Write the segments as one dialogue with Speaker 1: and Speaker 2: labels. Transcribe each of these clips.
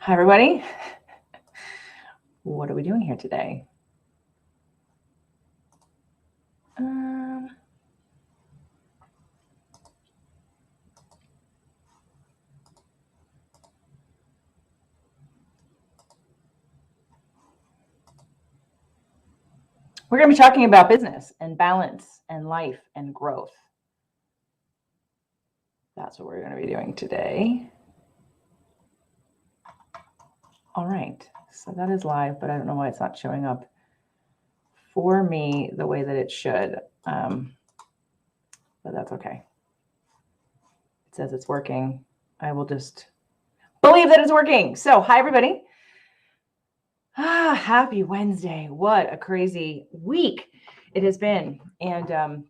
Speaker 1: Hi, everybody. What are we doing here today? We're going to be talking about business and balance and life and growth. That's what we're going to be doing today. All right. So that is live, but I don't know why it's not showing up for me the way that it should. But that's okay. It says it's working. I will just believe that it's working. So hi, everybody. Happy Wednesday. What a crazy week it has been. And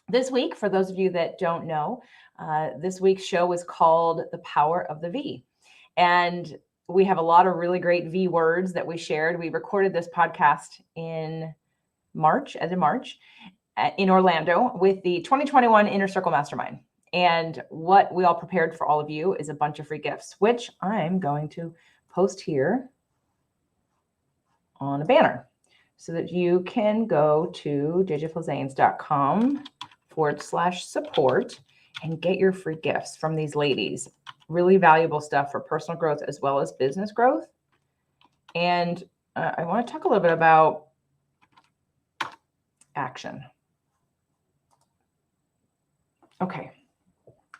Speaker 1: this week, for those of you that don't know, this week's show is called The Power of the V. And we have a lot of really great V words that we shared. We recorded this podcast in March in Orlando with the 2021 Inner Circle Mastermind. And what we all prepared for all of you is a bunch of free gifts, which I'm going to post here on a banner so that you can go to jjflazanes.com/support and get your free gifts from these ladies. Really valuable stuff for personal growth as well as business growth. And I want to talk a little bit about action. Okay,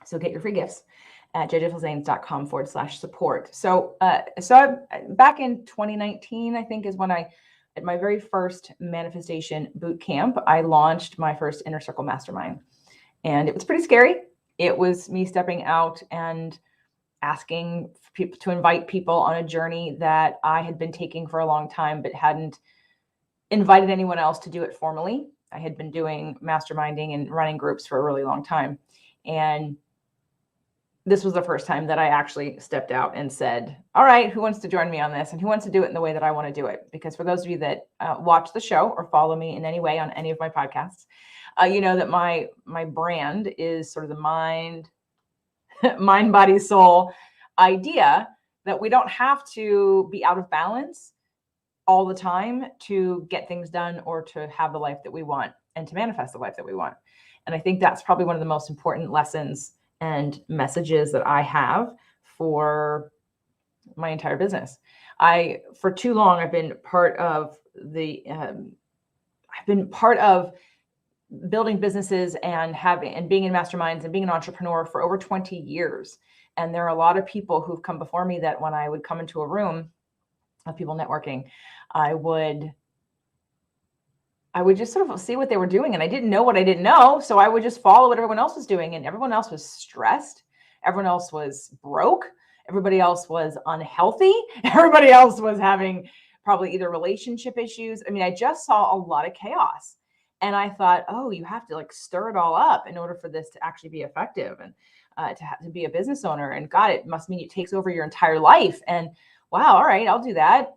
Speaker 1: so get your free gifts at jjflazanes.com/support. So back in 2019, I think is when at my very first manifestation boot camp, I launched my first Inner Circle Mastermind. And it was pretty scary. It was me stepping out and asking people to invite people on a journey that I had been taking for a long time, but hadn't invited anyone else to do it formally. I had been doing masterminding and running groups for a really long time. And this was the first time that I actually stepped out and said, all right, who wants to join me on this? And who wants to do it in the way that I want to do it? Because for those of you that watch the show or follow me in any way on any of my podcasts, you know that my brand is sort of the mind, body, soul idea that we don't have to be out of balance all the time to get things done or to have the life that we want and to manifest the life that we want. And I think that's probably one of the most important lessons and messages that I have for my entire business. For too long, I've been part of building businesses and being in masterminds and being an entrepreneur for over 20 years. And there are a lot of people who've come before me that when I would come into a room of people networking, I would just sort of see what they were doing. And I didn't know what I didn't know. So I would just follow what everyone else was doing. And everyone else was stressed. Everyone else was broke. Everybody else was unhealthy. Everybody else was having probably either relationship issues. I mean, I just saw a lot of chaos. And I thought, oh, you have to stir it all up in order for this to actually be effective and to be a business owner. And God, it must mean it takes over your entire life. And wow, all right, I'll do that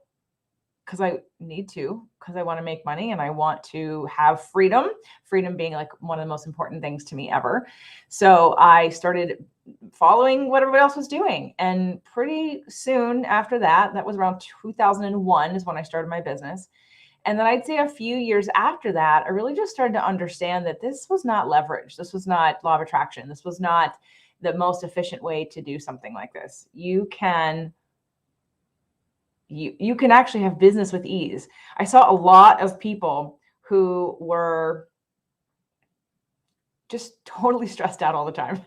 Speaker 1: because I need to, because I want to make money and I want to have freedom being one of the most important things to me ever. So I started following what everybody else was doing. And pretty soon after that was around 2001 is when I started my business. And then I'd say a few years after that, I really just started to understand that this was not leverage. This was not law of attraction. This was not the most efficient way to do something like this. You can actually have business with ease. I saw a lot of people who were just totally stressed out all the time.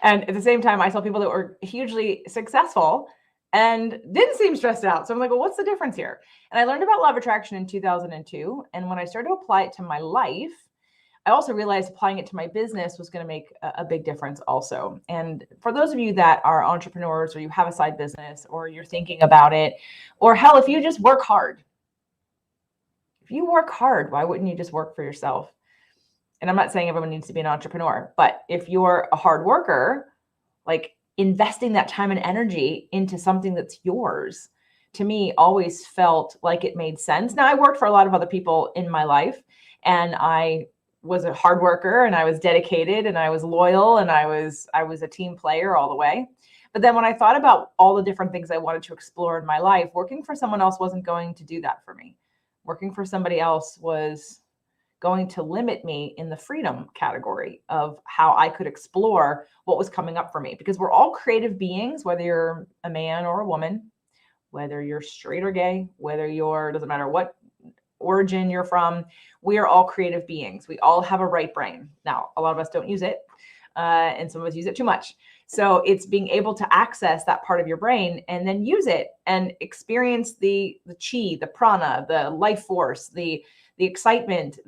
Speaker 1: And at the same time, I saw people that were hugely successful and didn't seem stressed out. So I'm like, well, what's the difference here? And I learned about law of attraction in 2002. And when I started to apply it to my life, I also realized applying it to my business was going to make a big difference also. And for those of you that are entrepreneurs or you have a side business or you're thinking about it, or hell, if you just work hard, why wouldn't you just work for yourself? And I'm not saying everyone needs to be an entrepreneur, but if you're a hard worker, investing that time and energy into something that's yours, to me, always felt like it made sense. Now, I worked for a lot of other people in my life, and I was a hard worker and I was dedicated and I was loyal and I was a team player all the way. But then when I thought about all the different things I wanted to explore in my life, working for someone else wasn't going to do that for me. Working for somebody else was going to limit me in the freedom category of how I could explore what was coming up for me, because we're all creative beings, whether you're a man or a woman, whether you're straight or gay, whether you're, doesn't matter what origin you're from, we are all creative beings. We all have a right brain. Now, a lot of us don't use it, and some of us use it too much. So it's being able to access that part of your brain and then use it and experience the chi, the prana, the life force, the excitement,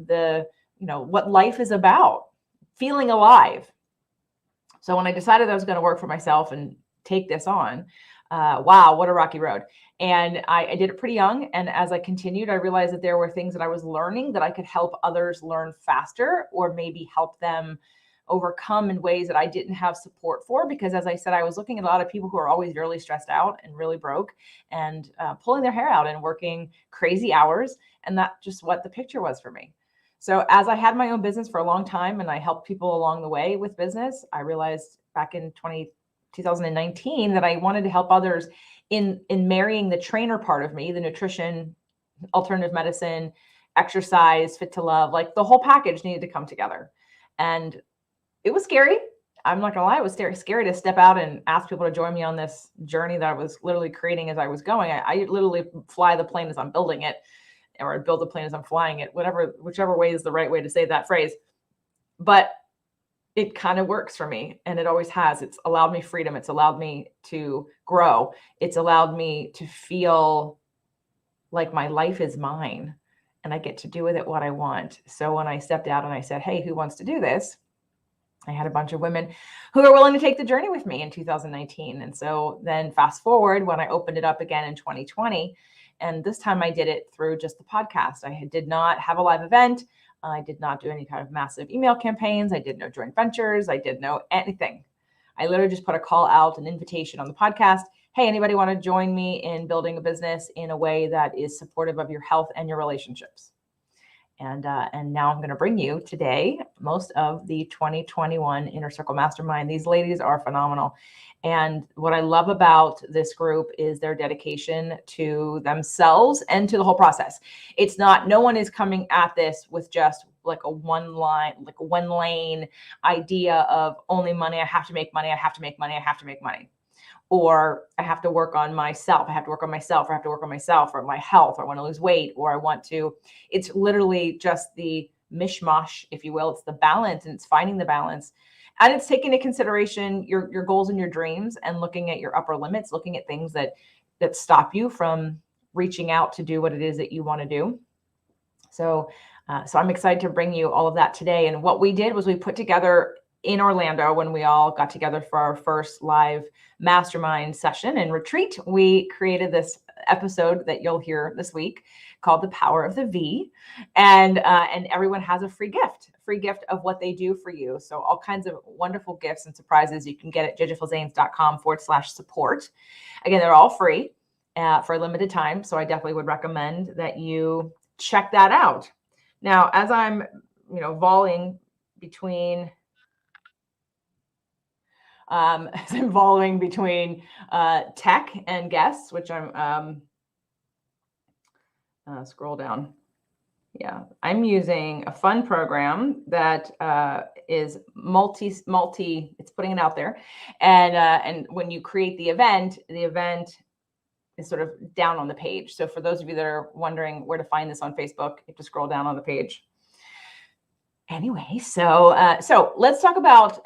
Speaker 1: what life is about, feeling alive. So when I decided I was going to work for myself and take this on, wow, what a rocky road. And I did it pretty young. And as I continued, I realized that there were things that I was learning that I could help others learn faster, or maybe help them overcome in ways that I didn't have support for. Because as I said, I was looking at a lot of people who are always really stressed out and really broke and pulling their hair out and working crazy hours. And that's just what the picture was for me. So as I had my own business for a long time and I helped people along the way with business, I realized back in 2019 that I wanted to help others in marrying the trainer part of me, the nutrition, alternative medicine, exercise, fit to love, like the whole package needed to come together. And it was scary. I'm not gonna lie, it was scary to step out and ask people to join me on this journey that I was literally creating as I was going. I literally fly the plane as I'm building it, or I build the plane as I'm flying it, whichever way is the right way to say that phrase. But it kind of works for me, and it always has. It's allowed me freedom. It's allowed me to grow. It's allowed me to feel like my life is mine and I get to do with it what I want. So when I stepped out and I said, hey, who wants to do this? I had a bunch of women who were willing to take the journey with me in 2019. And so then fast forward when I opened it up again in 2020, and this time I did it through just the podcast. I did not have a live event. I did not do any kind of massive email campaigns. I did no joint ventures. I did no anything. I literally just put a call out, an invitation on the podcast. Hey, anybody want to join me in building a business in a way that is supportive of your health and your relationships? And now I'm going to bring you today most of the 2021 Inner Circle Mastermind. These ladies are phenomenal. And what I love about this group is their dedication to themselves and to the whole process. It's not, no one is coming at this with just like a one lane idea of only money. I have to make money. I have to make money. I have to make money. Or I have to work on myself. I have to work on myself, or I have to work on myself, or my health, or I want to lose weight, or I want to, it's literally just the mishmash, if you will. It's the balance, and it's finding the balance. And it's taking into consideration your goals and your dreams, and looking at your upper limits, looking at things that stop you from reaching out to do what it is that you want to do. So I'm excited to bring you all of that today. And what we did was we put together in Orlando, when we all got together for our first live mastermind session and retreat, we created this episode that you'll hear this week called The Power of the V. And everyone has a free gift of what they do for you. So all kinds of wonderful gifts and surprises you can get at jjfilzanes.com/support. Again, they're all free for a limited time. So I definitely would recommend that you check that out. Now, as I'm, volleying between tech and guests, which I'm scroll down. Yeah, I'm using a fun program that is multi. It's putting it out there, and when you create the event is sort of down on the page. So for those of you that are wondering where to find this on Facebook, you have to scroll down on the page. Anyway, so let's talk about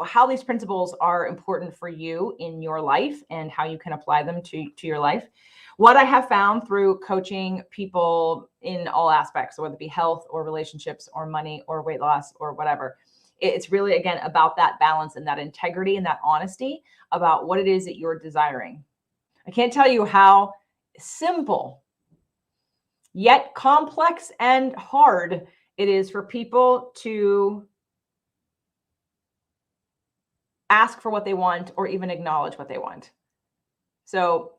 Speaker 1: how these principles are important for you in your life and how you can apply them to your life. What I have found through coaching people in all aspects, whether it be health or relationships or money or weight loss or whatever, it's really, again, about that balance and that integrity and that honesty about what it is that you're desiring. I can't tell you how simple yet complex and hard it is for people to ask for what they want or even acknowledge what they want. So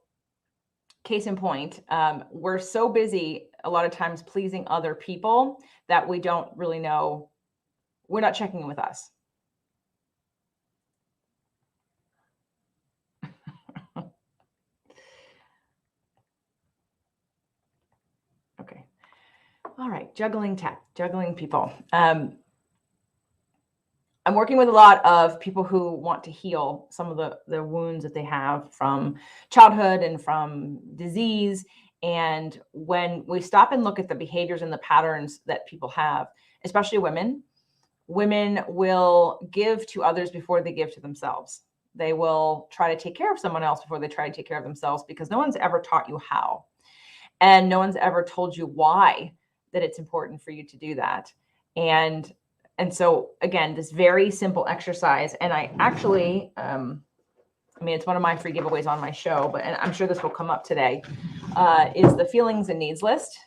Speaker 1: case in point, we're so busy a lot of times pleasing other people that we don't really know, we're not checking in with us. juggling tech, juggling people. I'm working with a lot of people who want to heal some of the wounds that they have from childhood and from disease. And when we stop and look at the behaviors and the patterns that people have, especially women will give to others before they give to themselves. They will try to take care of someone else before they try to take care of themselves, because no one's ever taught you how. And no one's ever told you why that it's important for you to do that. And so again, this very simple exercise, and I actually, it's one of my free giveaways on my show, and I'm sure this will come up today, is the feelings and needs list.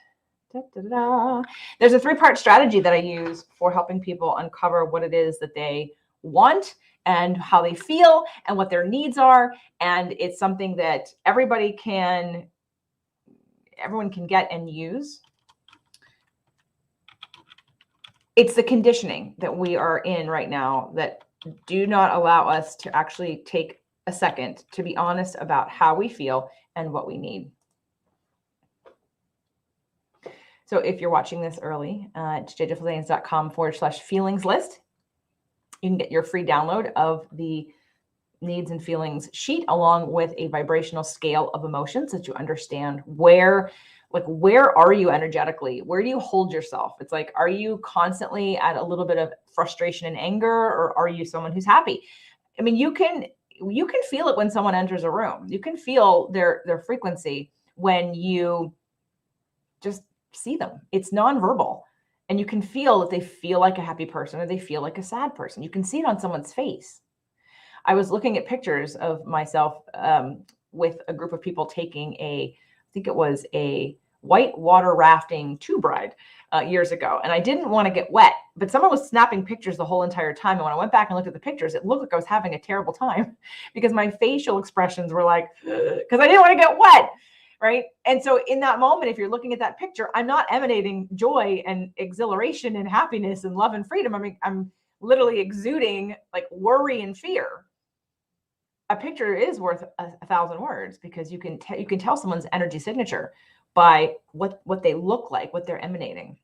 Speaker 1: There's a 3-part strategy that I use for helping people uncover what it is that they want and how they feel and what their needs are. And it's something that everyone can get and use. It's the conditioning that we are in right now that do not allow us to actually take a second to be honest about how we feel and what we need. So if you're watching this early, it's jjflazanes.com/feelings list. You can get your free download of the needs and feelings sheet, along with a vibrational scale of emotions, that you understand where are you energetically? Where do you hold yourself? It's like, are you constantly at a little bit of frustration and anger, or are you someone who's happy? I mean, you can feel it when someone enters a room. You can feel their frequency when you just see them. It's nonverbal. And you can feel if they feel like a happy person or they feel like a sad person. You can see it on someone's face. I was looking at pictures of myself with a group of people taking I think it was a white water rafting tube ride years ago. And I didn't want to get wet, but someone was snapping pictures the whole entire time. And when I went back and looked at the pictures, it looked like I was having a terrible time because my facial expressions were like, because I didn't want to get wet. Right. And so in that moment, if you're looking at that picture, I'm not emanating joy and exhilaration and happiness and love and freedom. I mean, I'm literally exuding like worry and fear. A picture is worth 1,000 words, because you can tell someone's energy signature by what they look like, what they're emanating.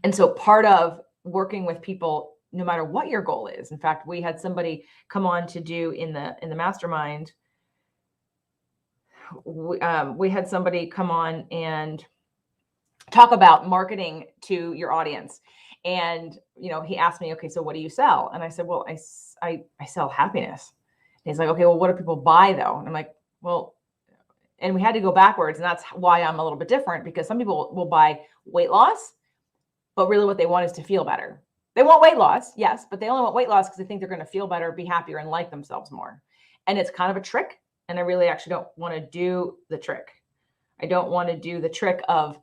Speaker 1: And so part of working with people, no matter what your goal is, in fact, we had somebody come on to do in the mastermind. We had somebody come on and talk about marketing to your audience. And, he asked me, okay, so what do you sell? And I said, well, I sell happiness. And he's like, okay, well, what do people buy though? And I'm like, well, and we had to go backwards. And that's why I'm a little bit different, because some people will buy weight loss, but really what they want is to feel better. They want weight loss, yes, but they only want weight loss because they think they're going to feel better, be happier, and like themselves more. And it's kind of a trick. And I really actually don't want to do the trick. I don't want to do the trick of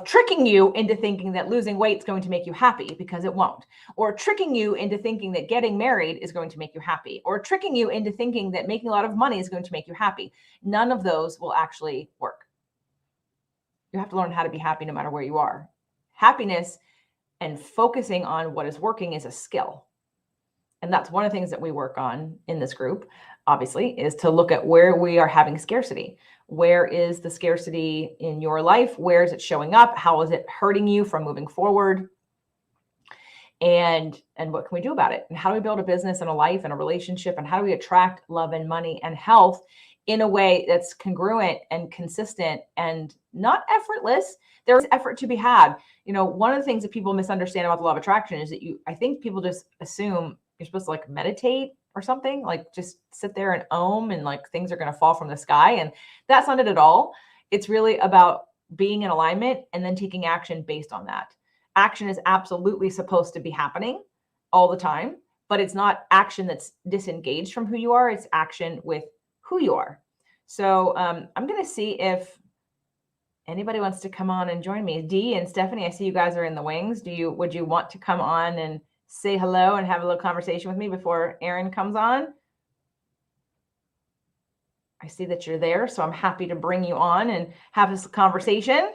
Speaker 1: tricking you into thinking that losing weight is going to make you happy, because it won't. Or tricking you into thinking that getting married is going to make you happy. Or tricking you into thinking that making a lot of money is going to make you happy. None of those will actually work. You have to learn how to be happy no matter where you are. Happiness and focusing on what is working is a skill. And that's one of the things that we work on in this group, obviously, is to look at where we are having scarcity. Where is the scarcity in your life? Where is it showing up? How is it hurting you from moving forward? And what can we do about it? And how do we build a business and a life and a relationship? And how do we attract love and money and health in a way that's congruent and consistent and not effortless? There is effort to be had. One of the things that people misunderstand about the law of attraction is that I think people just assume you're supposed to like meditate or something, like just sit there and and like things are going to fall from the sky. And that's not it at all. It's really about being in alignment and then taking action based on that. Action is absolutely supposed to be happening all the time, but it's not action that's disengaged from who you are. It's action with who you are. So I'm going to see if anybody wants to come on and join me. Dee and Stephanie, I see you guys are in the wings. Would you want to come on and say hello and have a little conversation with me before Erin comes on? I see that you're there, so I'm happy to bring you on and have this conversation.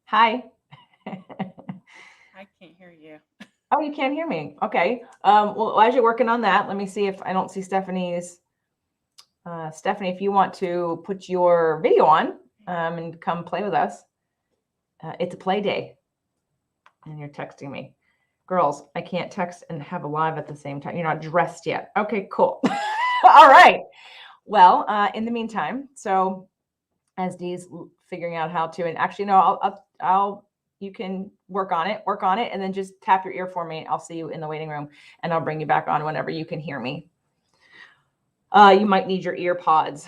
Speaker 1: Hi.
Speaker 2: I can't hear you.
Speaker 1: Oh, you can't hear me. Okay. Well, as you're working on that, let me see if I don't see Stephanie's. Stephanie, if you want to put your video on and come play with us. It's a play day. And you're texting me. Girls, I can't text and have a live at the same time. You're not dressed yet. Okay, cool. All right. Well, in the meantime, so as Dee's figuring out how to, and actually, no, you can work on it, and then just tap your ear for me. I'll see you in the waiting room, and I'll bring you back on whenever you can hear me. You might need your ear pods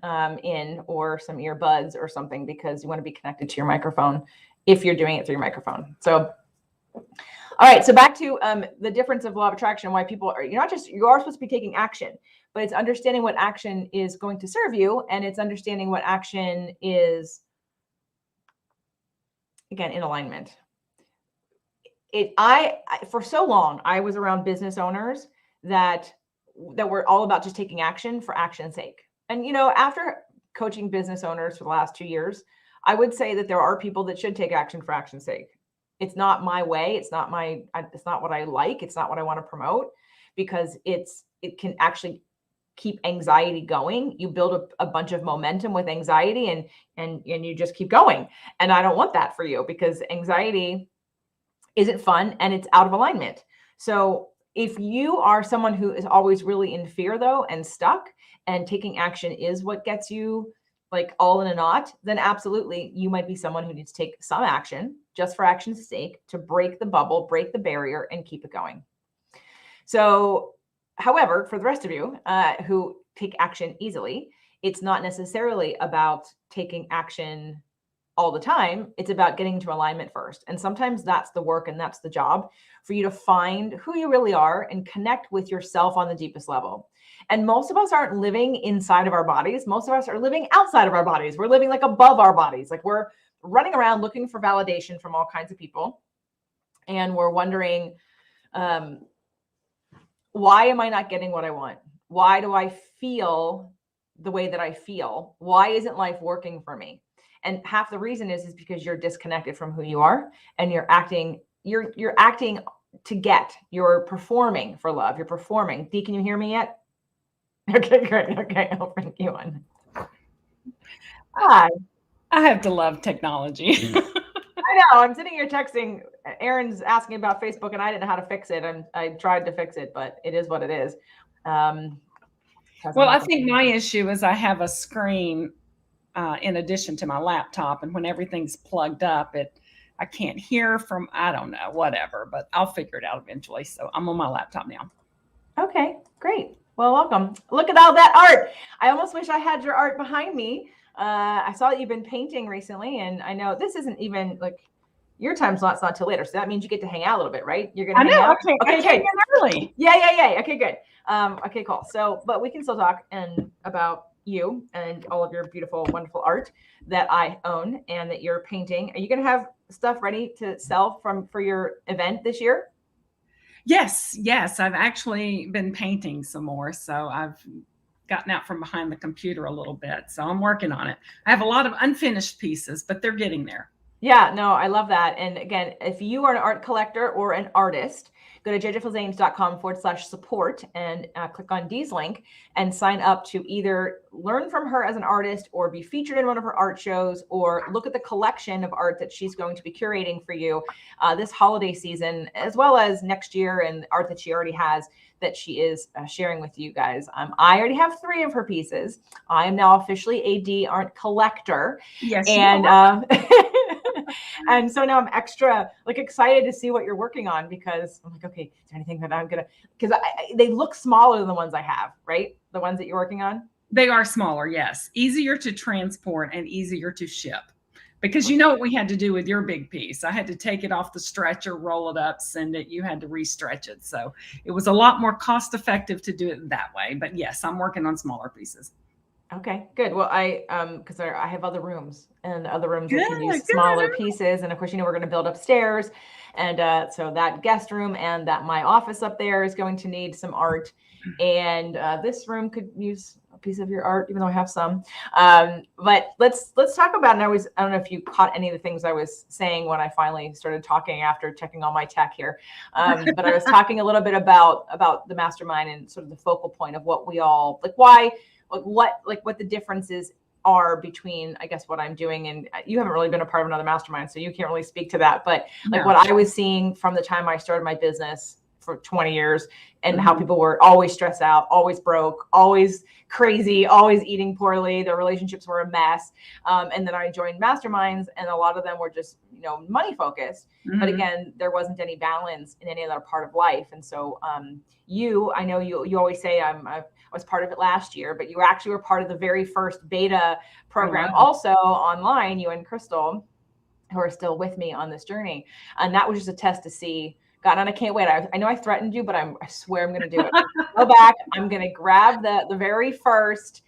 Speaker 1: in, or some earbuds or something, because you want to be connected to your microphone if you're doing it through your microphone. So, all right. So back to the difference of law of attraction, why people are, you are supposed to be taking action, but it's understanding what action is going to serve you. And it's understanding what action is, again, in alignment. For so long, I was around business owners that were all about just taking action for action's sake. And, after coaching business owners for the last 2 years, I would say that there are people that should take action for action's sake. It's not my way. It's not what I like. It's not what I want to promote, because it can actually keep anxiety going. You build a bunch of momentum with anxiety, and you just keep going. And I don't want that for you, because anxiety isn't fun and it's out of alignment. So if you are someone who is always really in fear, though, and stuck, and taking action is what gets you like all in a knot, then absolutely you might be someone who needs to take some action just for action's sake to break the bubble, break the barrier, and keep it going. So, however, for the rest of you who take action easily, it's not necessarily about taking action all the time. It's about getting to alignment first. And sometimes that's the work, and that's the job for you to find who you really are and connect with yourself on the deepest level. And most of us aren't living inside of our bodies. Most of us are living outside of our bodies. We're living like above our bodies. Like we're running around looking for validation from all kinds of people. And we're wondering, why am I not getting what I want? Why do I feel the way that I feel? Why isn't life working for me? And half the reason is because you're disconnected from who you are, and you're acting to get. You're performing for love. You're performing. Dee, can you hear me yet? Okay, great. Okay, I'll bring you on. Hi.
Speaker 2: I have to love technology.
Speaker 1: I know. I'm sitting here texting. Aaron's asking about Facebook, and I didn't know how to fix it. And I tried to fix it, but it is what it is.
Speaker 2: Well, I think my issue is I have a screen in addition to my laptop, and when everything's plugged up, I can't hear from, I don't know, whatever, but I'll figure it out eventually. So I'm on my laptop now.
Speaker 1: Okay, great. Well, welcome. Look at all that art. I almost wish I had your art behind me. I saw that you've been painting recently, and I know this isn't even like your time slot's not till later. So that means you get to hang out a little bit, right? You're going to hang out?
Speaker 2: Okay, came in early.
Speaker 1: Yeah. Okay, good. Okay, cool. So, but we can still talk about you and all of your beautiful, wonderful art that I own and that you're painting. Are you going to have stuff ready to sell for your event this year?
Speaker 2: Yes. I've actually been painting some more. So I've gotten out from behind the computer a little bit. So I'm working on it. I have a lot of unfinished pieces, but they're getting there.
Speaker 1: Yeah, no, I love that. And again, if you are an art collector or an artist, go to jjfilzanes.com/support and click on Dee's link and sign up to either learn from her as an artist or be featured in one of her art shows, or look at the collection of art that she's going to be curating for you this holiday season, as well as next year, and art that she already has that she is sharing with you guys. I already have 3 of her pieces. I am now officially a Dee art collector.
Speaker 2: Yes.
Speaker 1: And and so now I'm extra excited to see what you're working on, because I'm like, okay, is there anything that I'm gonna, because they look smaller than the ones I have, right? The ones that you're working on.
Speaker 2: They are smaller, yes. Easier to transport and easier to ship. Because you know what we had to do with your big piece. I had to take it off the stretcher, roll it up, send it. You had to restretch it. So it was a lot more cost effective to do it that way. But yes, I'm working on smaller pieces.
Speaker 1: Okay, good. Well, because I have other rooms, and other rooms that can use smaller pieces. And of course, we're going to build upstairs. And so that guest room and that my office up there is going to need some art. And this room could use a piece of your art, even though I have some. But let's talk about, and I don't know if you caught any of the things I was saying when I finally started talking after checking all my tech here. But I was talking a little bit about the mastermind and sort of the focal point of what we all, what the difference is are between, I guess, what I'm doing, and you haven't really been a part of another mastermind, so you can't really speak to that. But like
Speaker 2: No.
Speaker 1: what I was seeing from the time I started my business for 20 years and how
Speaker 2: Mhm.
Speaker 1: people were always stressed out, always broke, always crazy, always eating poorly. Their relationships were a mess. And then I joined masterminds, and a lot of them were just, money focused. But
Speaker 2: Mhm.
Speaker 1: again, there wasn't any balance in any other part of life. And so I know you always say I was part of it last year, but you actually were part of the very first beta program
Speaker 2: wow.
Speaker 1: also online, you and Crystal, who are still with me on this journey. And that was just a test to see, God, and I can't wait. I know I threatened you, but I swear I'm going to do it. Go back. I'm going to grab the very first,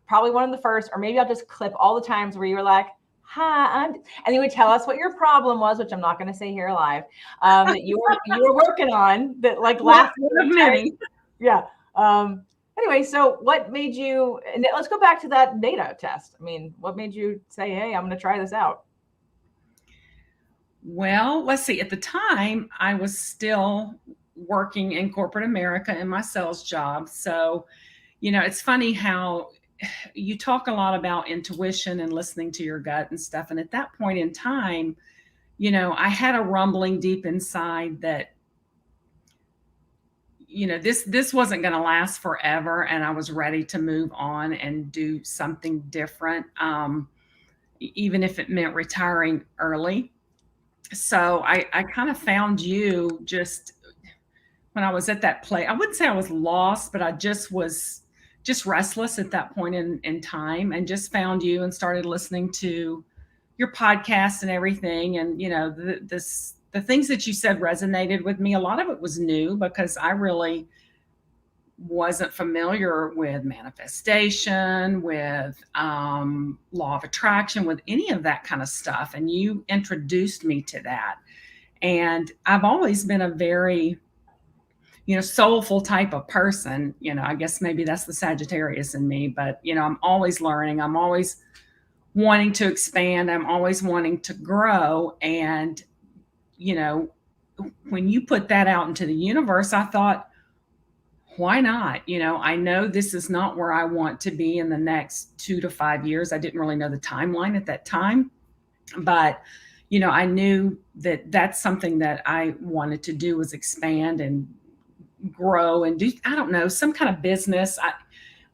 Speaker 1: probably one of the first, or maybe I'll just clip all the times where you were like, hi, and you would tell us what your problem was, which I'm not going to say here live, that you were working on that, like last
Speaker 2: One of many.
Speaker 1: yeah. Anyway, so what made you, and let's go back to that data test. I mean, what made you say, hey, I'm going to try this out?
Speaker 2: Well, let's see. At the time, I was still working in corporate America in my sales job. So, it's funny how you talk a lot about intuition and listening to your gut and stuff. And at that point in time, I had a rumbling deep inside that, this wasn't going to last forever. And I was ready to move on and do something different, even if it meant retiring early. So I kind of found you just when I was at that place. I wouldn't say I was lost, but I just was just restless at that point in time, and just found you and started listening to your podcast and everything. And, the things that you said resonated with me. A lot of it was new because I really wasn't familiar with manifestation, with law of attraction, with any of that kind of stuff. And you introduced me to that. And I've always been a very, soulful type of person. I guess maybe that's the Sagittarius in me, but, I'm always learning. I'm always wanting to expand. I'm always wanting to grow. And, when you put that out into the universe, I thought, why not? I know this is not where I want to be in the next 2 to 5 years. I didn't really know the timeline at that time, but, I knew that that's something that I wanted to do, was expand and grow and do, I don't know, some kind of business.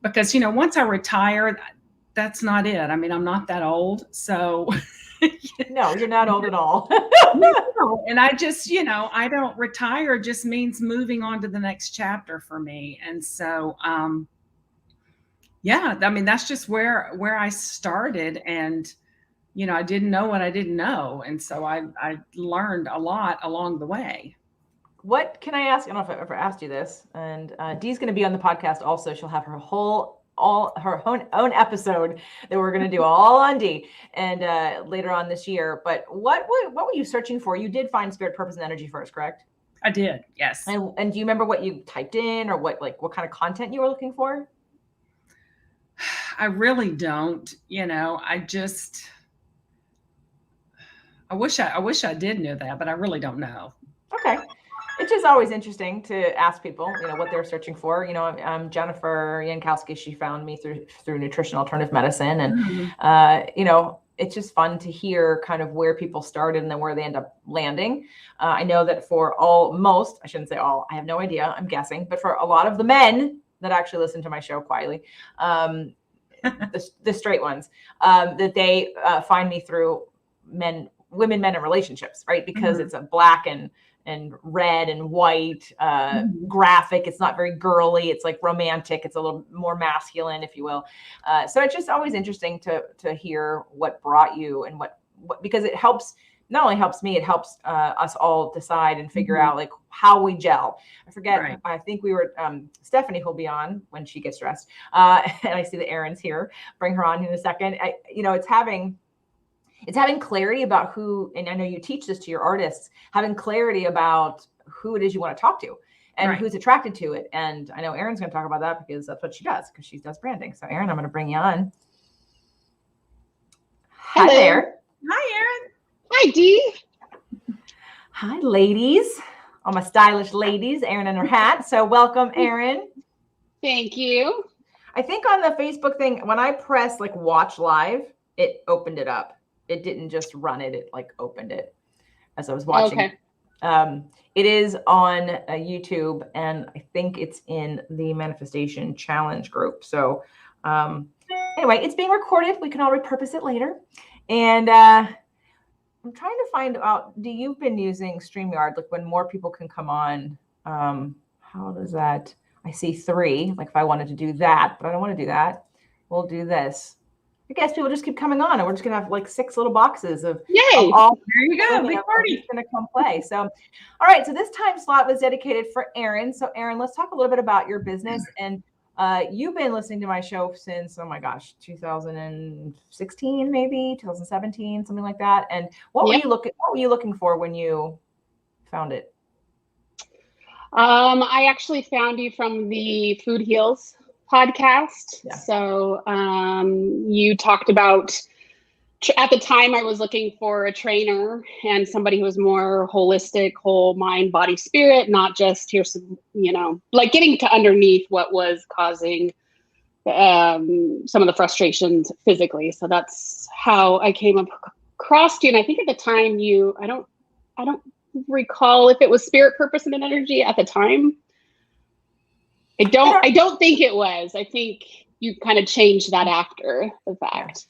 Speaker 2: Because, once I retire, that's not it. I mean, I'm not that old. So
Speaker 1: no, you're not old at all.
Speaker 2: And I just, I don't retire just means moving on to the next chapter for me. And so, yeah, I mean, that's just where I started. And, I didn't know what I didn't know. And so I learned a lot along the way.
Speaker 1: What can I ask? I don't know if I've ever asked you this. And Dee's going to be on the podcast also. She'll have her own episode that we're going to do all on Dee and later on this year. But what were you searching for? You did find spirit, purpose, and energy first, correct?
Speaker 2: I did, yes.
Speaker 1: And do you remember what you typed in, or what kind of content you were looking for?
Speaker 2: I really don't. I wish I did know that, but I really don't know.
Speaker 1: Okay. It's just always interesting to ask people, what they're searching for. Jennifer Yankowski, she found me through nutrition alternative medicine. And, it's just fun to hear kind of where people started and then where they end up landing. I know that for I shouldn't say all, I have no idea, I'm guessing, but for a lot of the men that actually listen to my show quietly, the straight ones, that they find me through women, men, and relationships, right? Because it's a black and red and white graphic. It's not very girly. It's like romantic. It's a little more masculine, if you will. So it's just always interesting to hear what brought you and what because it helps, not only helps me, it helps us all decide and figure out like how we gel. I forget. Right. I think we were Stephanie will be on when she gets dressed. And I see the Erin's here. Bring her on in a second. It's having clarity about who, and I know you teach this to your artists, having clarity about who it is you want to talk to and who's attracted to it. And I know Erin's going to talk about that because that's what she does, because she does branding. So Erin, I'm going to bring you on.
Speaker 3: Hello.
Speaker 1: Hi there.
Speaker 2: Hi, Erin.
Speaker 3: Hi, Dee.
Speaker 1: Hi, ladies. All my stylish ladies, Erin in her hat. So welcome, Erin.
Speaker 3: Thank you.
Speaker 1: I think on the Facebook thing, when I pressed like watch live, it opened it up. It didn't just run it, it like opened it as I was watching.
Speaker 3: Okay.
Speaker 1: It is on YouTube, and I think it's in the Manifestation Challenge group. So anyway, it's being recorded. We can all repurpose it later. And I'm trying to find out, you've been using StreamYard, like when more people can come on, how does that, I see 3, like if I wanted to do that, but I don't want to do that. We'll do this. I guess people just keep coming on, and we're just gonna have like 6 little boxes of,
Speaker 3: Yay!
Speaker 1: of all.
Speaker 2: There you go, big party.
Speaker 1: Gonna come play. So, all right. So this time slot was dedicated for Erin. So Erin, let's talk a little bit about your business. And you've been listening to my show since, oh my gosh, 2016, maybe 2017, something like that. And what were you looking for when you found it?
Speaker 3: I actually found you from the Food Heals podcast.
Speaker 1: Yeah.
Speaker 3: So you talked about, at the time I was looking for a trainer and somebody who was more holistic, whole mind, body, spirit, not just here's some, like getting to underneath what was causing some of the frustrations physically. So that's how I came across you. And I think at the time I don't recall if it was spirit, purpose, and energy at the time. I don't think it was. I think you kind of changed that after the fact.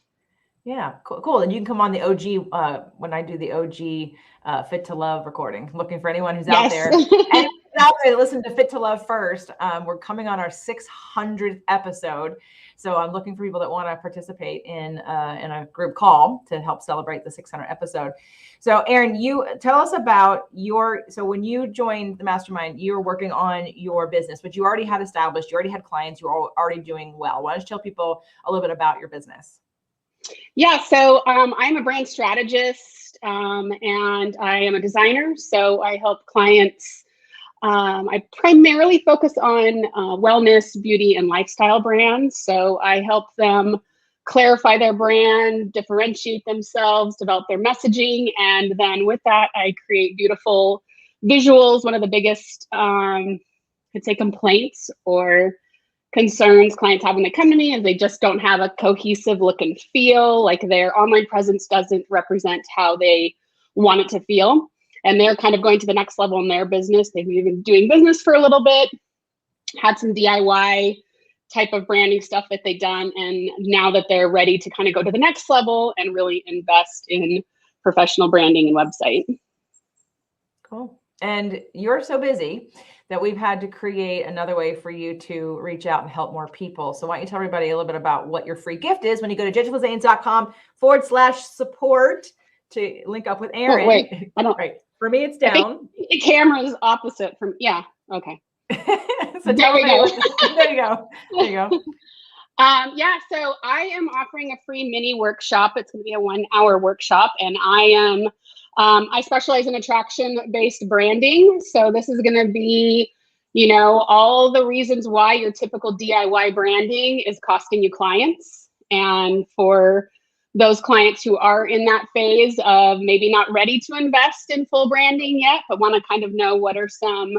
Speaker 1: Yeah, cool. And you can come on the OG when I do the OG Fit to Love recording. Looking for anyone who's out there. And out there, listen to Fit to Love first. We're coming on our 600th episode. So I'm looking for people that want to participate in a group call to help celebrate the 600th episode. So Erin, you tell us about so when you joined the mastermind, you were working on your business, but you already had established, you already had clients, you were already doing well. Why don't you tell people a little bit about your business?
Speaker 3: Yeah, so I'm a brand strategist and I am a designer. So I help clients. I primarily focus on wellness, beauty, and lifestyle brands. So I help them clarify their brand, differentiate themselves, develop their messaging. And then with that, I create beautiful visuals. One of the biggest, I'd say, complaints or concerns clients have when they come to me is they just don't have a cohesive look and feel, like their online presence doesn't represent how they want it to feel. And they're kind of going to the next level in their business. They've been doing business for a little bit, had some DIY type of branding stuff that they've done. And now that they're ready to kind of go to the next level and really invest in professional branding and website.
Speaker 1: Cool. And you're so busy that we've had to create another way for you to reach out and help more people. So why don't you tell everybody a little bit about what your free gift is when you go to jjflazanes.com/support to link up with Erin.
Speaker 3: Oh, wait, I don't.
Speaker 1: Right. For me, it's down.
Speaker 3: The camera is opposite from, yeah. Okay.
Speaker 1: So
Speaker 3: there we go.
Speaker 1: There you go. There you go.
Speaker 3: Yeah, so I am offering a free mini workshop. It's going to be a 1-hour workshop, and I specialize in attraction-based branding. So this is going to be, all the reasons why your typical DIY branding is costing you clients. And for those clients who are in that phase of maybe not ready to invest in full branding yet, but want to kind of know what are some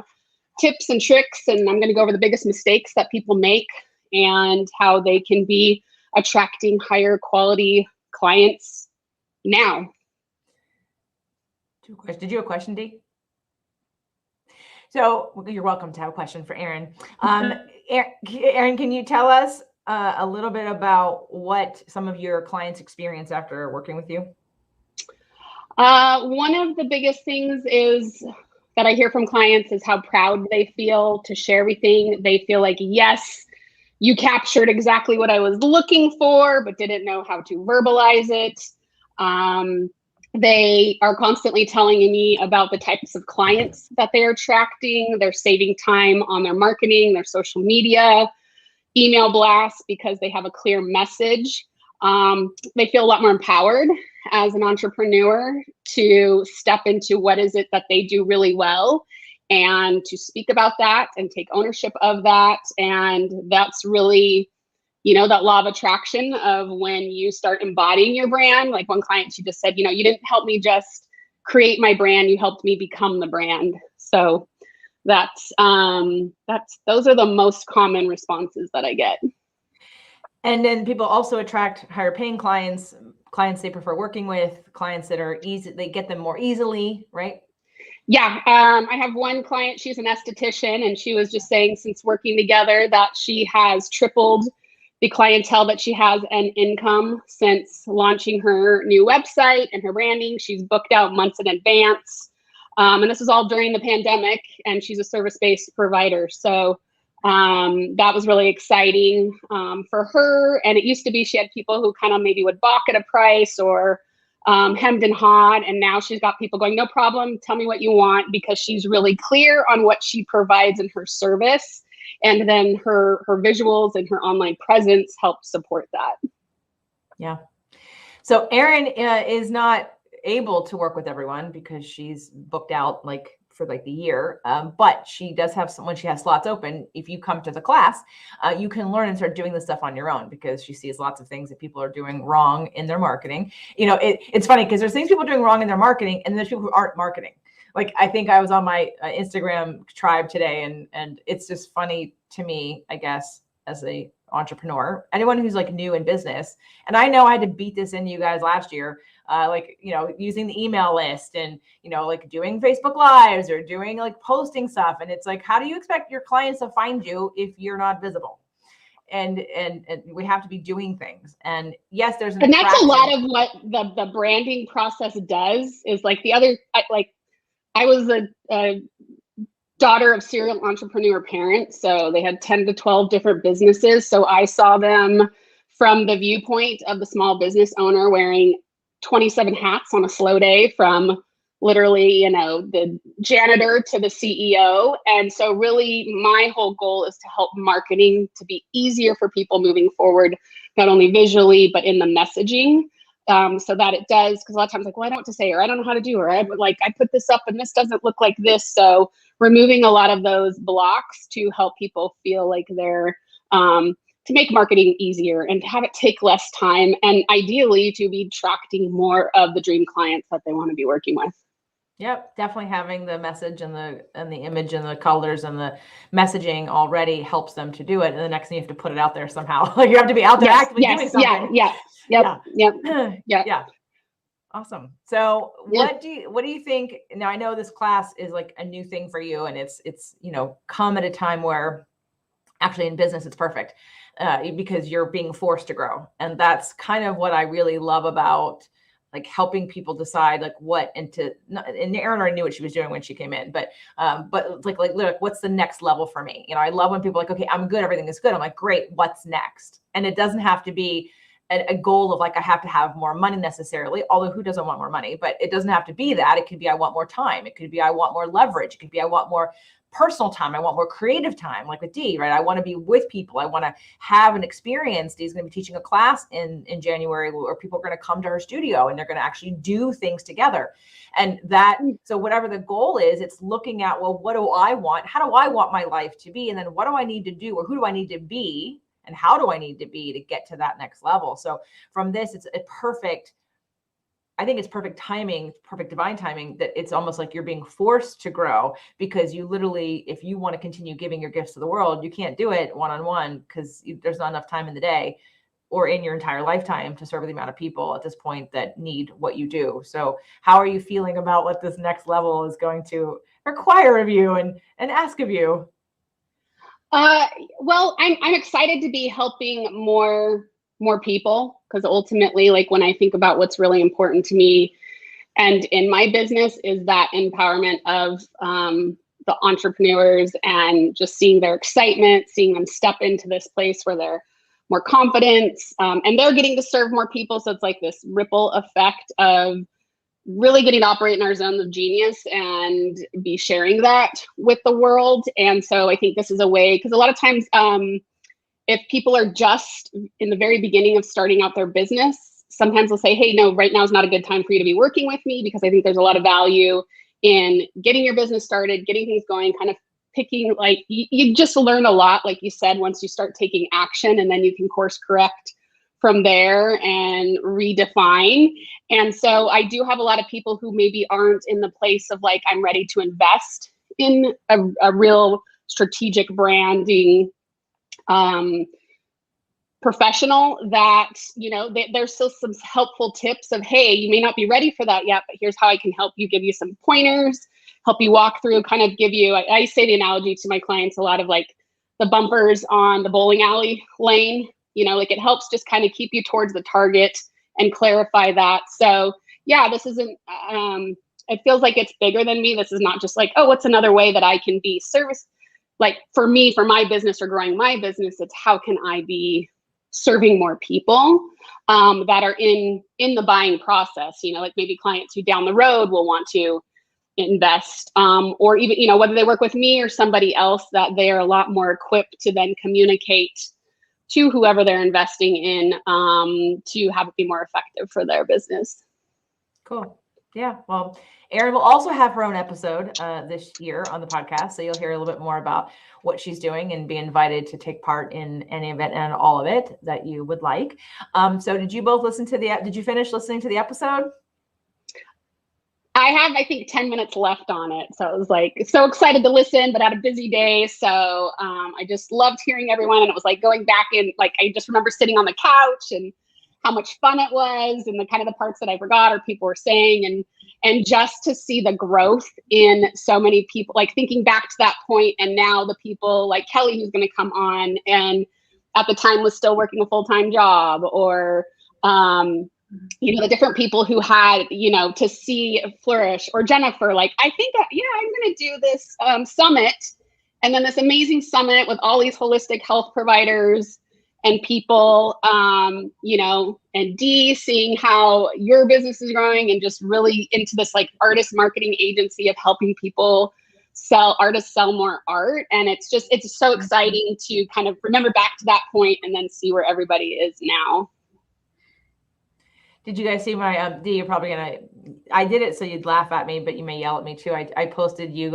Speaker 3: tips and tricks. And I'm going to go over the biggest mistakes that people make and how they can be attracting higher quality clients now.
Speaker 1: Did you have a question, Dee? So you're welcome to have a question for Erin. Erin, can you tell us a little bit about what some of your clients experience after working with you?
Speaker 3: One of the biggest things is that I hear from clients is how proud they feel to share everything. They feel like, yes, you captured exactly what I was looking for, but didn't know how to verbalize it. They are constantly telling me about the types of clients that they're attracting. They're saving time on their marketing, their social media, email blasts because they have a clear message. They feel a lot more empowered as an entrepreneur to step into what is it that they do really well and to speak about that and take ownership of that. And that's really, that law of attraction of when you start embodying your brand. Like one client, she just said, you didn't help me just create my brand, you helped me become the brand. So those are the most common responses that I get.
Speaker 1: And then people also attract higher paying clients, clients they prefer working with, clients that are easy, they get them more easily, right?
Speaker 3: Yeah, I have one client, she's an esthetician, and she was just saying since working together that she has tripled the clientele that she has and income since launching her new website and her branding. She's booked out months in advance. And this is all during the pandemic, and she's a service-based provider. So that was really exciting for her. And it used to be she had people who kind of maybe would balk at a price or hemmed and hawed, and now she's got people going, no problem, tell me what you want, because she's really clear on what she provides in her service, and then her visuals and her online presence help support that.
Speaker 1: Yeah. So Erin is not able to work with everyone because she's booked out like for like the year, but she does have some, when she has slots open, if you come to the class, you can learn and start doing this stuff on your own, because she sees lots of things that people are doing wrong in their marketing. You know, it's funny because there's things people are doing wrong in their marketing, and there's people who aren't marketing. Like, I think I was on my Instagram tribe today, and it's just funny to me, I guess, as a entrepreneur, anyone who's like new in business. And I know I had to beat this into you guys last year, like, you know, using the email list and, you know, like doing Facebook Lives or doing like posting stuff. And it's like, how do you expect your clients to find you if you're not visible? And we have to be doing things. And yes, there's an
Speaker 3: and
Speaker 1: attraction.
Speaker 3: that's a lot of what the branding process does, is like the other, I was a daughter of serial entrepreneur parents. So they had 10 to 12 different businesses. So I saw them from the viewpoint of the small business owner wearing 27 hats on a slow day, from literally, you know, the janitor to the CEO. And so really my whole goal is to help marketing to be easier for people moving forward, not only visually, but in the messaging. So that it does, because a lot of times like, well, I don't know what to say, or I don't know how to do, or I put this up and this doesn't look like this. So removing a lot of those blocks to help people feel like they're, to make marketing easier and to have it take less time, and ideally to be attracting more of the dream clients that they want to be working with.
Speaker 1: Yep, definitely having the message and the image and the colors and the messaging already helps them to do it. And the next thing you have to put it out there somehow. Like, you have to be out there actively doing something.
Speaker 3: Yeah.
Speaker 1: Awesome. So what do you think? Now, I know this class is like a new thing for you, and it's, you know, come at a time where actually in business, it's perfect because you're being forced to grow. And that's kind of what I really love about like helping people decide like what, and Erin already knew what she was doing when she came in, but like, what's the next level for me? You know, I love when people are like, okay, I'm good, everything is good. I'm like, great, what's next? And it doesn't have to be a goal of like, I have to have more money necessarily, although who doesn't want more money? But it doesn't have to be that. It could be, I want more time. It could be, I want more leverage. It could be, I want more personal time. I want more creative time, like with Dee, right? I want to be with people. I want to have an experience. Dee's going to be teaching a class in January where people are going to come to her studio and they're going to actually do things together. And that, so whatever the goal is, it's looking at, well, what do I want? How do I want my life to be? And then what do I need to do, or who do I need to be? And how do I need to be to get to that next level? So from this, it's a perfect, I think it's perfect timing, perfect divine timing, that it's almost like you're being forced to grow, because you literally, if you want to continue giving your gifts to the world, you can't do it one-on-one because there's not enough time in the day or in your entire lifetime to serve the amount of people at this point that need what you do. So how are you feeling about what this next level is going to require of you and ask of you?
Speaker 3: Well, I'm excited to be helping more people, because ultimately, like, when I think about what's really important to me and in my business is that empowerment of the entrepreneurs, and just seeing their excitement, seeing them step into this place where they're more confident, and they're getting to serve more people. So it's like this ripple effect of really getting to operate in our zone of genius and be sharing that with the world. And so I think this is a way, because a lot of times if people are just in the very beginning of starting out their business, sometimes they'll say, hey, no, right now is not a good time for you to be working with me, because I think there's a lot of value in getting your business started, getting things going, kind of picking, like, you just learn a lot, like you said, once you start taking action, and then you can course correct from there and redefine. And so I do have a lot of people who maybe aren't in the place of like, I'm ready to invest in a real strategic branding professional that, there's still some helpful tips of, hey, you may not be ready for that yet, but here's how I can help you, give you some pointers, help you walk through, kind of give you, I say the analogy to my clients a lot of like the bumpers on the bowling alley lane, like it helps just kind of keep you towards the target and clarify that. So yeah, this isn't, it feels like it's bigger than me. This is not just like, oh, what's another way that I can be service? Like for me, for my business or growing my business, it's how can I be serving more people that are in the buying process, like maybe clients who down the road will want to invest, or even, whether they work with me or somebody else, that they are a lot more equipped to then communicate to whoever they're investing in to have it be more effective for their business.
Speaker 1: Cool. Yeah. Well, Erin will also have her own episode this year on the podcast. So you'll hear a little bit more about what she's doing and be invited to take part in any event and all of it that you would like. So did you both did you finish listening to the episode?
Speaker 3: I have, I think, 10 minutes left on it. So I was like, so excited to listen, but had a busy day. So I just loved hearing everyone. And it was like going back in, like, I just remember sitting on the couch and how much fun it was and the kind of the parts that I forgot or people were saying, and just to see the growth in so many people, like thinking back to that point, and now the people like Kelly, who's going to come on and at the time was still working a full-time job, or, the different people who had, to see flourish, or Jennifer, like, I think, I'm going to do this summit, and then this amazing summit with all these holistic health providers and people, and Dee, seeing how your business is growing and just really into this like artist marketing agency of helping people artists sell more art. And it's so exciting to kind of remember back to that point and then see where everybody is now.
Speaker 1: Did you guys see my, Dee, you're probably I did it so you'd laugh at me, but you may yell at me too. I posted you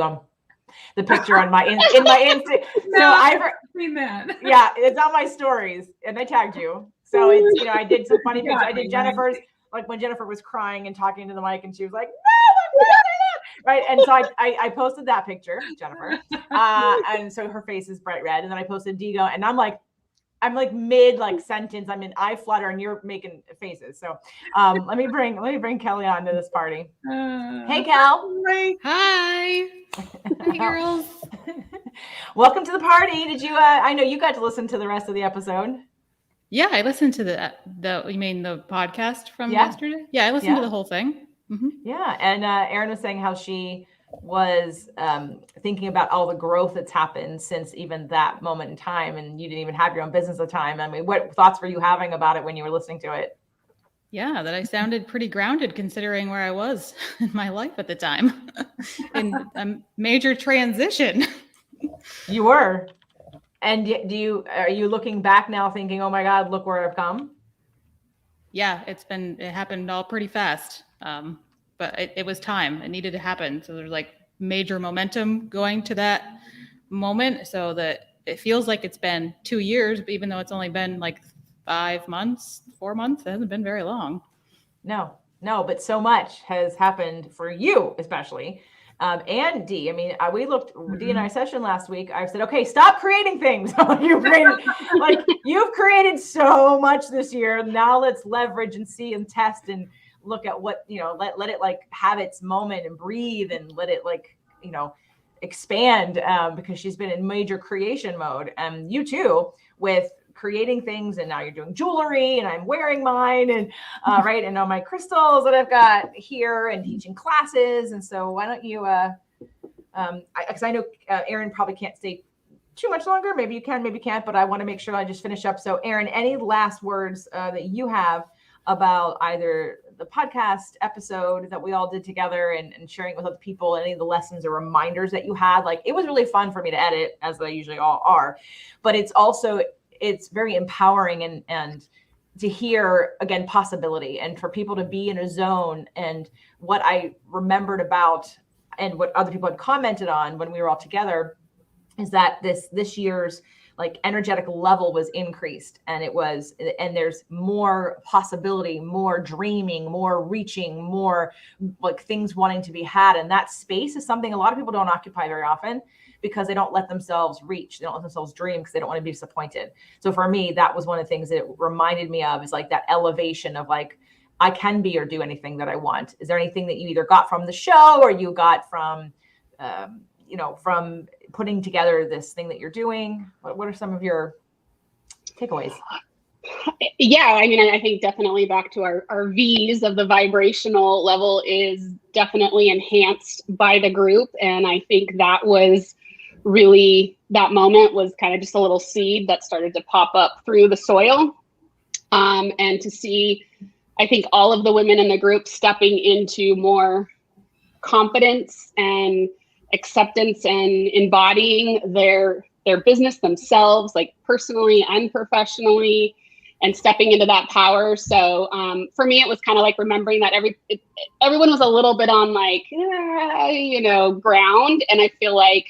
Speaker 1: the picture on my in my Insta.
Speaker 2: No, I've seen that.
Speaker 1: Yeah, it's on my stories, and I tagged you. So it's I did some funny pictures. I did Jennifer's, like when Jennifer was crying and talking to the mic, and she was like, "No, right." And so I posted that picture, Jennifer, and so her face is bright red. And then I posted Digo, and I'm like mid sentence. I'm in eye flutter, and you're making faces. So let me bring Kelly on to this party. Hey, Kel.
Speaker 4: Hi. Hi, girls.
Speaker 1: Welcome to the party. Did you? I know you got to listen to the rest of the episode.
Speaker 4: Yeah, I listened to you mean the podcast from yesterday? Yeah, I listened to the whole thing. Mm-hmm.
Speaker 1: Yeah, and Erin was saying how she was thinking about all the growth that's happened since even that moment in time, and you didn't even have your own business at the time. I mean, what thoughts were you having about it when you were listening to it?
Speaker 4: Yeah, that I sounded pretty grounded considering where I was in my life at the time. In a major transition.
Speaker 1: You were. And are you looking back now thinking, oh my God, look where I've come?
Speaker 4: Yeah, it happened all pretty fast. But it was time. It needed to happen. So there's like major momentum going to that moment, so that it feels like it's been 2 years, but even though it's only been like 5 months, 4 months, it hasn't been very long.
Speaker 1: No, but so much has happened for you, especially. And Dee, I mean, we looked Dee and I session last week. I said, okay, stop creating things. You've created so much this year. Now let's leverage and see and test and look at what, let it like have its moment and breathe and let it expand, because she's been in major creation mode. And you too, with creating things, and now you're doing jewelry, and I'm wearing mine, and right, and all my crystals that I've got here, and teaching classes. And so why don't you because I know Erin probably can't stay too much longer. Maybe you can, maybe you can't, but I want to make sure I just finish up. So Erin, any last words that you have about either the podcast episode that we all did together and sharing it with other people, any of the lessons or reminders that you had? Like, it was really fun for me to edit, as they usually all are, but it's very empowering and to hear, again, possibility, and for people to be in a zone. And what I remembered about, and what other people had commented on when we were all together, is that this year's like energetic level was increased, and there's more possibility, more dreaming, more reaching, more like things wanting to be had. And that space is something a lot of people don't occupy very often. because they don't let themselves reach, they don't let themselves dream because they don't want to be disappointed. So for me, that was one of the things that it reminded me of, is like that elevation of like, I can be or do anything that I want. Is there anything that you either got from the show or you got from, from putting together this thing that you're doing? What are some of your takeaways?
Speaker 3: Yeah, I mean, I think definitely back to our V's of the vibrational level is definitely enhanced by the group. And I think that was really, that moment was kind of just a little seed that started to pop up through the soil. And to see, I think, all of the women in the group stepping into more confidence and acceptance and embodying their business themselves, like personally and professionally, and stepping into that power. So for me, it was kind of like remembering that everyone was a little bit on like, ground. And I feel like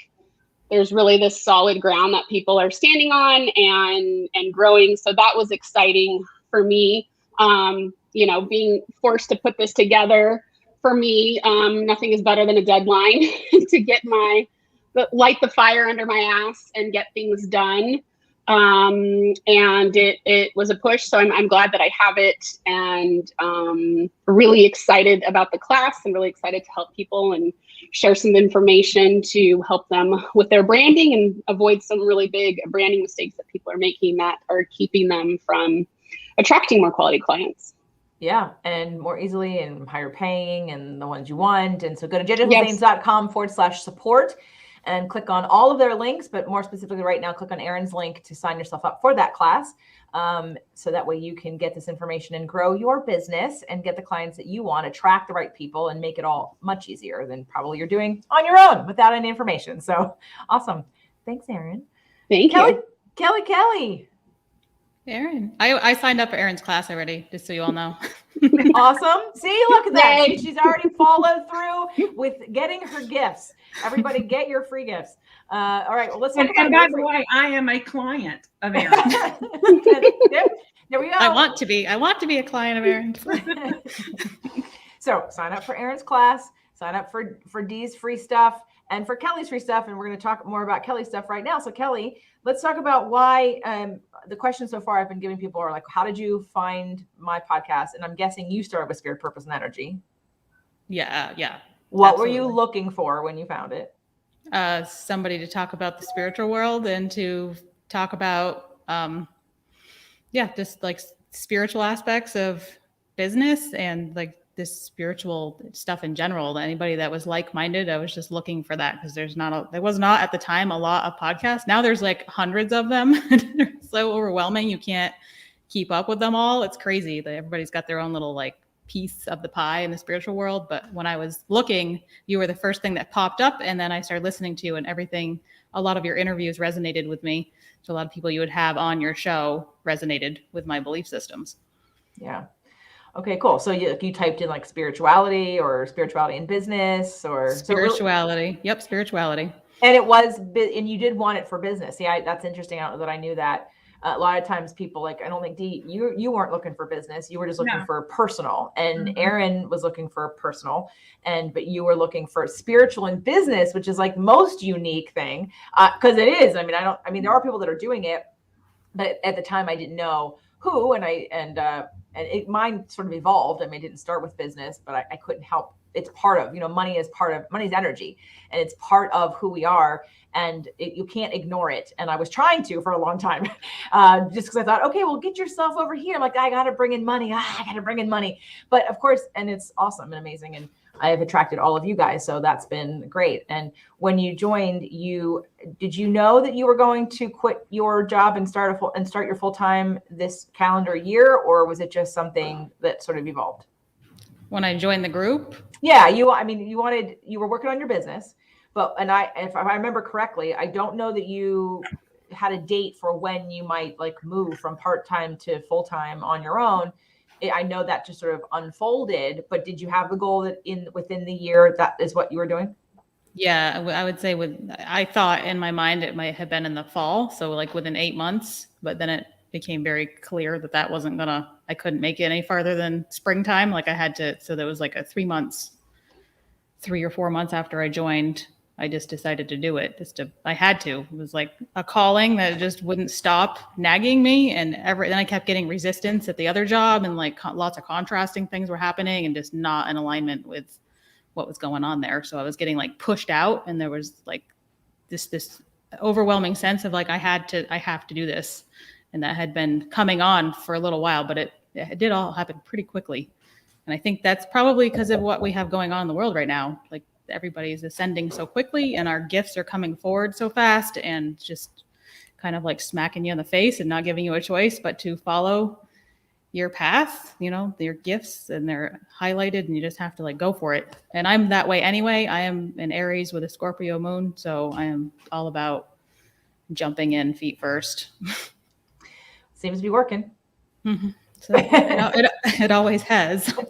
Speaker 3: there's really this solid ground that people are standing on and growing. So that was exciting for me. Being forced to put this together, for me, nothing is better than a deadline to get light the fire under my ass and get things done. And it was a push. So I'm glad that I have it, and really excited about the class, and really excited to help people and share some information to help them with their branding and avoid some really big branding mistakes that people are making that are keeping them from attracting more quality clients.
Speaker 1: Yeah, and more easily and higher paying and the ones you want. And so go to jjflazanes.com/support and click on all of their links, but more specifically right now, click on Erin's link to sign yourself up for that class. So that way you can get this information and grow your business and get the clients that you want, attract the right people, and make it all much easier than probably you're doing on your own without any information. So awesome. Thanks, Erin.
Speaker 3: Thank you.
Speaker 1: Kelly.
Speaker 4: Erin, I signed up for Erin's class already, just so you all know.
Speaker 1: Awesome. See, look at that.
Speaker 3: Yay.
Speaker 1: She's already followed through with getting her gifts. Everybody get your free gifts. All right. Well, let's talk about.
Speaker 2: And by the way, I am a client of Erin.
Speaker 1: There we go.
Speaker 4: I want to be a client of Erin's.
Speaker 1: So sign up for Erin's class, sign up for Dee's free stuff and for Kelly's free stuff. And we're going to talk more about Kelly's stuff right now. So Kelly, let's talk about why the questions so far I've been giving people are like, how did you find my podcast? And I'm guessing you started with Spirit, Purpose, and Energy.
Speaker 4: Yeah.
Speaker 1: What
Speaker 4: Absolutely.
Speaker 1: were you looking for when you found it?
Speaker 4: Somebody to talk about the spiritual world and to talk about, just like spiritual aspects of business and like this spiritual stuff in general. Anybody that was like-minded, I was just looking for that, because there was not at the time a lot of podcasts. Now there's like hundreds of them. They're so overwhelming. You can't keep up with them all. It's crazy that everybody's got their own little like piece of the pie in the spiritual world. But when I was looking, you were the first thing that popped up, and then I started listening to you, and everything, a lot of your interviews resonated with me. So a lot of people you would have on your show resonated with my belief systems.
Speaker 1: Yeah. Okay, cool. So you typed in like spirituality or spirituality in business or
Speaker 4: spirituality. Yep. Spirituality.
Speaker 1: And and you did want it for business. Yeah. That's interesting. I don't know that I knew that. A lot of times people like, I don't think Dee, you weren't looking for business. You were just looking for personal, and Erin was looking for personal, but you were looking for spiritual and business, which is like most unique thing. Cause it is, there are people that are doing it, but at the time I didn't know who, mine sort of evolved. I didn't start with business, but I couldn't help. It's part of, money's energy, and it's part of who we are, and you can't ignore it. And I was trying to for a long time, just because I thought, okay, well, get yourself over here. I'm like, I got to bring in money. But of course, and it's awesome and amazing. And I have attracted all of you guys. So that's been great. And when you joined, did you know that you were going to quit your job and start your full-time this calendar year? Or was it just something that sort of evolved?
Speaker 4: When I joined the group?
Speaker 1: Yeah. You were working on your business, if I remember correctly, I don't know that you had a date for when you might like move from part-time to full-time on your own. I know that just sort of unfolded, but did you have the goal that within the year that is what you were doing?
Speaker 4: Yeah, I would say I thought in my mind it might have been in the fall, so like within 8 months, but then it became very clear that wasn't I couldn't make it any farther than springtime. Like I had to, so there was like a 3 or 4 months after I joined I just decided to do it. I had to. It was like a calling that just wouldn't stop nagging me. And then I kept getting resistance at the other job, and like lots of contrasting things were happening and just not in alignment with what was going on there. So I was getting like pushed out, and there was like this overwhelming sense of like, I have to do this. And that had been coming on for a little while, but it did all happen pretty quickly. And I think that's probably because of what we have going on in the world right now. Like, everybody's ascending so quickly, and our gifts are coming forward so fast, and just kind of like smacking you in the face and not giving you a choice but to follow your path, your gifts, and they're highlighted, and you just have to like go for it. And I'm that way anyway. I am an Aries with a Scorpio moon, so I am all about jumping in feet first.
Speaker 1: Seems to be working.
Speaker 4: Mm-hmm. So it always has.
Speaker 1: Well,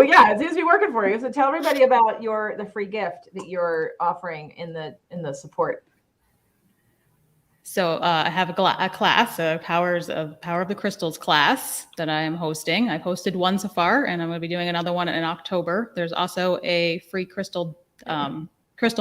Speaker 1: yeah, it seems to be working for you. So tell everybody about the free gift that you're offering in the support.
Speaker 4: So I have a class, a Power of the Crystals class that I am hosting. I've hosted one so far, and I'm going to be doing another one in October. There's also a free crystal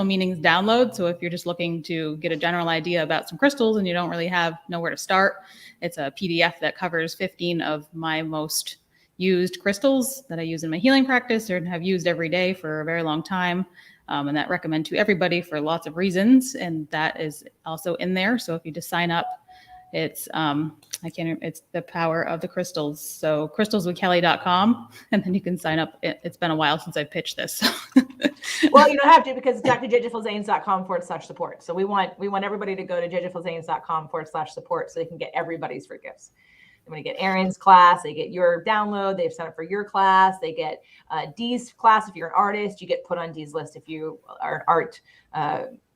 Speaker 4: meanings download. So if you're just looking to get a general idea about some crystals and you don't really know where to start, it's a PDF that covers 15 of my most used crystals that I use in my healing practice or have used every day for a very long time. And that recommend to everybody for lots of reasons. And that is also in there. So if you just sign up, it's the Power of the Crystals. So crystalswithkelly.com, and then you can sign up. It's been a while since I pitched this.
Speaker 1: Well, you don't have to, because it's actually jjfilzanes.com/support. So we want everybody to go to jjfilzanes.com/support so they can get everybody's free gifts. They want to get Erin's class, they get your download, they've signed up for your class, they get Dee's class. If you're an artist, you get put on Dee's list. If you are an art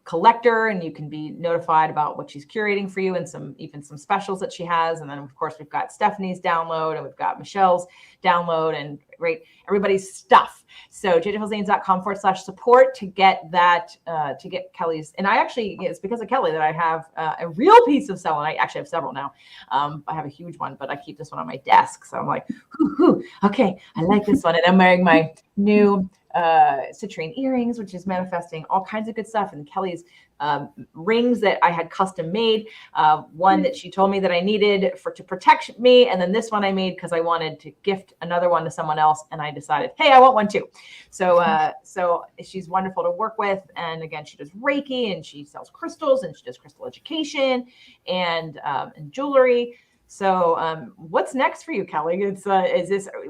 Speaker 1: collector, and you can be notified about what she's curating for you, and even some specials that she has. And then of course we've got Stephanie's download, and we've got Michelle's download, and everybody's stuff. So jjfilzanes.com/support to get that, to get Kelly's. And it's because of Kelly that I have a real piece of selling. I actually have several now. I have a huge one, but I keep this one on my desk. So I'm like, okay, I like this one. And I'm wearing my new citrine earrings, which is manifesting all kinds of good stuff. And Kelly's rings that I had custom made, one that she told me that I needed to protect me, and then this one I made because I wanted to gift another one to someone else, and I decided, hey, I want one too. So she's wonderful to work with, and again, she does Reiki, and she sells crystals, and she does crystal education and jewelry. So what's next for you, Kelly?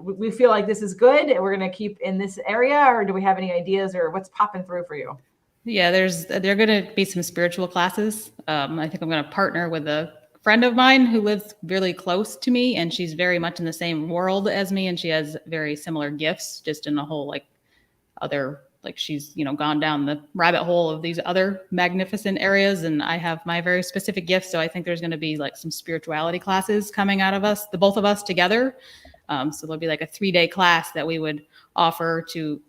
Speaker 1: We feel like this is good, and we're going to keep in this area, or do we have any ideas, or what's popping through for you?
Speaker 4: Yeah, there are going to be some spiritual classes. I think I'm going to partner with a friend of mine who lives really close to me, and she's very much in the same world as me, and she has very similar gifts, just in a whole she's gone down the rabbit hole of these other magnificent areas, and I have my very specific gifts. So I think there's going to be like some spirituality classes coming out of us, the both of us together. So there'll be like a 3-day class that we would offer to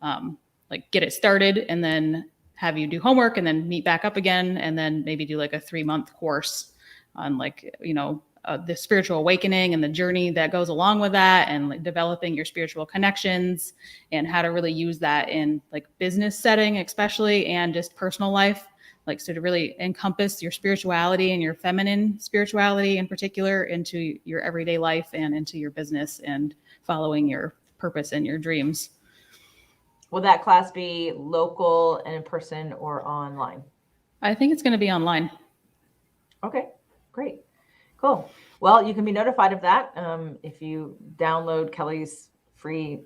Speaker 4: get it started, and then have you do homework, and then meet back up again, and then maybe do like a 3-month course on the spiritual awakening and the journey that goes along with that, and developing your spiritual connections, and how to really use that in business setting, especially, and just personal life. So to really encompass your spirituality and your feminine spirituality in particular into your everyday life and into your business, and following your purpose and your dreams.
Speaker 1: Will that class be local and in person or online?
Speaker 4: I think it's going to be online.
Speaker 1: Okay, great. Cool. Well, you can be notified of that if you download Kelly's free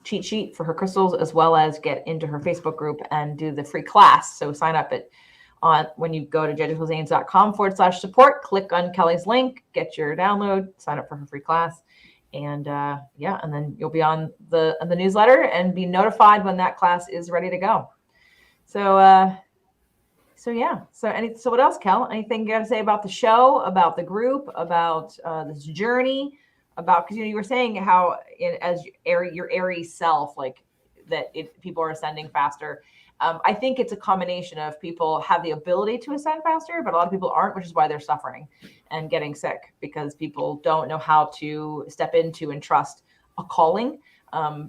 Speaker 1: cheat sheet for her crystals, as well as get into her Facebook group and do the free class. So sign up when you go to jjfilzanes.com/support, click on Kelly's link, get your download, sign up for her free class. And and then you'll be on the newsletter and be notified when that class is ready to go. So what else, Kel? Anything you got to say about the show, about the group, about this journey, because you were saying how as your Aries self, people are ascending faster. I think it's a combination of people have the ability to ascend faster, but a lot of people aren't, which is why they're suffering and getting sick, because people don't know how to step into and trust a calling.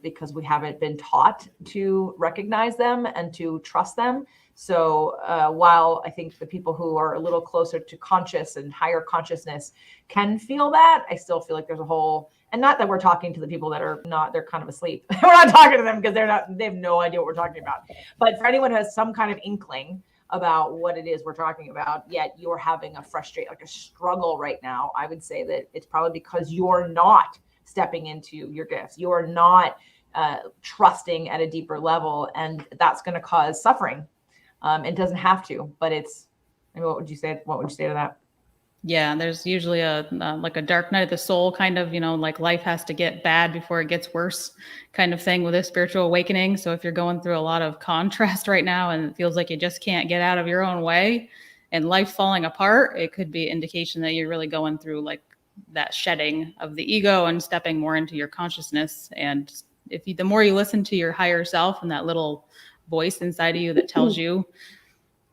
Speaker 1: because we haven't been taught to recognize them and to trust them. So while I think the people who are a little closer to conscious and higher consciousness can feel that, I still feel like there's a whole, and not that we're talking to the people that are not, they're kind of asleep. We're not talking to them because they have no idea what we're talking about. But for anyone who has some kind of inkling about what it is we're talking about, yet you're having a struggle right now, I would say that it's probably because you're not stepping into your gifts. You're not trusting at a deeper level, and that's going to cause suffering. It doesn't have to, but it's, I mean, what would you say to that?
Speaker 4: Yeah, there's usually a like a dark night of the soul kind of, like life has to get bad before it gets worse kind of thing with a spiritual awakening. So if you're going through a lot of contrast right now and it feels like you just can't get out of your own way and life falling apart, it could be an indication that you're really going through like that shedding of the ego and stepping more into your consciousness. And the more you listen to your higher self and that little voice inside of you that tells you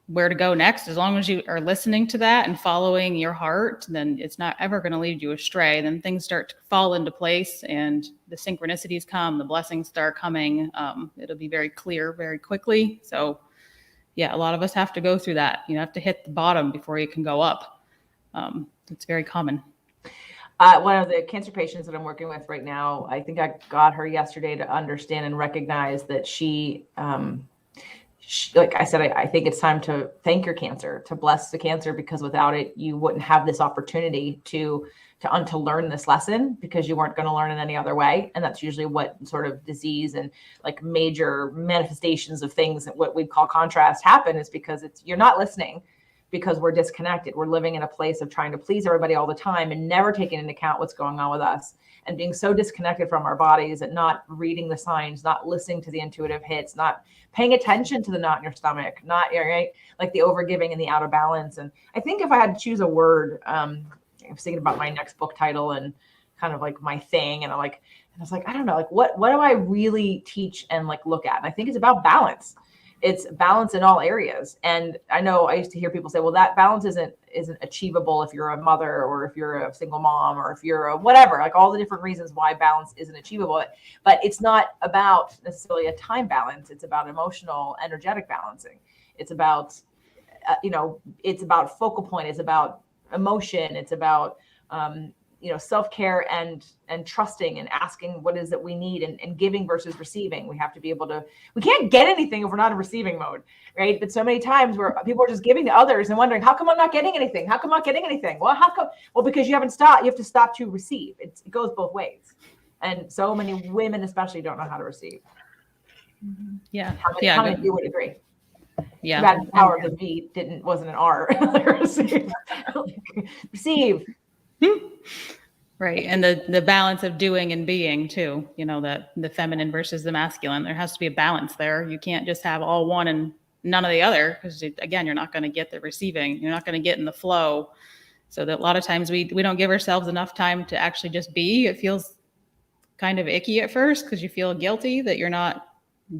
Speaker 4: where to go next, as long as you are listening to that and following your heart, then it's not ever going to lead you astray. Then things start to fall into place and the synchronicities come, the blessings start coming. It'll be very clear very quickly. So yeah, a lot of us have to go through that. You have to hit the bottom before you can go up. It's very common.
Speaker 1: One of the cancer patients that I'm working with right now, I think I got her yesterday to understand and recognize that she like I said, I think it's time to thank your cancer, to bless the cancer, because without it, you wouldn't have this opportunity to learn this lesson, because you weren't going to learn it any other way. And that's usually what sort of disease and like major manifestations of things that what we call contrast happen, is because you're not listening, because we're disconnected. We're living in a place of trying to please everybody all the time and never taking into account what's going on with us, and being so disconnected from our bodies and not reading the signs, not listening to the intuitive hits, not paying attention to the knot in your stomach, not right, like the overgiving and the out of balance. And I think if I had to choose a word, I was thinking about my next book title and kind of like my thing, and I was like, I don't know, like what do I really teach and like look at? And I think it's about balance. It's balance in all areas. And I know I used to hear people say, well, that balance isn't achievable if you're a mother, or if you're a single mom, or if you're a whatever, like all the different reasons why balance isn't achievable. But it's not about necessarily a time balance. It's about emotional, energetic balancing. It's about, it's about focal point. It's about emotion. It's about, self-care and trusting and asking what is that we need, and giving versus receiving. We have to be able to, we can't get anything if we're not in receiving mode, right? But so many times where people are just giving to others and wondering, how come I'm not getting anything? How come I'm not getting anything? Well, how come? Well, because you haven't stopped. You have to stop to receive. It goes both ways. And so many women especially don't know how to receive.
Speaker 4: Yeah.
Speaker 1: How many of you would agree?
Speaker 4: Yeah.
Speaker 1: That power of the V wasn't an R. Receive.
Speaker 4: Right. And the balance of doing and being too, that the feminine versus the masculine, there has to be a balance there. You can't just have all one and none of the other, because again, you're not going to get the receiving. You're not going to get in the flow. So that a lot of times we don't give ourselves enough time to actually just be. It feels kind of icky at first because you feel guilty that you're not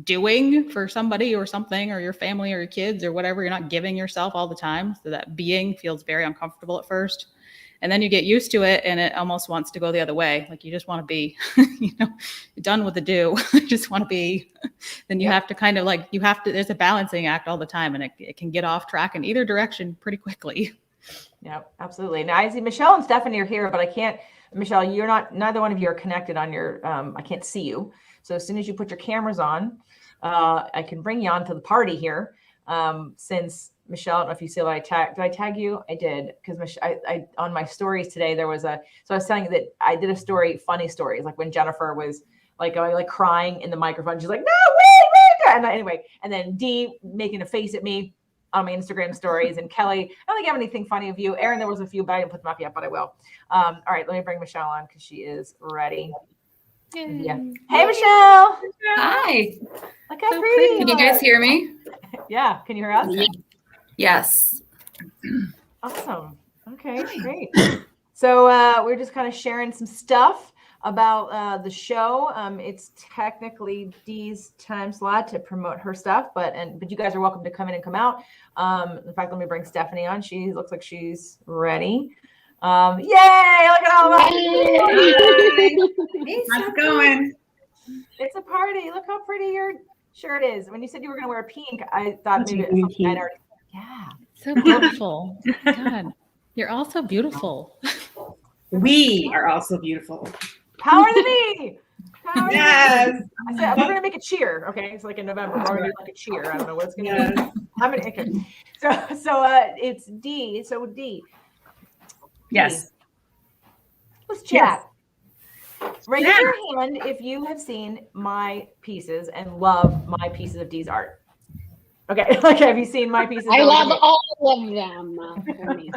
Speaker 4: doing for somebody or something, or your family or your kids or whatever. You're not giving yourself all the time. So that being feels very uncomfortable at first. And then you get used to it and it almost wants to go the other way. Like you just want to be, done with the do. Just want to be. Then you have to kind of like, there's a balancing act all the time, and it can get off track in either direction pretty quickly.
Speaker 1: Yeah, absolutely. Now I see Michelle and Stephanie are here, but I can't, Michelle, neither one of you are connected on your, I can't see you. So as soon as you put your cameras on, I can bring you on to the party here. Since Michelle, I don't know if you see what did I tag you? I did, because I on my stories today, so I was telling you that I did a story, funny stories, like when Jennifer was like crying in the microphone. She's like, no, wait. And anyway, and then Dee making a face at me on my Instagram stories, and Kelly, I don't think I have anything funny of you. Erin, there was a few, but I didn't put them up yet, but I will. All right, let me bring Michelle on because she is ready. Yeah. Hey, Michelle.
Speaker 5: Hi.
Speaker 1: Look how pretty.
Speaker 5: Can you guys hear me?
Speaker 1: Yeah. Can you hear us?
Speaker 5: Yes.
Speaker 1: Awesome. Okay, great. So we're just kind of sharing some stuff about the show. It's technically Dee's time slot to promote her stuff, but you guys are welcome to come in and come out. In fact, let me bring Stephanie on. She looks like she's ready. Yay! Look at all of us.
Speaker 5: How's it going?
Speaker 1: It's a party. Look how pretty your shirt is. When you said you were going to wear pink, I thought
Speaker 6: Matching
Speaker 1: maybe it's
Speaker 6: green
Speaker 1: something I'd
Speaker 6: pink.
Speaker 1: already. Yeah.
Speaker 4: So beautiful. God, you're all so beautiful.
Speaker 6: We are also beautiful.
Speaker 1: Power to me. Power to me.
Speaker 6: Yes.
Speaker 1: I said we're gonna make a cheer. Okay, it's like in November. We're gonna do like a cheer. I don't know what it's gonna be.
Speaker 6: Yes.
Speaker 1: How many? Okay. So it's D. So D.
Speaker 2: Yes.
Speaker 1: Let's chat. Raise
Speaker 2: Yeah.
Speaker 1: your hand if you have seen my pieces and love my pieces of D's art. Okay, like have you seen my pieces?
Speaker 3: I
Speaker 1: that
Speaker 3: love
Speaker 1: look
Speaker 3: all of them. They're amazing.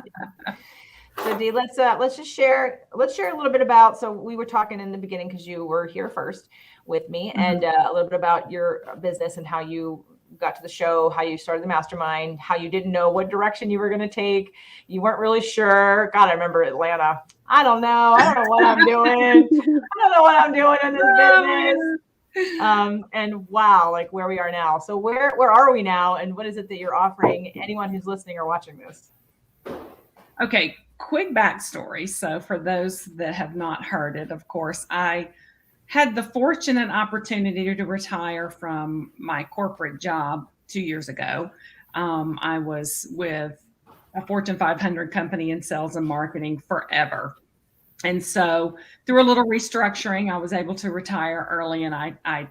Speaker 1: So Dee, let's just share. Let's share a little bit about. So we were talking in the beginning because you were here first with me, and a little bit about your business and how you got to the show, how you started the mastermind, how you didn't know what direction you were going to take. You weren't really sure. God, I remember Atlanta. I don't know. I don't know what I'm doing. I don't know what I'm doing in this business. And wow, like where we are now. So where are we now, and what is it that you're offering anyone who's listening or watching this?
Speaker 2: Okay, quick backstory. So for those that have not heard it, of course, I had the fortune and opportunity to retire from my corporate job 2 years ago. I was with a Fortune 500 company in sales and marketing forever. And so through a little restructuring, I was able to retire early, and I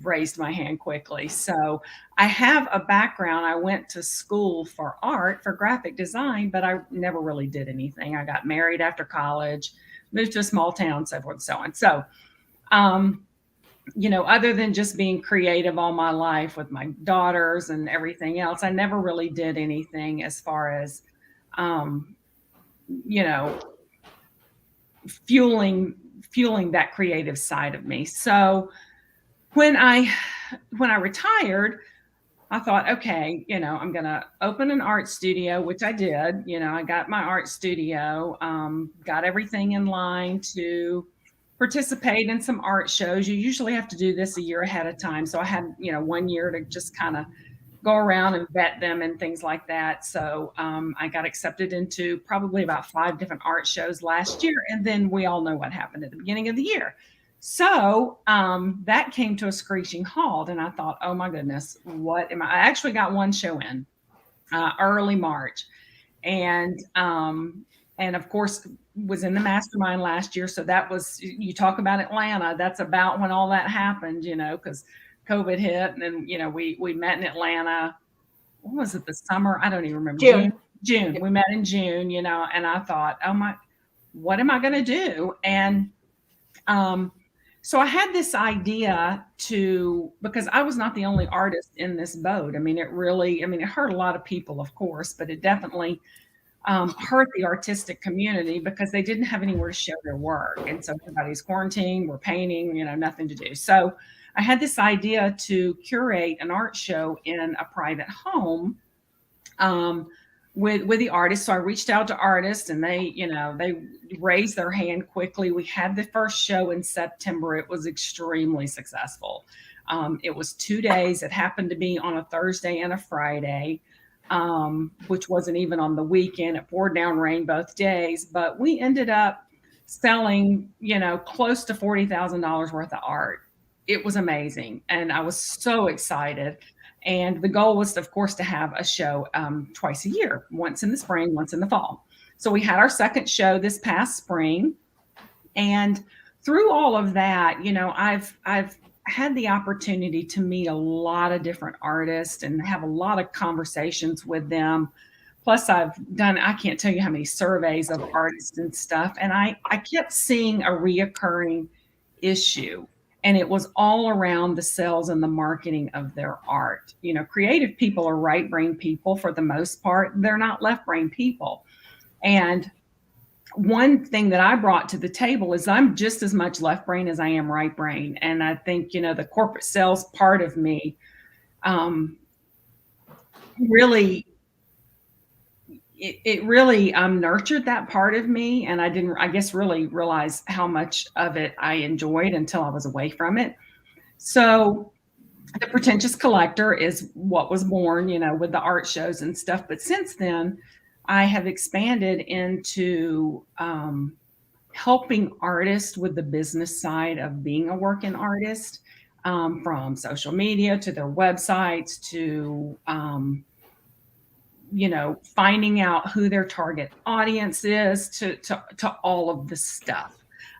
Speaker 2: raised my hand quickly. So I have a background. I went to school for art, for graphic design, but I never really did anything. I got married after college, moved to a small town, so forth and so on. So, other than just being creative all my life with my daughters and everything else, I never really did anything as far as, fueling that creative side of me. So when I retired, I thought, okay, I'm going to open an art studio, which I did. I got my art studio, got everything in line to participate in some art shows. You usually have to do this a year ahead of time. So I had, 1 year to just kind of go around and vet them and things like that. So I got accepted into probably about 5 different art shows last year. And then we all know what happened at the beginning of the year. So that came to a screeching halt. And I thought, oh my goodness, I actually got one show in early March. And of course, was in the mastermind last year. So that was, you talk about Atlanta, that's about when all that happened, because COVID hit. And then, we met in Atlanta. What was it, the summer? I don't even remember. June. We met in June, and I thought, what am I going to do? And so I had this idea because I was not the only artist in this boat. It hurt a lot of people, of course, but it definitely hurt the artistic community because they didn't have anywhere to show their work. And so everybody's quarantined, we're painting, nothing to do. So I had this idea to curate an art show in a private home with the artists. So I reached out to artists, and they raised their hand quickly. We had the first show in September. It was extremely successful. It was 2 days. It happened to be on a Thursday and a Friday, which wasn't even on the weekend. It poured down rain both days, but we ended up selling, close to $40,000 worth of art. It was amazing. And I was so excited. And the goal was, of course, to have a show twice a year, once in the spring, once in the fall. So we had our second show this past spring. And through all of that, I've had the opportunity to meet a lot of different artists and have a lot of conversations with them. Plus I've done, I can't tell you how many surveys of artists and stuff. And I kept seeing a reoccurring issue, and it was all around the sales and the marketing of their art. Creative people are right brain people for the most part. They're not left brain people. And one thing that I brought to the table is I'm just as much left brain as I am right brain. And I think, the corporate sales part of me really nurtured that part of me. And I didn't, I guess, really realize how much of it I enjoyed until I was away from it. So the pretentious collector is what was born, with the art shows and stuff. But since then, I have expanded into helping artists with the business side of being a working artist, from social media to their websites to, finding out who their target audience is to all of this stuff.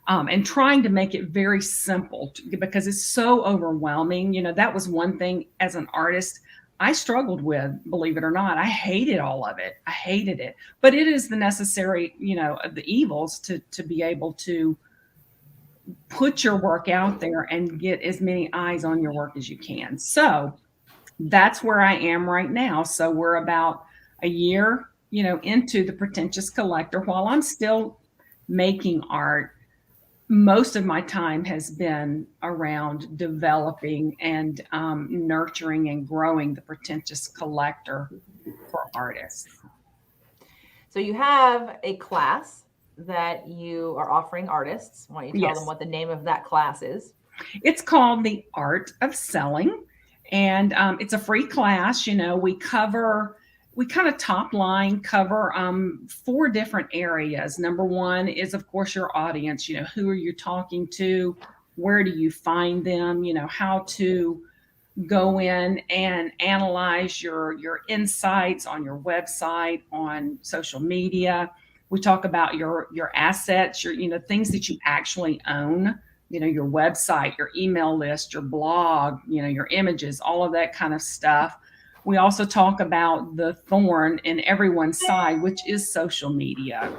Speaker 2: And trying to make it very simple because it's so overwhelming. That was one thing as an artist I struggled with, believe it or not. I hated all of it. I hated it, but it is the necessary, the evils to be able to put your work out there and get as many eyes on your work as you can. So that's where I am right now. So we're about a year, into the Pretentious Collector. While I'm still making art, most of my time has been around developing and nurturing and growing the Pretentious Collector for artists.
Speaker 1: So you have a class that you are offering artists. Why don't you tell them what the name of that class is?
Speaker 2: It's called The Art of Selling. And it's a free class. We kind of top line cover 4 different areas. Number one is, of course, your audience. Who are you talking to? Where do you find them? How to go in and analyze your insights on your website, on social media. We talk about your assets, your things that you actually own. Your website, your email list, your blog, your images, all of that kind of stuff. We also talk about the thorn in everyone's side, which is social media,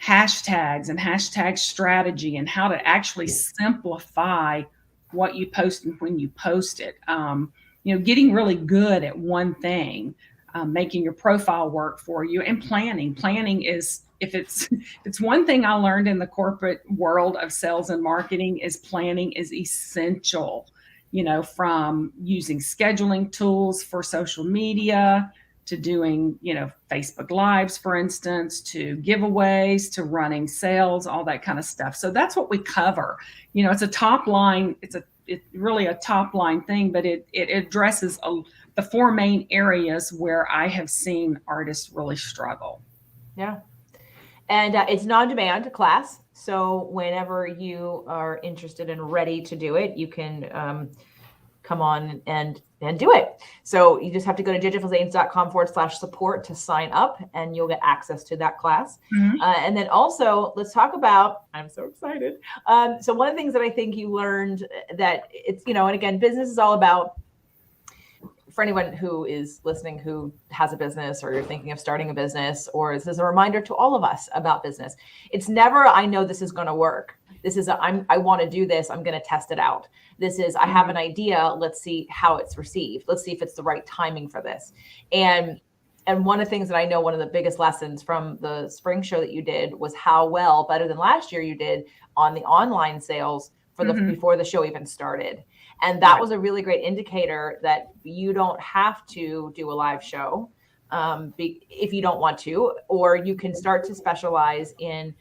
Speaker 2: hashtags and hashtag strategy, and how to actually simplify what you post and when you post it. Getting really good at one thing, making your profile work for you, and planning. Planning is, if it's one thing I learned in the corporate world of sales and marketing, is planning is essential. From using scheduling tools for social media to doing, Facebook Lives, for instance, to giveaways, to running sales, all that kind of stuff. So that's what we cover. It's a top line. It's really a top line thing, but it addresses the 4 main areas where I have seen artists really struggle.
Speaker 1: Yeah. And it's an on-demand class. So whenever you are interested and ready to do it, you can come on and do it. So you just have to go to jjfilzanes.com/support to sign up, and you'll get access to that class.
Speaker 2: Mm-hmm.
Speaker 1: And then also, let's talk about, I'm so excited. So one of the things that I think you learned that it's, and again, business is all about, for anyone who is listening who has a business, or you're thinking of starting a business, or this is a reminder to all of us about business. It's never, I know this is going to work. This is, I want to do this. I'm going to test it out. This is, I have an idea. Let's see how it's received. Let's see if it's the right timing for this. And one of the things that I know, one of the biggest lessons from the spring show that you did was how well, better than last year, you did on the online sales for the before the show even started. And that was a really great indicator that you don't have to do a live show if you don't want to, or you can start to specialize in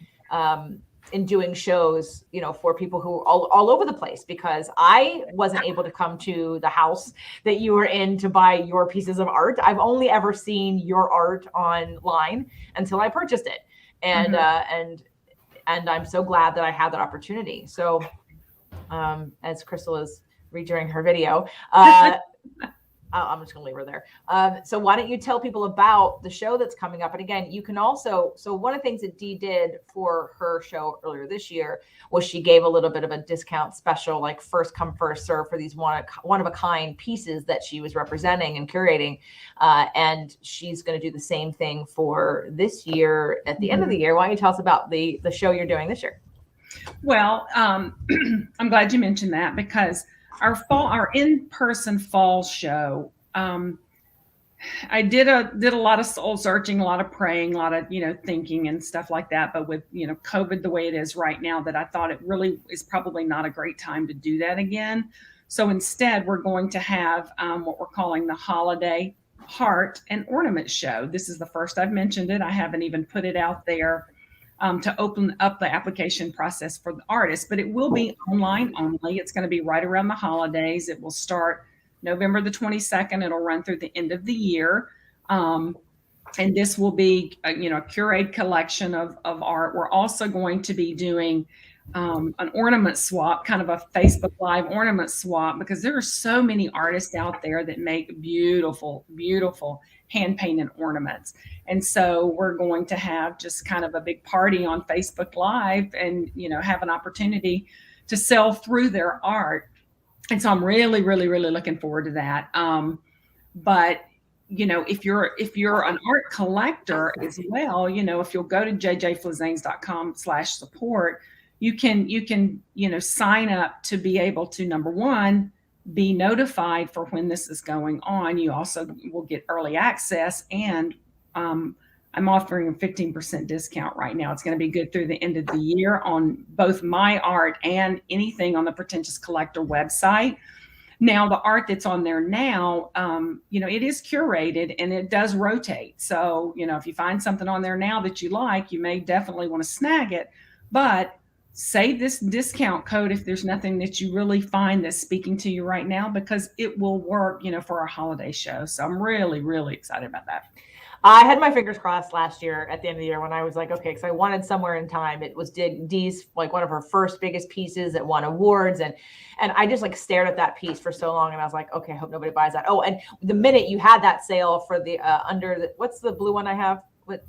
Speaker 1: doing shows, for people who all over the place, because I wasn't able to come to the house that you were in to buy your pieces of art. I've only ever seen your art online until I purchased it. And, and I'm so glad that I had that opportunity. So as Crystal is redoing her video, I'm just going to leave her there. So why don't you tell people about the show that's coming up? And again, you can also, so one of the things that Dee did for her show earlier this year was she gave a little bit of a discount special, like first come, first serve, for these one of a kind pieces that she was representing and curating. And she's going to do the same thing for this year at the end of the year. Why don't you tell us about the show you're doing this year?
Speaker 2: Well, I'm glad you mentioned that, because our in-person fall show, I did a lot of soul searching, a lot of praying, a lot of, thinking and stuff like that. But with, COVID the way it is right now, that I thought it really is probably not a great time to do that again. So instead, we're going to have what we're calling the Holiday Heart and Ornament Show. This is the first I've mentioned it. I haven't even put it out there to open up the application process for the artists, but it will be online only. It's going to be right around the holidays. It will start November the 22nd. It'll run through the end of the year. And this will be a curated collection of art. We're also going to be doing an ornament swap, kind of a Facebook Live ornament swap, because there are so many artists out there that make beautiful, beautiful hand painted ornaments. And so we're going to have just kind of a big party on Facebook Live and, have an opportunity to sell through their art. And so I'm really, really, really looking forward to that. But if you're an art collector as well, if you'll go to jjflizanes.com/support, you can sign up to be able to, number one, be notified for when this is going on. You also will get early access, and I'm offering a 15% discount right now. It's going to be good through the end of the year on both my art and anything on the Pretentious Collector website. Now, the art that's on there now, it is curated and it does rotate. So, if you find something on there now that you like, you may definitely want to snag it. But save this discount code if there's nothing that you really find that's speaking to you right now, because it will work, for our holiday show. So I'm really, really excited about that.
Speaker 1: I had my fingers crossed last year at the end of the year when I was like, okay, because I wanted Somewhere in Time. It was Dee's, like, one of her first biggest pieces that won awards. And I just like stared at that piece for so long. And I was like, okay, I hope nobody buys that. Oh, and the minute you had that sale for the what's the blue one I have with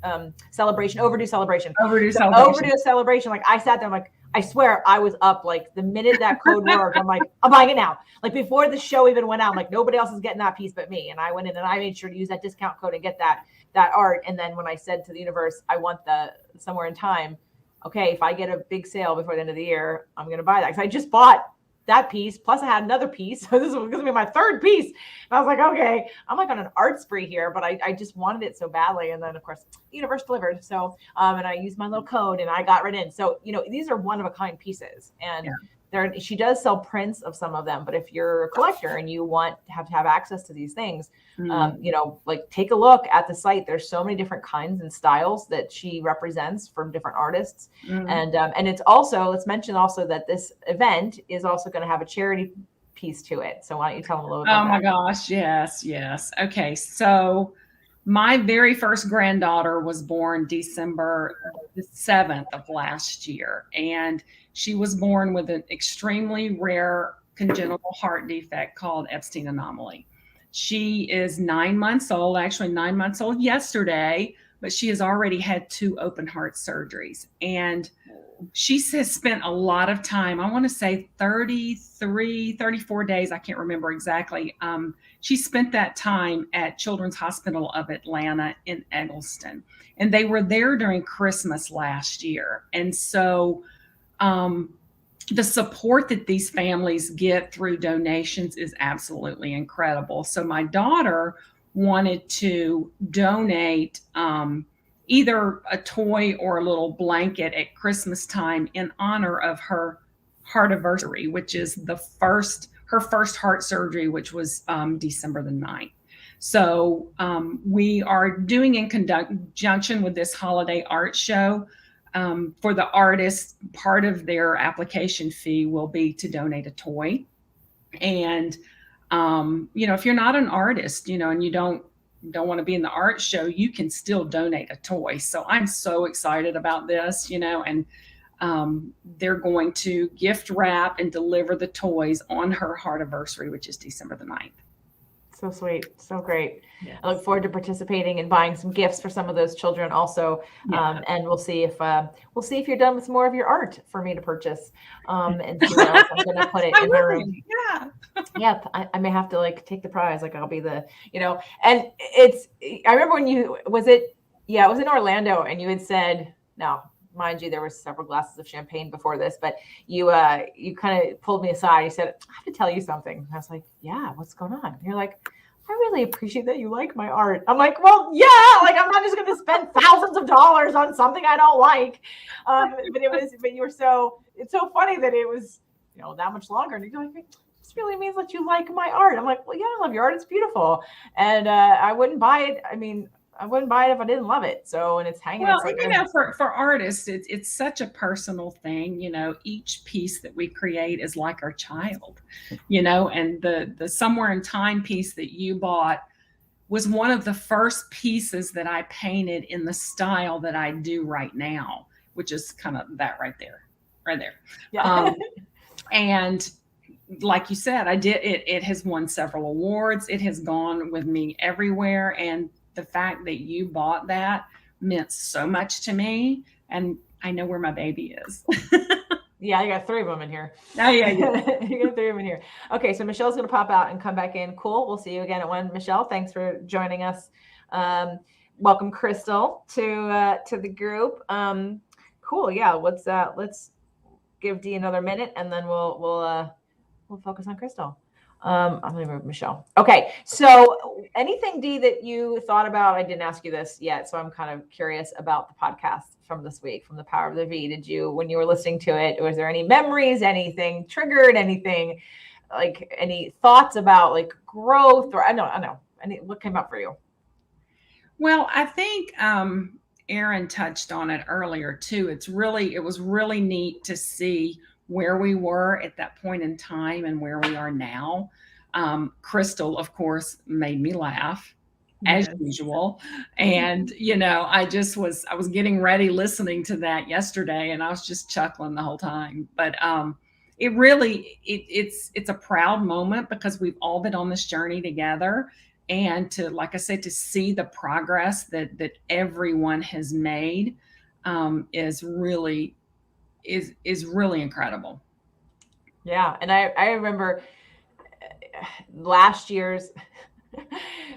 Speaker 1: Celebration, Overdue Celebration.
Speaker 2: Overdue
Speaker 1: Celebration. Like, I sat there, I'm like, I swear I was up, like, the minute that code worked, I'm like, I'm buying it now. Like, before the show even went out, I'm like, nobody else is getting that piece but me. And I went in and I made sure to use that discount code and get that art. And then when I said to the universe, I want the Somewhere in Time, okay, if I get a big sale before the end of the year, I'm going to buy that. Because I just bought that piece, plus I had another piece. So this was going to be my third piece. And I was like, okay, I'm like on an art spree here, but I just wanted it so badly. And then, of course, the universe delivered. So, and I used my little code and I got right in. So, these are one of a kind pieces. And she does sell prints of some of them, but if you're a collector and you want to have access to these things, like, take a look at the site. There's so many different kinds and styles that she represents from different artists. And it's also, let's mention also that this event is also going to have a charity piece to it. So why don't you tell them a little bit about that?
Speaker 2: Oh my gosh. Yes. Okay. So my very first granddaughter was born December the 7th of last year. And she was born with an extremely rare congenital heart defect called Epstein anomaly. She is 9 months old, actually 9 months old yesterday, but she has already had 2 open heart surgeries. And she has spent a lot of time, I want to say 34 days, I can't remember exactly. She spent that time at Children's Hospital of Atlanta in Eggleston. And they were there during Christmas last year. And so the support that these families get through donations is absolutely incredible. So my daughter wanted to donate either a toy or a little blanket at Christmas time in honor of her heartiversary, which is her first heart surgery, which was December the 9th. So we are doing, in conjunction with this holiday art show, for the artists, part of their application fee will be to donate a toy. And, if you're not an artist, and you don't want to be in the art show, you can still donate a toy. So I'm so excited about this, and they're going to gift wrap and deliver the toys on her heartiversary, which is December the 9th.
Speaker 1: So sweet. So great. Yes. I look forward to participating and buying some gifts for some of those children also. And we'll see if you're done with more of your art for me to purchase. And see what else I'm going to put it in my room.
Speaker 2: Yeah.
Speaker 1: Yep. I may have to, like, take the prize. Like, I'll be the, and I remember when it was in Orlando, and you had said, no, mind you, there was several glasses of champagne before this, but you kind of pulled me aside. You said, I have to tell you something. And I was like, yeah, what's going on? And you're like, I really appreciate that you like my art. I'm like, well, yeah, like, I'm not just going to spend thousands of dollars on something I don't like. But it's so funny that it was, that much longer. And you're like, this really means that you like my art. I'm like, well, yeah, I love your art. It's beautiful. And I wouldn't buy it. I mean, I wouldn't buy it if I didn't love it. So, and it's hanging.
Speaker 2: Well, for artists, it's such a personal thing. Each piece that we create is like our child, and the Somewhere in Time piece that you bought was one of the first pieces that I painted in the style that I do right now, which is kind of that right there.
Speaker 1: Yeah.
Speaker 2: And like you said, I did it. It has won several awards. It has gone with me everywhere. And the fact that you bought that meant so much to me. And I know where my baby is.
Speaker 1: Yeah, you got 3 of them in here.
Speaker 2: Oh, yeah.
Speaker 1: You got 3 of them in here. Okay, so Michelle's going to pop out and come back in. Cool. We'll see you again at 1. Michelle, thanks for joining us. Welcome, Crystal, to the group. Cool. Yeah. Let's give Dee another minute, and then we'll focus on Crystal. I'm going to move Michelle. Okay. So anything, Dee, that you thought about? I didn't ask you this yet, so I'm kind of curious about the podcast from this week, from the Power of the V. Did you, when you were listening to it, was there any memories, anything triggered, anything, like any thoughts about like growth, or I know, what came up for you?
Speaker 2: Well, I think Erin touched on it earlier too. It was really neat to see where we were at that point in time and where we are now. Crystal, of course, made me laugh as usual. And, I was getting ready listening to that yesterday, and I was just chuckling the whole time. But it's a proud moment because we've all been on this journey together. And to, like I said, to see the progress that everyone has made is really incredible.
Speaker 1: Yeah. And I remember last year's,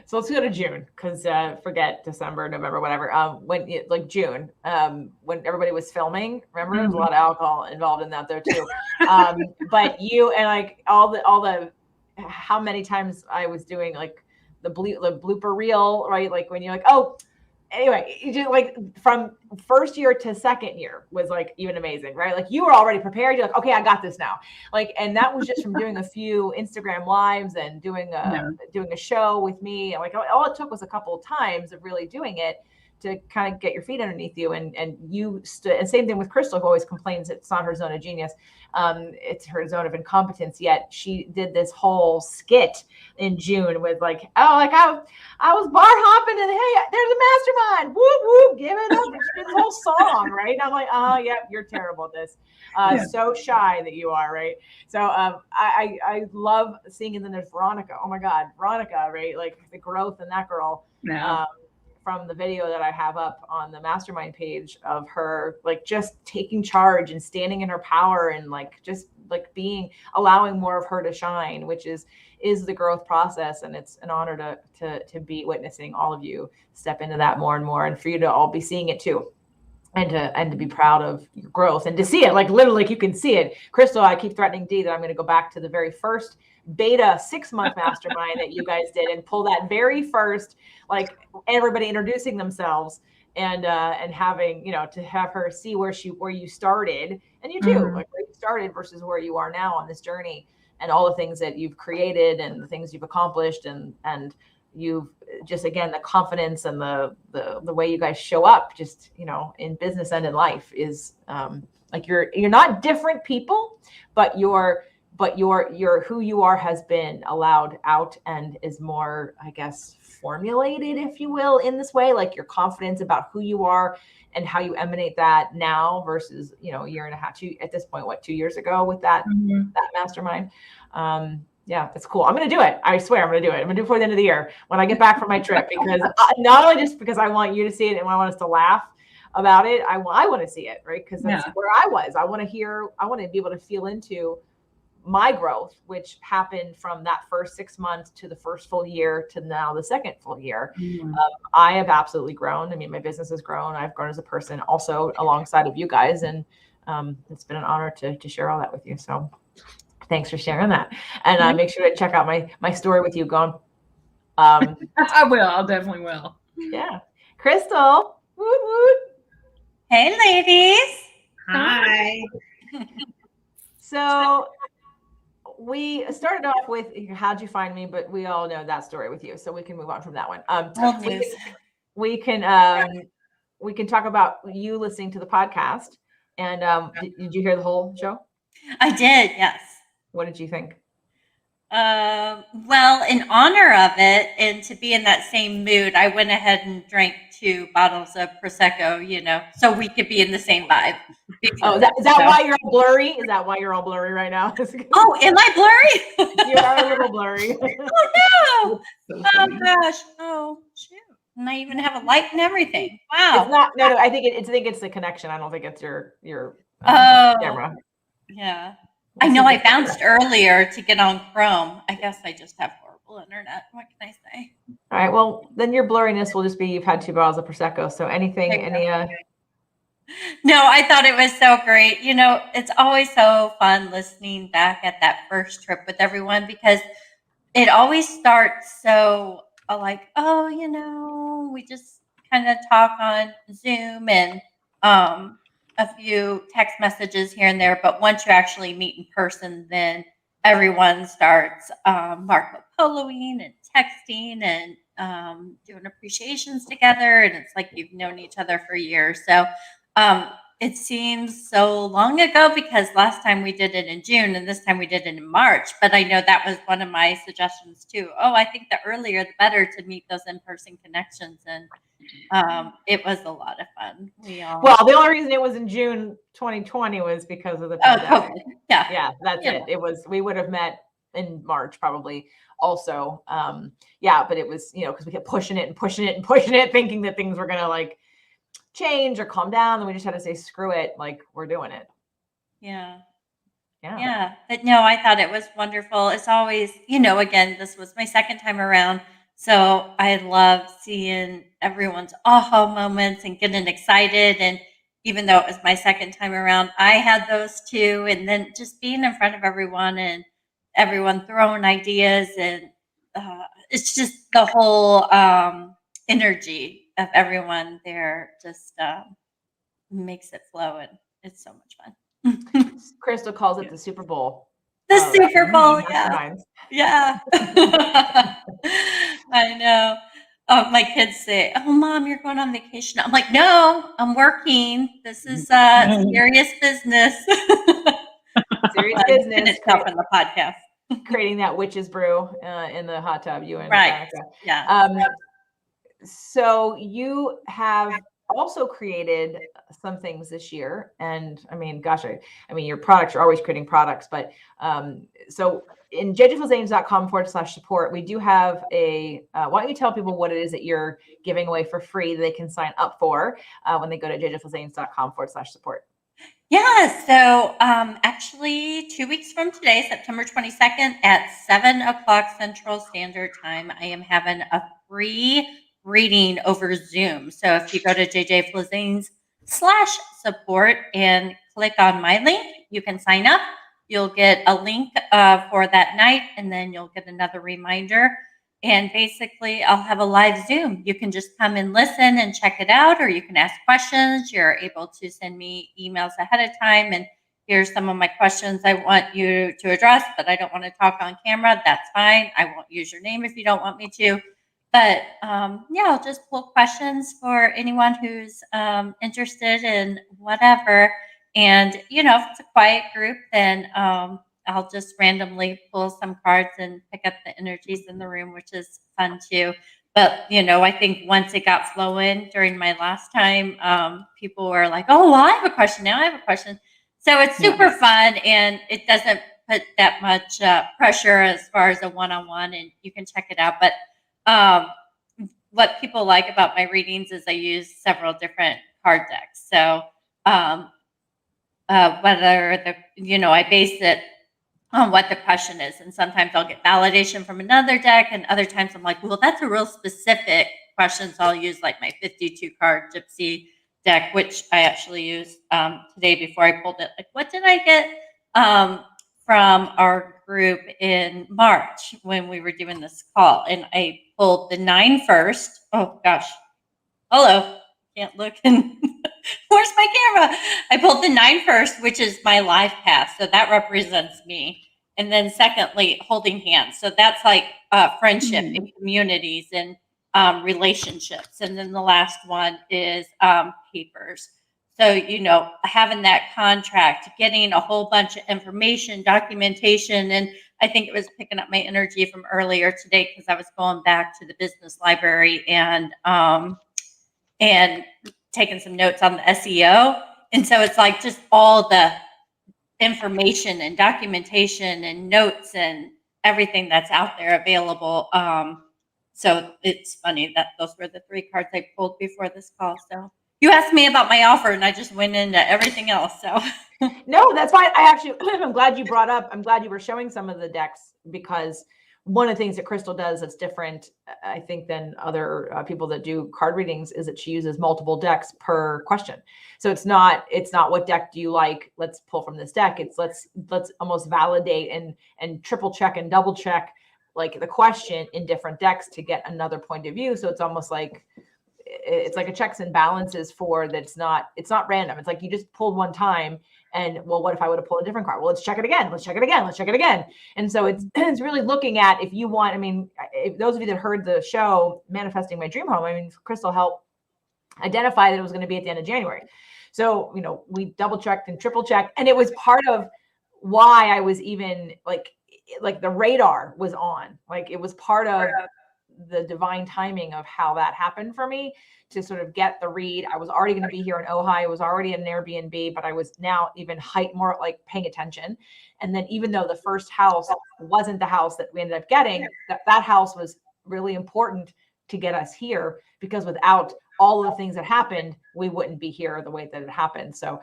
Speaker 1: so let's go to June, because forget December, November, whatever. When June, when everybody was filming, remember there was a lot of alcohol involved in that there too. But you and like all the how many times I was doing like the blooper reel, right? Like when you're like, oh, anyway, you just like from first year to second year was like even amazing, right? Like you were already prepared. You're like, okay, I got this now. Like, and that was just from doing a few Instagram lives and doing a show with me. Like all it took was a couple of times of really doing it to kind of get your feet underneath you. And you stood, and same thing with Crystal, who always complains it's not her zone of genius. It's her zone of incompetence. Yet she did this whole skit in June with like, oh, like I was bar hopping and hey, there's a mastermind. Whoop, whoop, give it up. She did this whole song, right? And I'm like, oh yeah, you're terrible at this. So shy that you are, right? So I love seeing, and then there's Veronica. Oh my God, Veronica, right? Like the growth in that girl. From the video that I have up on the mastermind page of her, like just taking charge and standing in her power and like just like allowing more of her to shine, which is the growth process. And it's an honor to be witnessing all of you step into that more and more, and for you to all be seeing it too. And to be proud of your growth and to see it, like literally, like you can see it. Crystal, I keep threatening Dee that I'm going to go back to the very first beta 6-month mastermind that you guys did and pull that very first, like everybody introducing themselves and having, to have her see where you started, and you too, like where you started versus where you are now on this journey, and all the things that you've created and the things you've accomplished, and you've just, again, the confidence and the way you guys show up just, in business and in life is like you're not different people, but your who you are has been allowed out and is more, I guess, formulated, if you will, in this way, like your confidence about who you are and how you emanate that now versus, a year and a half, at this point, 2 years ago with that mastermind. Yeah, it's cool. I'm going to do it. I swear I'm going to do it. I'm going to do it before the end of the year when I get back from my trip, because not only just because I want you to see it and I want us to laugh about it, I want to see it, right? Because that's where I was. I want to be able to feel into my growth, which happened from that first 6 months to the first full year to now the second full year. I have absolutely grown. I mean, my business has grown. I've grown as a person also alongside of you guys. And it's been an honor to share all that with you. So thanks for sharing that. And make sure to check out my story with you going.
Speaker 2: I will. I definitely will.
Speaker 1: Yeah. Crystal. Woot, woot.
Speaker 7: Hey, ladies.
Speaker 6: Hi.
Speaker 1: So we started off with how'd you find me, but we all know that story with you, so we can move on from that one. We can talk about you listening to the podcast. And did you hear the whole show?
Speaker 7: I did, yes.
Speaker 1: What did you think?
Speaker 7: Well, in honor of it and to be in that same mood, I went ahead and drank 2 bottles of Prosecco, so we could be in the same vibe.
Speaker 1: Oh, is that why you're all blurry? Is that why you're all blurry right now?
Speaker 7: Oh, am I blurry?
Speaker 1: You are a little blurry.
Speaker 7: Oh, no. Oh, gosh. Oh, shoot. And I even have a light and everything. Wow.
Speaker 1: It's not. No. I think it's the connection. I don't think it's your
Speaker 7: Oh,
Speaker 1: camera.
Speaker 7: yeah. I know I bounced earlier to get on Chrome. I guess I just have horrible internet. What can I say?
Speaker 1: All right. Well, then your blurriness will just be you've had 2 bottles of Prosecco. So anything,
Speaker 7: No, I thought it was so great. It's always so fun listening back at that first trip with everyone because it always starts so like, we just kind of talk on Zoom and a few text messages here and there. But once you actually meet in person, then everyone starts Marco Poloing and texting and doing appreciations together. And it's like you've known each other for years. So it seems so long ago because last time we did it in June and this time we did it in March. But I know that was one of my suggestions too. Oh, I think the earlier the better to meet those in-person connections. And it was a lot of fun.
Speaker 1: Well, the only reason it was in June 2020 was because of the pandemic.
Speaker 7: COVID. Yeah.
Speaker 1: Yeah, that's it. It was, we would have met in March probably also. But it was, because we kept pushing it and pushing it and pushing it, thinking that things were going to like change or calm down. And we just had to say, screw it. Like we're doing it.
Speaker 7: Yeah.
Speaker 1: Yeah.
Speaker 7: But no, I thought it was wonderful. It's always, again, this was my second time around. So I love seeing everyone's aha moments and getting excited. And even though it was my second time around, I had those too. And then just being in front of everyone and everyone throwing ideas. And it's just the whole energy of everyone there just makes it flow. And it's so much fun.
Speaker 1: Crystal calls it the Super Bowl.
Speaker 7: The Super Bowl, yeah. I know. My kids say, "Oh, Mom, you're going on vacation." I'm like, "No, I'm working. This is serious business."
Speaker 1: Serious business.
Speaker 7: Tell from the podcast.
Speaker 1: Creating that witch's brew in the hot tub. You and
Speaker 7: right?
Speaker 1: Monica.
Speaker 7: Yeah.
Speaker 1: So you have also created some things this year, and I mean, gosh, I mean, your products are always creating products, but so in jjflazanes.com/support, we do have a. Why don't you tell people what it is that you're giving away for free that they can sign up for when they go to jjflazanes.com/support?
Speaker 7: Yeah. So actually, 2 weeks from today, September 22nd at 7:00 Central Standard Time, I am having a free reading over Zoom. So if you go to jjflazanes.com/support and click on my link, you can sign up. You'll get a link for that night, and then you'll get another reminder. And basically, I'll have a live Zoom. You can just come and listen and check it out, or you can ask questions. You're able to send me emails ahead of time. And here's some of my questions I want you to address, but I don't want to talk on camera. That's fine. I won't use your name if you don't want me to. But I'll just pull questions for anyone who's interested in whatever. And, if it's a quiet group, then I'll just randomly pull some cards and pick up the energies in the room, which is fun too. But, I think once it got flowing during my last time, people were like, oh, well, I have a question now. I have a question. So it's super fun, and it doesn't put that much pressure as far as a one-on-one, and you can check it out. But what people like about my readings is I use several different card decks. So whether I base it on what the question is. And sometimes I'll get validation from another deck, and other times I'm like, well, that's a real specific question. So I'll use like my 52 card Gypsy deck, which I actually used today before I pulled it. Like, what did I get from our group in March when we were doing this call? And I pulled the 9 first. Oh gosh. Hello. Can't look. And where's my camera? I pulled the 9 first, which is my life path. So that represents me. And then secondly, holding hands. So that's like friendship and communities and relationships. And then the last one is papers. So, having that contract, getting a whole bunch of information, documentation, and I think it was picking up my energy from earlier today because I was going back to the business library and taking some notes on the SEO. And so it's like just all the information and documentation and notes and everything that's out there available. So it's funny that those were the 3 cards I pulled before this call. So you asked me about my offer and I just went into everything else. So
Speaker 1: No, that's fine. I actually, I'm glad you brought up, I'm glad you were showing some of the decks, because one of the things that Crystal does that's different, I think, than other people that do card readings is that she uses multiple decks per question. So it's not what deck do you like? Let's pull from this deck. It's let's almost validate and triple check and double check like the question in different decks to get another point of view. So it's almost like it's like a checks and balances for that. It's not random. It's like you just pulled one time and, well, what if I would have pulled a different card? Well, let's check it again. Let's check it again. Let's check it again. And so it's really looking at, if you want, I mean, if those of you that heard the show, Manifesting My Dream Home, I mean, Crystal helped identify that it was going to be at the end of January. So, you know, we double checked and triple checked, and it was part of why I was even like the radar was on, like it was part of the divine timing of how that happened for me to sort of get the read. I was already going to be here in Ojai. I was already in an Airbnb, but I was now even more like paying attention. And then even though the first house wasn't the house that we ended up getting, that house was really important to get us here, because without all of the things that happened, we wouldn't be here the way that it happened. So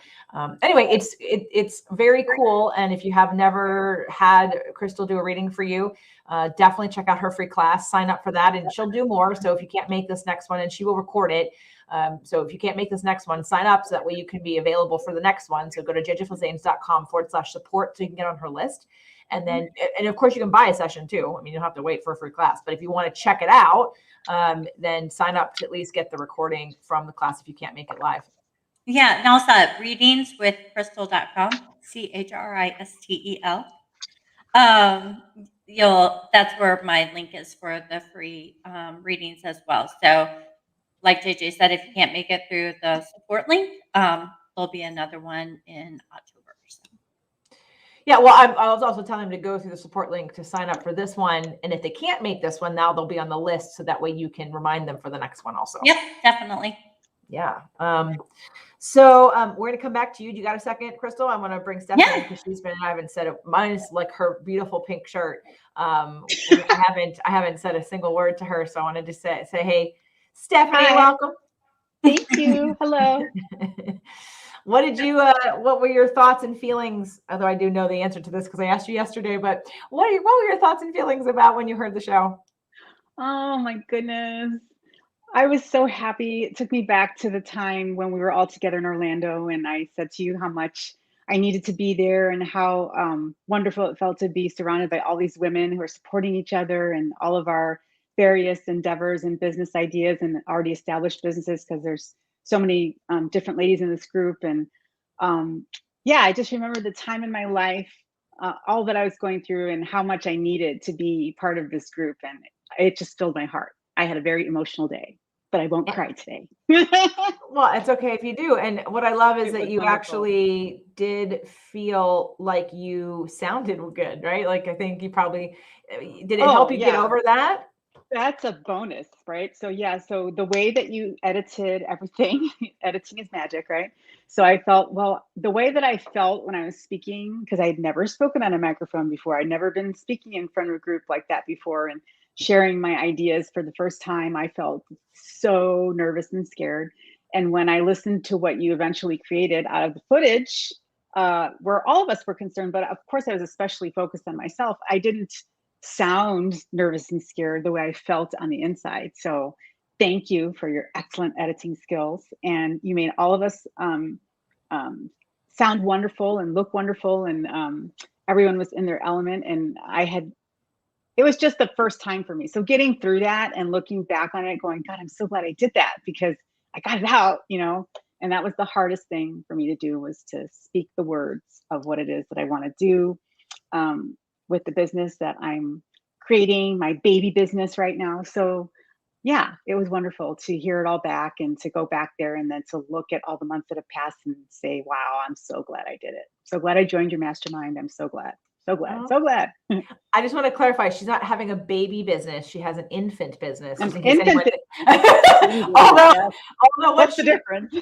Speaker 1: anyway, it's very cool. And if you have never had Crystal do a reading for you, definitely check out her free class, sign up for that, and she'll do more. So if you can't make this next one, and she will record it. So if you can't make this next one, sign up so that way you can be available for the next one. So go to jjflazanes.com/support so you can get on her list. And then, and of course you can buy a session too. I mean, you don't have to wait for a free class, but if you want to check it out, then sign up to at least get the recording from the class if you can't make it live.
Speaker 7: yeah, and also readingswithcrystal.com, CHRISTEL. That's where my link is for the free readings as well. So like JJ said, if you can't make it through the support link, there'll be another one in October. So.
Speaker 1: Yeah, well, I was also telling them to go through the support link to sign up for this one. And if they can't make this one, now they'll be on the list. So that way you can remind them for the next one also.
Speaker 7: Yep, definitely.
Speaker 1: Yeah. So we're going to come back to you. Do you got a second, Crystal? I want to bring Stephanie because I haven't said it. Mine is like her beautiful pink shirt. I haven't said a single word to her. So I wanted to say, hey, Stephanie,
Speaker 3: Hi.
Speaker 1: welcome.
Speaker 3: Thank you. Hello.
Speaker 1: What were your thoughts and feelings? Although I do know the answer to this because I asked you yesterday, but what were your thoughts and feelings about when you heard the show?
Speaker 8: Oh my goodness. I was so happy. It took me back to the time when we were all together in Orlando, and I said to you how much I needed to be there and how wonderful it felt to be surrounded by all these women who are supporting each other and all of our various endeavors and business ideas and already established businesses, because there's so many different ladies in this group. And I just remember the time in my life, all that I was going through and how much I needed to be part of this group. And it just filled my heart. I had a very emotional day, but I won't cry today.
Speaker 1: Well, it's okay if you do. And what I love is that you actually did feel like you sounded good, right? Like, I think you probably, did it help you get over that?
Speaker 8: That's a bonus, right? So so the way that you edited everything, editing is magic, right? So I felt, the way that I felt when I was speaking, because I had never spoken on a microphone before. I'd never been speaking in front of a group like that before and sharing my ideas for the first time. I felt so nervous and scared. And when I listened to what you eventually created out of the footage, where all of us were concerned, but of course I was especially focused on myself, I didn't sound nervous and scared the way I felt on the inside. So thank you for your excellent editing skills. And you made all of us sound wonderful and look wonderful. And everyone was in their element. And it was just the first time for me. So getting through that and looking back on it, going, God, I'm so glad I did that because I got it out, and that was the hardest thing for me to do, was to speak the words of what it is that I want to do with the business that I'm creating, my baby business right now. So it was wonderful to hear it all back and to go back there and then to look at all the months that have passed and say, wow, I'm so glad I did it. So glad I joined your mastermind. I'm so glad. So glad.
Speaker 1: Oh.
Speaker 8: So glad.
Speaker 1: I just want to clarify, she's not having a baby business. She has an infant business.
Speaker 8: An
Speaker 1: just in case anyone
Speaker 8: infant
Speaker 1: although,
Speaker 8: Yes.
Speaker 1: although what
Speaker 8: What's the
Speaker 1: she,
Speaker 8: difference?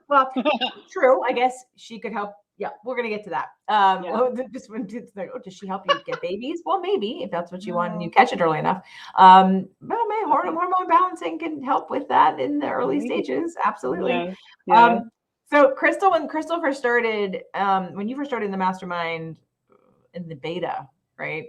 Speaker 1: well, true. I guess she could help. Yeah, we're gonna get to that.
Speaker 8: Yeah.
Speaker 1: Well, just when it's like, oh, does she help you get babies? Well, maybe if that's what you want and you catch it early enough. Well, maybe hormone balancing can help with that in the early
Speaker 8: Maybe.
Speaker 1: stages. Absolutely.
Speaker 8: Yes. Yes.
Speaker 1: So Crystal, when Crystal first started, when you first started in the mastermind in the beta, right?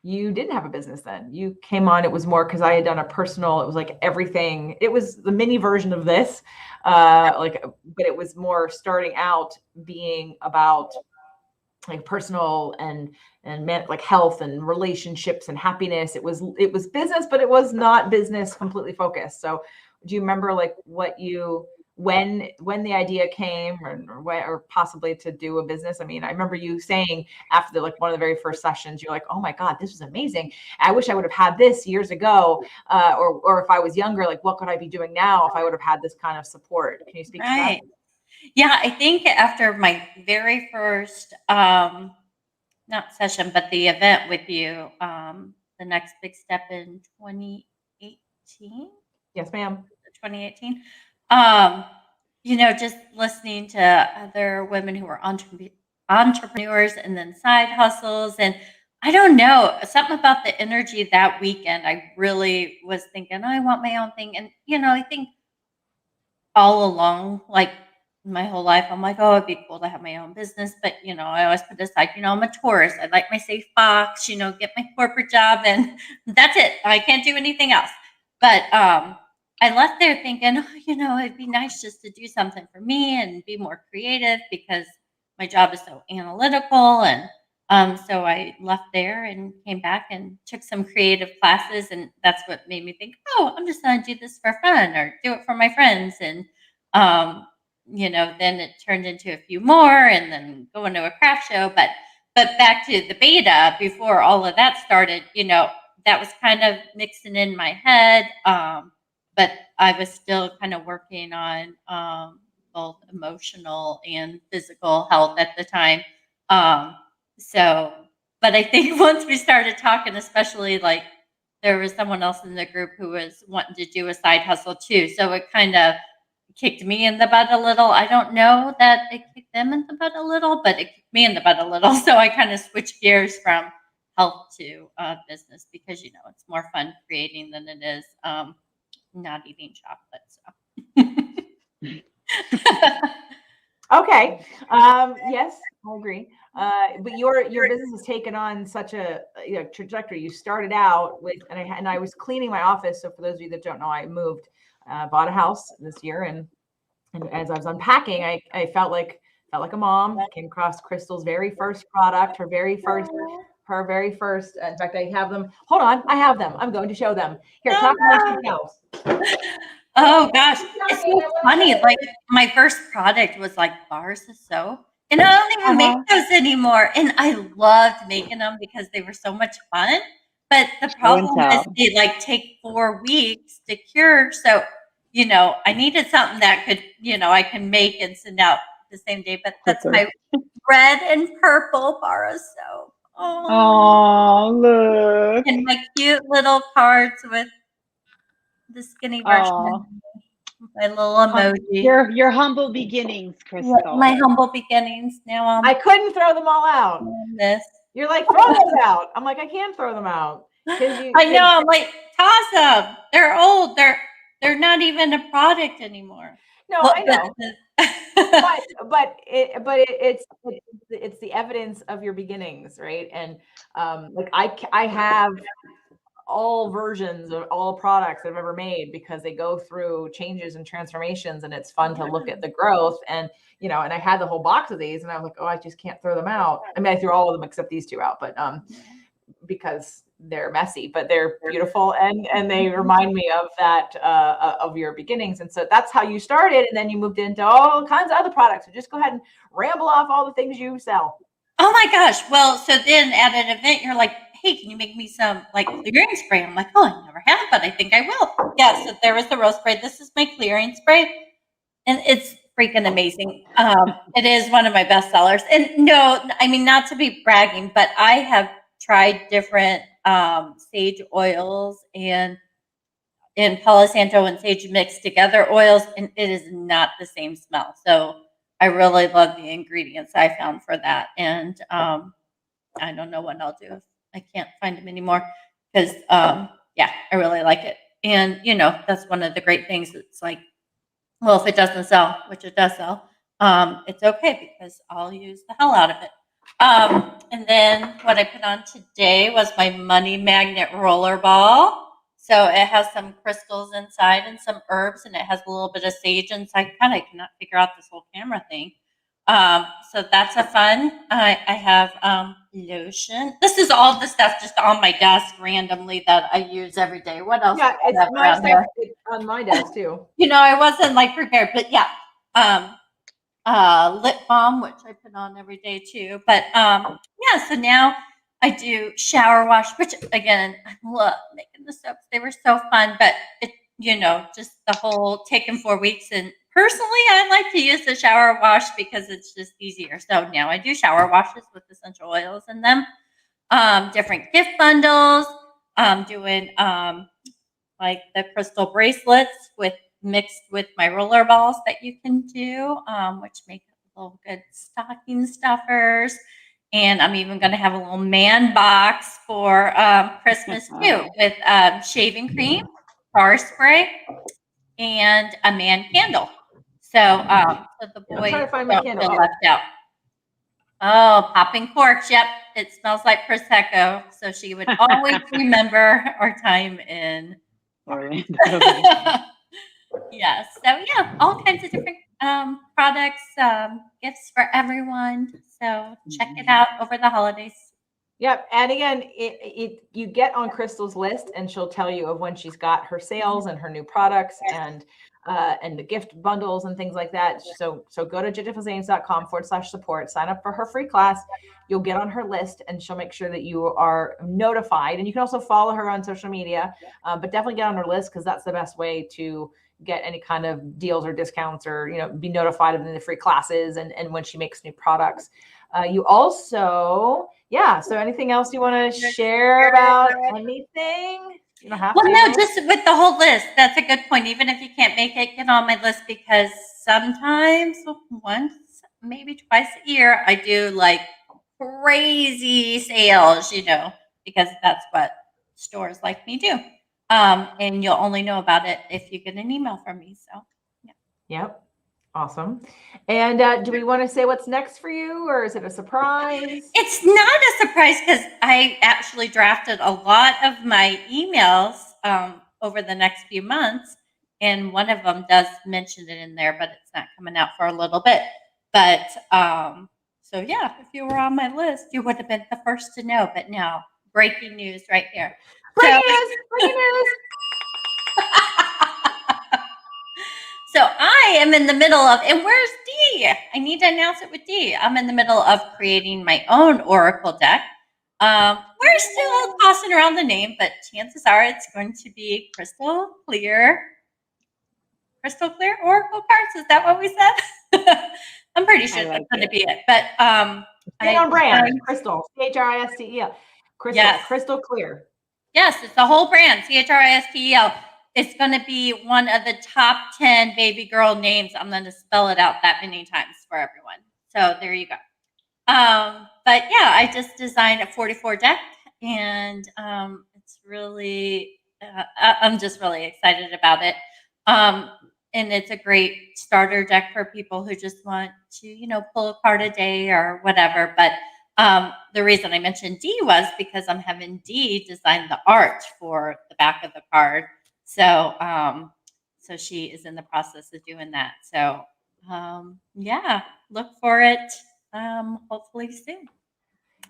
Speaker 1: You didn't have a business then. You came on, it was more because I had done a personal, it was like everything. It was the mini version of this, but it was more starting out being about like personal and like health and relationships and happiness. It was business, but it was not business completely focused. So do you remember like what you, when the idea came or possibly to do a business? I mean, I remember you saying after like one of the very first sessions, you're like, oh my God, this was amazing. I wish I would have had this years ago. Or if I was younger, like what could I be doing now if I would have had this kind of support? Can you speak to that?
Speaker 7: Yeah, I think after my very first, not session, but the event with you, the next big step in 2018.
Speaker 1: Yes, ma'am.
Speaker 7: 2018. Just listening to other women who were entrepreneurs and then side hustles. And I don't know, something about the energy that weekend, I really was thinking, I want my own thing. And, I think all along, like my whole life, I'm like, oh, it'd be cool to have my own business. But, I always put aside, I'm a tourist. I like my safe box, get my corporate job, and that's it. I can't do anything else. But I left there thinking, it'd be nice just to do something for me and be more creative because my job is so analytical. And so I left there and came back and took some creative classes. And that's what made me think, oh, I'm just going to do this for fun or do it for my friends. And, then it turned into a few more and then going to a craft show. But back to the beta, before all of that started, that was kind of mixing in my head. But I was still kind of working on both emotional and physical health at the time. But I think once we started talking, especially like there was someone else in the group who was wanting to do a side hustle too. So it kind of kicked me in the butt a little. I don't know that it kicked them in the butt a little, but it kicked me in the butt a little. So I kind of switched gears from health to business because, it's more fun creating than it is not eating chocolate. So.
Speaker 1: Okay. Yes, I agree. But your business has taken on such a trajectory. You started out with, and I was cleaning my office. So for those of you that don't know, I moved, bought a house this year, and as I was unpacking, I felt like a mom. Came across Crystal's very first product, her very first. In fact, I have them. Hold on, I have them. I'm going to show them. Here, talk amongst yourselves.
Speaker 7: Oh gosh, it's so funny. Like my first product was like bars of soap, and I don't even make those anymore. And I loved making them because they were so much fun. But the problem is they like take 4 weeks to cure. So, I needed something that could, I can make and send out the same day. But that's my red and purple bar of soap.
Speaker 8: Oh, look.
Speaker 7: And my cute little cards with the skinny version. My little emoji.
Speaker 8: Your humble beginnings, Crystal.
Speaker 7: My humble beginnings. Now
Speaker 1: I couldn't throw them all out.
Speaker 7: This.
Speaker 1: You're like, throw those out. I'm like, I can't throw them out.
Speaker 7: I know. I'm like, toss them. They're old. They're not even a product anymore.
Speaker 1: No, I know. but it's the evidence of your beginnings, right? And like I have all versions of all products I've ever made because they go through changes and transformations, and it's fun to look at the growth. And and I had the whole box of these, and I was like, oh, I just can't throw them out. I mean, I threw all of them except these 2 out, but because they're messy, but they're beautiful, and they remind me of that of your beginnings. And so that's how you started, and then you moved into all kinds of other products. So just go ahead and ramble off all the things you sell.
Speaker 7: Oh my gosh. Well, so then at an event, you're like, hey, can you make me some like clearing spray? I'm like, oh, I never have, but I think I will. Yeah, so there was the rose spray. This is my clearing spray. And it's freaking amazing. It is one of my best sellers. And no, I mean, not to be bragging, but I have tried different sage oils and Palo Santo and sage mixed together oils, and it is not the same smell. So I really love the ingredients I found for that. And I don't know what I'll do if I can't find them anymore because, yeah, I really like it. And, you know, that's one of the great things. It's like, well, if it doesn't sell, which it does sell, it's okay because I'll use the hell out of it. And then what I put on today was my money magnet roller ball. So it has some crystals inside and some herbs, and it has a little bit of sage inside. God, I cannot figure out this whole camera thing. So that's a fun. I have lotion. This is all the stuff just on my desk randomly that I use every day. What else?
Speaker 1: Yeah,
Speaker 7: do I
Speaker 1: it's
Speaker 7: have
Speaker 1: my
Speaker 7: around
Speaker 1: stuff.
Speaker 7: here?
Speaker 1: It's on my desk too.
Speaker 7: You know, I wasn't like prepared, but yeah. Lip balm, which I put on every day too. But yeah, so now I do shower wash, which again, I love making the soaps. They were so fun, but it, you know, just the whole taking 4 weeks. And personally, I like to use the shower wash because it's just easier. So now I do shower washes with essential oils in them. Different gift bundles. Doing like the crystal bracelets with mixed with my roller balls that you can do, which make little good stocking stuffers. And I'm even going to have a little man box for Christmas too, with shaving cream, bar spray, and a man candle. So, so the
Speaker 1: I'm trying
Speaker 7: boys
Speaker 1: to find my
Speaker 7: don't
Speaker 1: candle.
Speaker 7: feel left out. Oh, popping corks. Yep. It smells like Prosecco. So she would always remember our time in
Speaker 8: Orlando.
Speaker 7: Yes. So yeah, all kinds of different products, gifts for everyone. So check it out over the holidays.
Speaker 1: Yep. And again, you get on Crystal's list and she'll tell you of when she's got her sales and her new products and the gift bundles and things like that. So go to jjflazanes.com/support, sign up for her free class. You'll get on her list and she'll make sure that you are notified. And you can also follow her on social media, but definitely get on her list because that's the best way to get any kind of deals or discounts or, you know, be notified of the free classes and when she makes new products. You also, yeah. So anything else you want to share about anything? You don't have
Speaker 7: Well,
Speaker 1: to.
Speaker 7: no, just with the whole list. That's a good point. Even if you can't make it, get on my list because sometimes once, maybe twice a year, I do like crazy sales, you know, because that's what stores like me do. And you'll only know about it if you get an email from me. So, yeah.
Speaker 1: Yep. Awesome. And do we want to say what's next for you or is it a surprise?
Speaker 7: It's not a surprise because I actually drafted a lot of my emails over the next few months. And one of them does mention it in there, but it's not coming out for a little bit. But so, yeah, if you were on my list, you would have been the first to know. But now, breaking news right here.
Speaker 1: Breaking news! Breaking news!
Speaker 7: So I am in the middle of, and where's Dee? I need to announce it with Dee. I'm in the middle of creating my own Oracle deck. We're still tossing around the name, but chances are it's going to be crystal clear Oracle cards. Is that what we said? I'm pretty sure that's going to be it. But
Speaker 1: Stay on brand. Crystal, CHRISTEL. Crystal,
Speaker 7: yes.
Speaker 1: Crystal clear.
Speaker 7: Yes, it's the whole brand, CHRISTEL. It's going to be one of the top 10 baby girl names. I'm going to spell it out that many times for everyone. So there you go. But yeah, I just designed a 44 deck and it's really, I'm just really excited about it. And it's a great starter deck for people who just want to, you know, pull a card a day or whatever. But the reason I mentioned Dee was because I'm having Dee design the art for the back of the card. So, so she is in the process of doing that. So, yeah, look for it. Hopefully soon.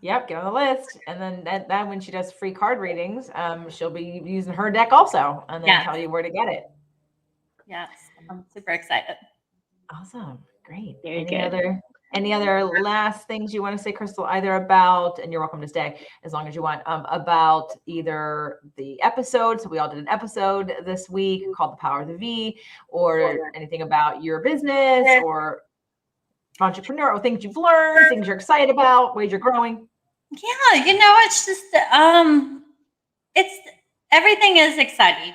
Speaker 1: Yep, get on the list. And then that when she does free card readings, she'll be using her deck also and then tell you where to get it.
Speaker 7: Yes, I'm super excited.
Speaker 1: Awesome. Great.
Speaker 8: Very
Speaker 1: Any
Speaker 8: good.
Speaker 1: other Any other last things you want to say, Crystal, either about, and you're welcome to stay as long as you want, about either the episode. So we all did an episode this week called The Power of the V, or anything about your business or entrepreneur, or things you've learned, things you're excited about, ways you're growing.
Speaker 7: Yeah, it's just it's everything is exciting,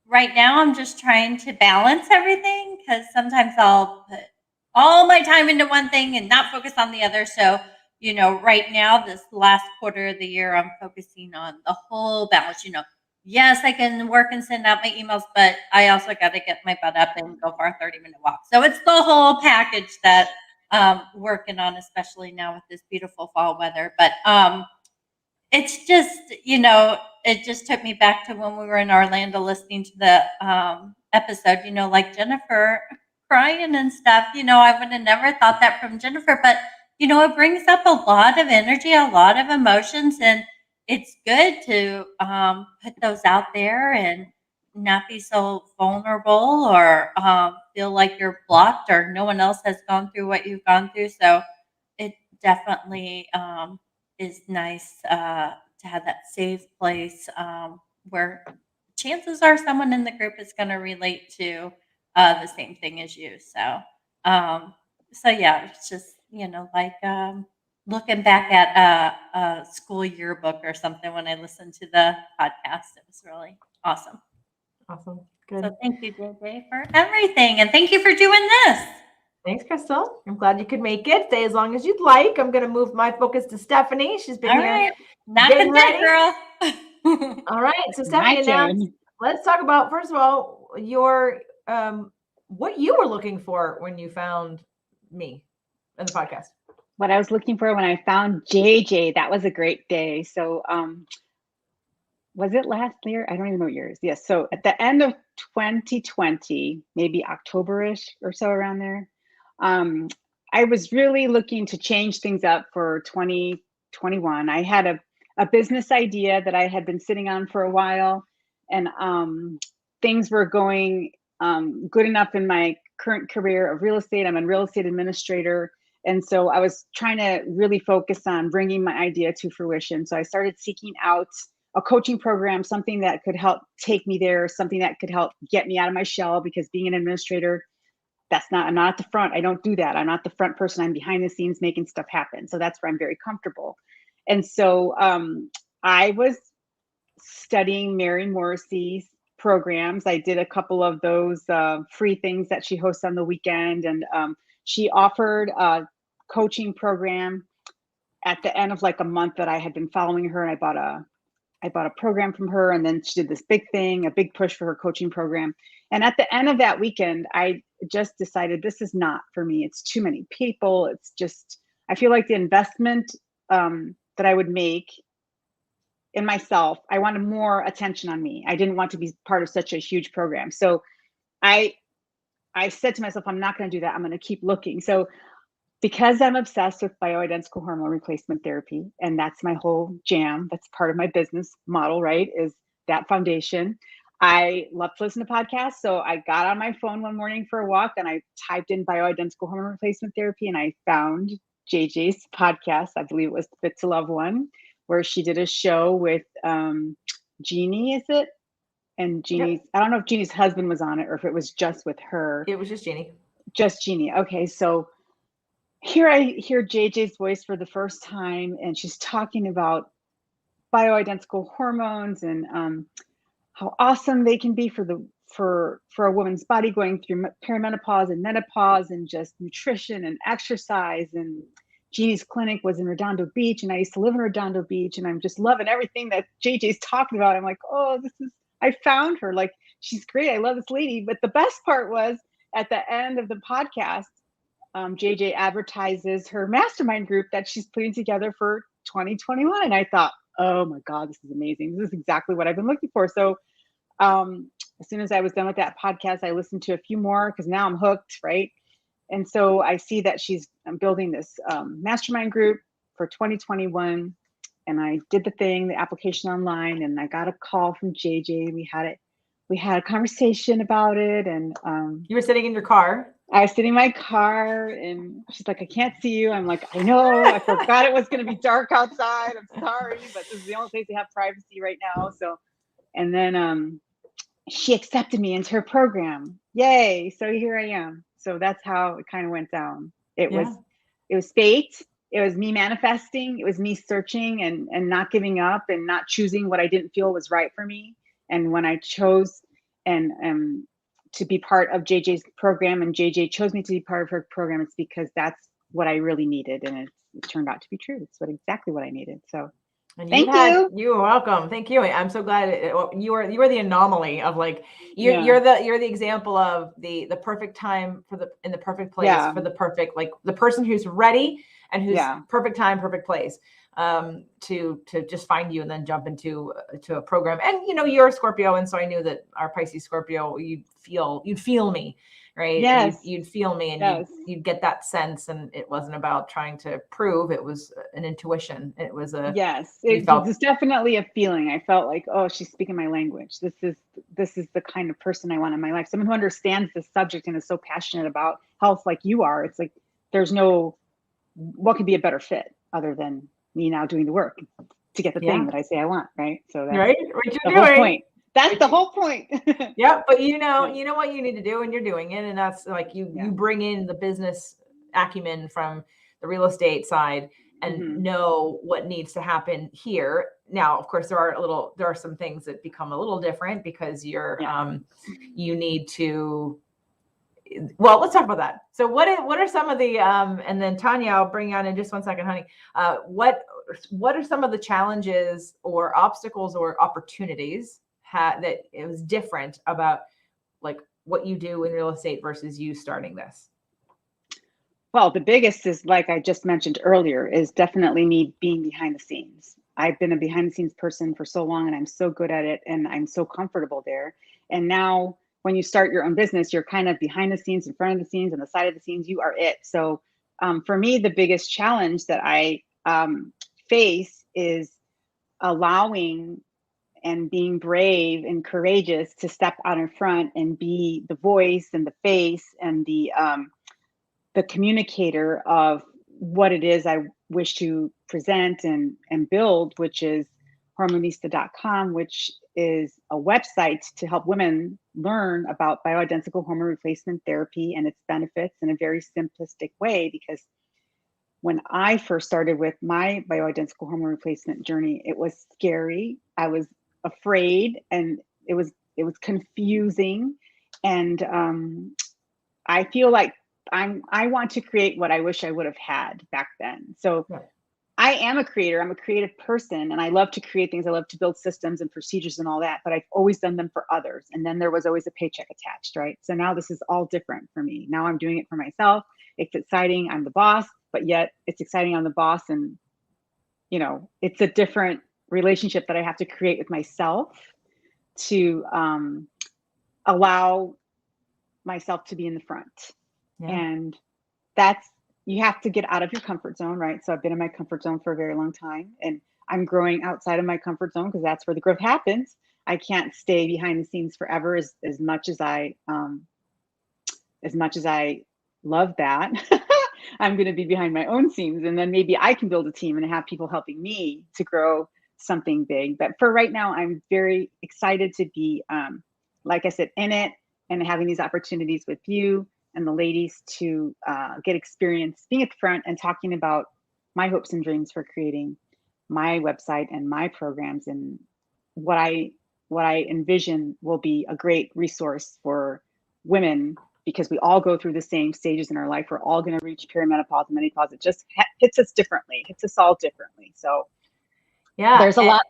Speaker 7: right now I'm just trying to balance everything because sometimes I'll put all my time into one thing and not focus on the other. So, right now, this last quarter of the year, I'm focusing on the whole balance. Yes, I can work and send out my emails, but I also got to get my butt up and go for a 30-minute walk. So it's the whole package that working on, especially now with this beautiful fall weather. But it's just, it just took me back to when we were in Orlando listening to the episode, like Jennifer crying and stuff. I would have never thought that from Jennifer, but, it brings up a lot of energy, a lot of emotions, and it's good to put those out there and not be so vulnerable or feel like you're blocked or no one else has gone through what you've gone through. So it definitely is nice to have that safe place where chances are someone in the group is going to relate to the same thing as you. So, yeah, it's just, like looking back at a school yearbook or something when I listened to the podcast. It was really awesome.
Speaker 1: Awesome. Good.
Speaker 7: So thank you, JJ, for everything. And thank you for doing this.
Speaker 1: Thanks, Crystal. I'm glad you could make it. Stay as long as you'd like. I'm going to move my focus to Stephanie. She's been
Speaker 7: All
Speaker 1: here.
Speaker 7: right. Not the dead girl.
Speaker 1: All right. So Stephanie, now let's talk about, first of all, your what you were looking for when you found me in the podcast.
Speaker 8: What I was looking for when I found JJ, that was a great day. So was it last year? I don't even know what years. Yes. So at the end of 2020, maybe October-ish or so around there, I was really looking to change things up for 2021. I had a business idea that I had been sitting on for a while, and things were going good enough in my current career of real estate. I'm a real estate administrator. And so I was trying to really focus on bringing my idea to fruition. So I started seeking out a coaching program, something that could help take me there, something that could help get me out of my shell, because being an administrator, I'm not at the front. I don't do that. I'm not the front person. I'm behind the scenes making stuff happen. So that's where I'm very comfortable. And so I was studying Mary Morrissey's programs. I did a couple of those free things that she hosts on the weekend. And she offered a coaching program at the end of like a month that I had been following her. And I bought a program from her, and then she did this big thing, a big push for her coaching program. And at the end of that weekend, I just decided this is not for me. It's too many people. It's just, I feel like the investment that I would make in myself, I wanted more attention on me. I didn't want to be part of such a huge program. So I said to myself, I'm not going to do that. I'm going to keep looking. So because I'm obsessed with bioidentical hormone replacement therapy, and that's my whole jam, that's part of my business model, right, is that foundation. I love to listen to podcasts. So I got on my phone one morning for a walk and I typed in bioidentical hormone replacement therapy, and I found JJ's podcast. I believe it was Fit to Love One, where she did a show with Jeannie, is it? And Jeannie's, yep. I don't know if Jeannie's husband was on it or if it was just with her.
Speaker 1: It was just Jeannie.
Speaker 8: Just Jeannie. Okay. So here I hear JJ's voice for the first time, and she's talking about bioidentical hormones and how awesome they can be for a woman's body going through perimenopause and menopause, and just nutrition and exercise. And Jeannie's clinic was in Redondo Beach, and I used to live in Redondo Beach, and I'm just loving everything that JJ's talking about. I'm like, oh, I found her. Like, she's great. I love this lady. But the best part was at the end of the podcast, JJ advertises her mastermind group that she's putting together for 2021. And I thought, oh my God, this is amazing. This is exactly what I've been looking for. So as soon as I was done with that podcast, I listened to a few more because now I'm hooked, right? And so I see that she's building this mastermind group for 2021. And I did the application online, and I got a call from JJ. We had a conversation about it. And
Speaker 1: you were sitting in your car.
Speaker 8: I was sitting in my car and she's like, I can't see you. I'm like, I know, I forgot it was going to be dark outside. I'm sorry, but this is the only place they have privacy right now. So, and then she accepted me into her program. Yay. So here I am. So that's how it kind of went down. It was fate. It was me manifesting. It was me searching and not giving up and not choosing what I didn't feel was right for me. And when I chose and to be part of JJ's program, and JJ chose me to be part of her program, it's because that's what I really needed, and it turned out to be true. It's exactly what I needed. So
Speaker 1: and
Speaker 8: thank you.
Speaker 1: You're welcome. Thank you. I'm so glad you were the anomaly of like you're the example of the perfect time in the perfect place for the perfect, like the person who's ready and who's perfect time, perfect place to just find you and then jump into a program. And you're a Scorpio, and so I knew that our Pisces Scorpio, you'd feel me, right?
Speaker 8: Yes.
Speaker 1: You'd feel me, and you'd get that sense, and it wasn't about trying to prove. It was an intuition. It was it was
Speaker 8: definitely a feeling. I felt like, oh, she's speaking my language. This is the kind of person I want in my life. Someone who understands this subject and is so passionate about health like you are. It's like what could be a better fit other than me now doing the work to get the thing that I say I want, right? So that's
Speaker 1: right. What you're
Speaker 8: the
Speaker 1: doing.
Speaker 8: whole point. That's the whole point.
Speaker 1: Yeah, but you know what you need to do, and you're doing it, and that's like you bring in the business acumen from the real estate side and know what needs to happen here. Now, of course, there are some things that become a little different because you need to. Well, let's talk about that. So what are some of the and then Tanya, I'll bring you on in just one second, honey. What are some of the challenges or obstacles or opportunities that it was different about like what you do in real estate versus you starting this?
Speaker 8: Well, the biggest is, like I just mentioned earlier, is definitely me being behind the scenes. I've been a behind the scenes person for so long, and I'm so good at it, and I'm so comfortable there. And now when you start your own business, you're kind of behind the scenes, in front of the scenes, and the side of the scenes. You are it. So for me, the biggest challenge that I face is allowing and being brave and courageous to step out in front and be the voice and the face and the communicator of what it is I wish to present and build, which is hormonista.com, which is a website to help women learn about bioidentical hormone replacement therapy and its benefits in a very simplistic way. Because when I first started with my bioidentical hormone replacement journey, it was scary. I was afraid, and it was confusing, and I feel like I want to create what I wish I would have had back then. So I am a creator. I'm a creative person, and I love to create things. I love to build systems and procedures and all that, but I've always done them for others. And then there was always a paycheck attached, right? So now this is all different for me. Now I'm doing it for myself. It's exciting. I'm the boss, but yet it's exciting. I'm the boss. And, it's a different relationship that I have to create with myself to allow myself to be in the front. And you have to get out of your comfort zone, right? So I've been in my comfort zone for a very long time, and I'm growing outside of my comfort zone because that's where the growth happens. I can't stay behind the scenes forever as much as I love that. I'm going to be behind my own scenes, and then maybe I can build a team and have people helping me to grow something big. But for right now, I'm very excited to be, like I said, in it and having these opportunities with you and the ladies to get experience being at the front and talking about my hopes and dreams for creating my website and my programs, and what I envision will be a great resource for women, because we all go through the same stages in our life. We're all going to reach perimenopause and menopause. It just hits us differently. It hits us all differently. So there's a lot,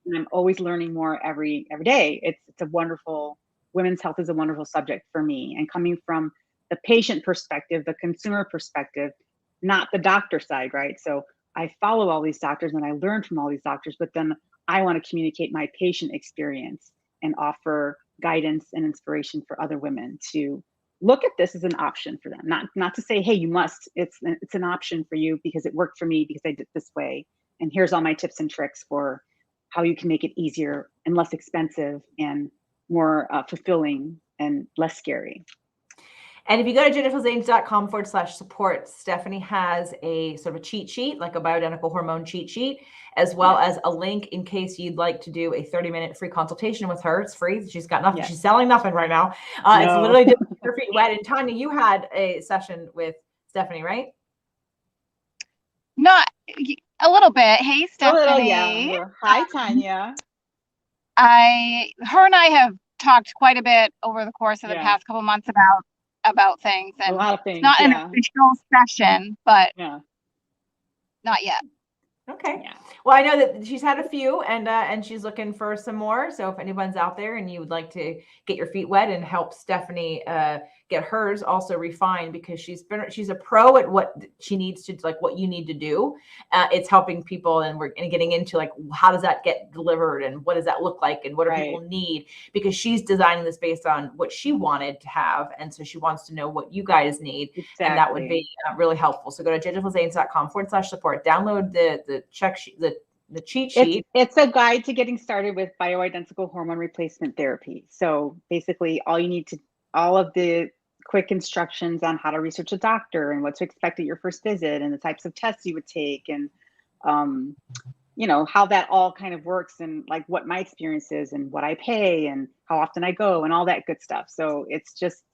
Speaker 8: and I'm always learning more every day. It's a wonderful, women's health is a wonderful subject for me, and coming from the patient perspective, the consumer perspective, not the doctor side, right? So I follow all these doctors and I learn from all these doctors, but then I want to communicate my patient experience and offer guidance and inspiration for other women to look at this as an option for them. Not to say, hey, you must. It's an option for you because it worked for me because I did it this way. And here's all my tips and tricks for how you can make it easier and less expensive and more fulfilling and less scary.
Speaker 1: And if you go to jenniferzanes.com/support, Stephanie has a sort of a cheat sheet, like a bioidentical hormone cheat sheet, as well as a link in case you'd like to do a 30-minute free consultation with her. It's free. She's got nothing.
Speaker 8: Yes.
Speaker 1: She's selling nothing right now. It's literally just her feet wet. And Tanya, you had a session with Stephanie, right?
Speaker 9: Not a little bit. Hey, Stephanie.
Speaker 8: A little, yeah. Hi, Tanya.
Speaker 9: Her and I have talked quite a bit over the course of the
Speaker 8: Yeah.
Speaker 9: past couple months about things,
Speaker 8: A
Speaker 9: and
Speaker 8: lot of things.
Speaker 9: it's not an official session, but
Speaker 8: Yeah.
Speaker 9: not yet.
Speaker 1: Okay.
Speaker 8: Yeah.
Speaker 1: Well, I know that she's had a few, and she's looking for some more. So if anyone's out there and you would like to get your feet wet and help Stephanie get hers also refined, because she's a pro at what she needs to, like what you need to do. It's helping people, and we're getting into like, how does that get delivered and what does that look like and what do people need, because she's designing this based on what she wanted to have. And so she wants to know what you guys need.
Speaker 8: Exactly.
Speaker 1: And that would be really helpful. So go to jenniferzanes.com/support, download the check sheet, the cheat sheet.
Speaker 8: It's a guide to getting started with bioidentical hormone replacement therapy. So basically all of the quick instructions on how to research a doctor and what to expect at your first visit and the types of tests you would take, and how that all kind of works, and like what my experience is and what I pay and how often I go and all that good stuff. So it's just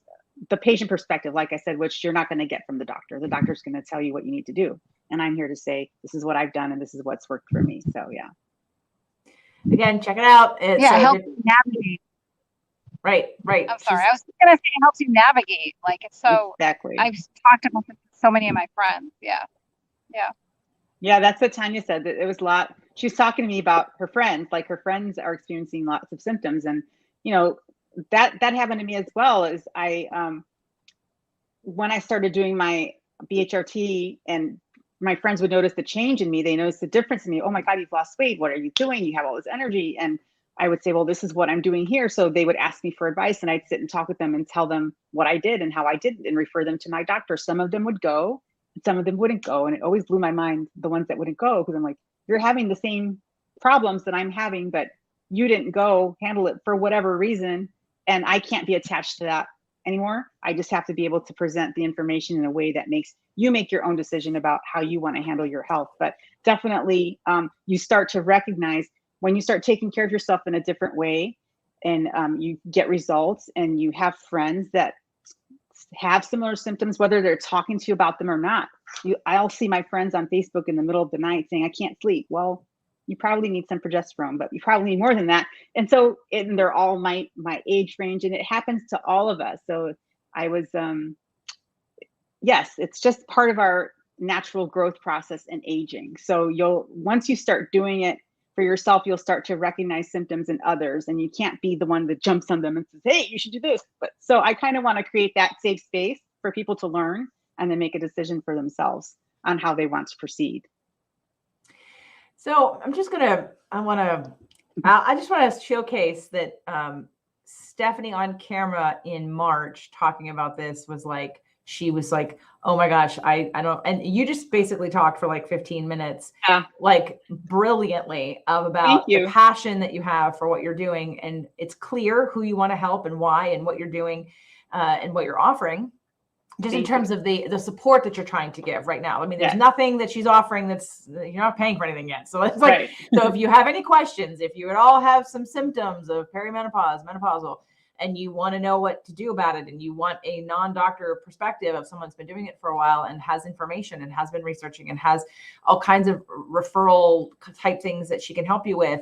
Speaker 8: the patient perspective, like I said, which you're not going to get from the doctor. The doctor's going to tell you what you need to do. And I'm here to say, this is what I've done and this is what's worked for me. So yeah.
Speaker 1: Again, check it out. It's,
Speaker 9: it helps you navigate.
Speaker 1: Right.
Speaker 9: I'm sorry. I was going to say it helps you navigate. Like, it's so,
Speaker 8: exactly.
Speaker 9: I've talked about this with so many of my friends. Yeah.
Speaker 8: Yeah, that's what Tanya said. That it was a lot. She was talking to me about her friends. Like, her friends are experiencing lots of symptoms, and that happened to me as well. As when I started doing my BHRT, and my friends would notice the change in me. They noticed the difference in me. Oh my God, you've lost weight. What are you doing? You have all this energy. And I would say, well, this is what I'm doing here. So they would ask me for advice, and I'd sit and talk with them and tell them what I did and how I did, and refer them to my doctor. Some of them would go, and some of them wouldn't go. And it always blew my mind, the ones that wouldn't go, because I'm like, you're having the same problems that I'm having, but you didn't go handle it for whatever reason. And I can't be attached to that anymore. I just have to be able to present the information in a way that makes you make your own decision about how you want to handle your health. But definitely you start to recognize when you start taking care of yourself in a different way, and you get results, and you have friends that have similar symptoms, whether they're talking to you about them or not. I'll see my friends on Facebook in the middle of the night saying, I can't sleep. Well, you probably need some progesterone, but you probably need more than that. And so, and they're all my age range, and it happens to all of us. So I was, yes, it's just part of our natural growth process and aging. So once you start doing it for yourself, you'll start to recognize symptoms in others, and you can't be the one that jumps on them and says, hey, you should do this. But so I kind of want to create that safe space for people to learn and then make a decision for themselves on how they want to proceed.
Speaker 1: So I just want to showcase that Stephanie on camera in March talking about this was like, she was like, oh my gosh, I don't, and you just basically talked for like 15 minutes, like brilliantly about the passion that you have for what you're doing. And it's clear who you want to help and why, and what you're doing and what you're offering. Just in terms of the support that you're trying to give right now. I mean, there's nothing that she's offering that's, you're not paying for anything yet. So it's like, so if you have any questions, if you at all have some symptoms of perimenopause, menopausal, and you want to know what to do about it, and you want a non-doctor perspective of someone's been doing it for a while and has information and has been researching and has all kinds of referral type things that she can help you with,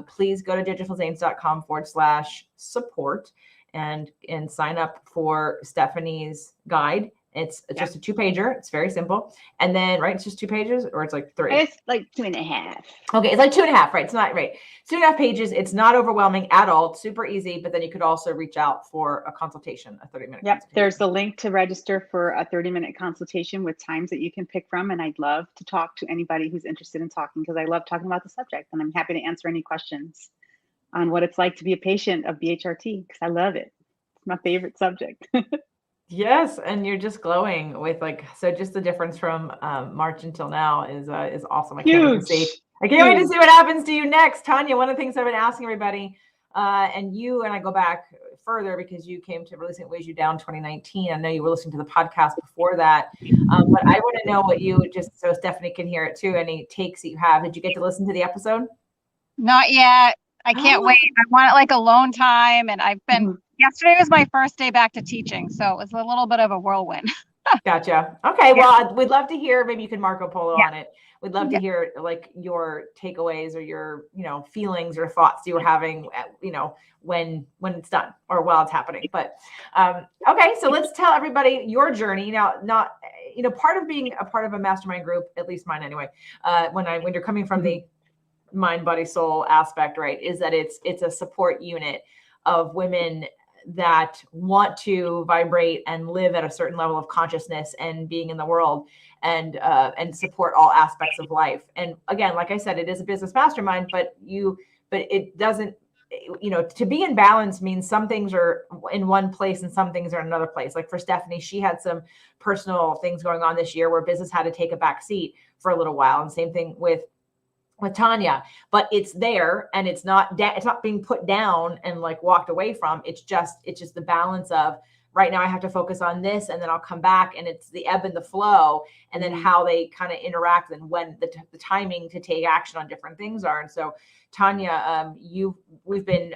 Speaker 1: please go to jenniferzanes.com/support and sign up for Stephanie's guide. It's just a 2-pager. It's very simple. And then, right, it's just 2 pages, or it's like 3?
Speaker 8: It's like 2.5.
Speaker 1: Okay, it's like 2.5, right? It's not, right. 2.5 pages. It's not overwhelming at all. It's super easy, but then you could also reach out for a consultation, a 30-minute consultation.
Speaker 8: There's a link to register for a 30-minute consultation with times that you can pick from. And I'd love to talk to anybody who's interested in talking, because I love talking about the subject, and I'm happy to answer any questions on what it's like to be a patient of BHRT, because I love it. It's my favorite subject.
Speaker 1: Yes, and you're just glowing with so just the difference from March until now is awesome. I can't wait to see what happens to you next. Tanya, one of the things I've been asking everybody And you and I go back further because you came to Releasing What Weighs You Down 2019. I know you were listening to the podcast before that, but I want to know what you, just so Stephanie can hear it too, any takes that you have. Did you get to listen to the episode?
Speaker 9: Not yet. I can't wait. I want like alone time. And I've been, yesterday was my first day back to teaching. So it was a little bit of a whirlwind.
Speaker 1: Gotcha. Okay. Well, we'd love to hear, maybe you could Marco Polo
Speaker 9: Yeah.
Speaker 1: on it. We'd love to hear like your takeaways or your, feelings or thoughts you were having, when it's done or while it's happening. But, okay. So let's tell everybody your journey. Now, not, part of being a part of a mastermind group, at least mine anyway, when you're coming from the mind, body, soul aspect, right, is that it's a support unit of women that want to vibrate and live at a certain level of consciousness and being in the world and support all aspects of life. And again, like I said, it is a business mastermind, but it doesn't, to be in balance means some things are in one place and some things are in another place. Like for Stephanie, she had some personal things going on this year where business had to take a back seat for a little while. And same thing with Tanya, but it's there and it's not being put down and like walked away from. It's just the balance of right now I have to focus on this and then I'll come back, and it's the ebb and the flow, and then how they kind of interact and when the timing to take action on different things are. And so Tanya, we've been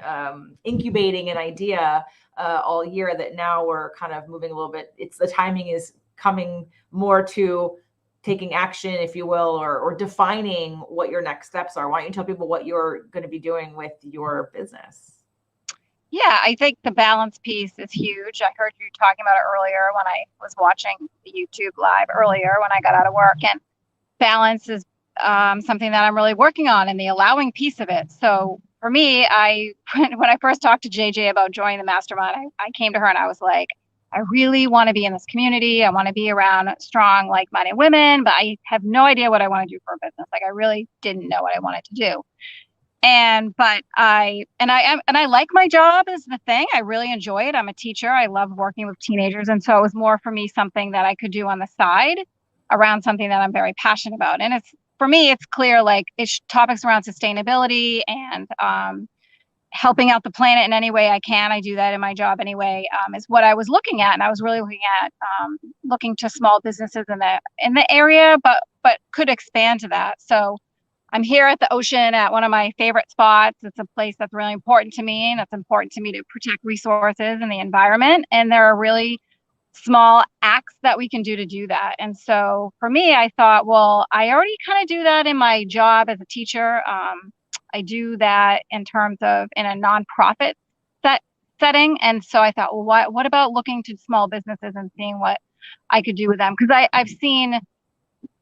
Speaker 1: incubating an idea all year that now we're kind of moving a little bit. The timing is coming more to taking action, if you will, or defining what your next steps are. Why don't you tell people what you're going to be doing with your business?
Speaker 9: Yeah, I think the balance piece is huge. I heard you talking about it earlier when I was watching the YouTube live earlier when I got out of work, and balance is something that I'm really working on, and the allowing piece of it. So for me, when I first talked to JJ about joining the mastermind, I came to her and I was like, I really want to be in this community. I want to be around strong, like-minded women, but I have no idea what I want to do for a business. Like I really didn't know what I wanted to do. But I like my job is the thing. I really enjoy it. I'm a teacher. I love working with teenagers. And so it was more for me something that I could do on the side around something that I'm very passionate about. And for me, it's clear, like it's topics around sustainability and helping out the planet in any way I can. I do that in my job anyway, is what I was looking at. And I was really looking at looking to small businesses in the area, but could expand to that. So I'm here at the ocean at one of my favorite spots. It's a place that's really important to me, and it's important to me to protect resources and the environment. And there are really small acts that we can do to do that. And so for me, I thought, well, I already kind of do that in my job as a teacher. I do that in terms of in a nonprofit setting. And so I thought, well, what about looking to small businesses and seeing what I could do with them? Because I've seen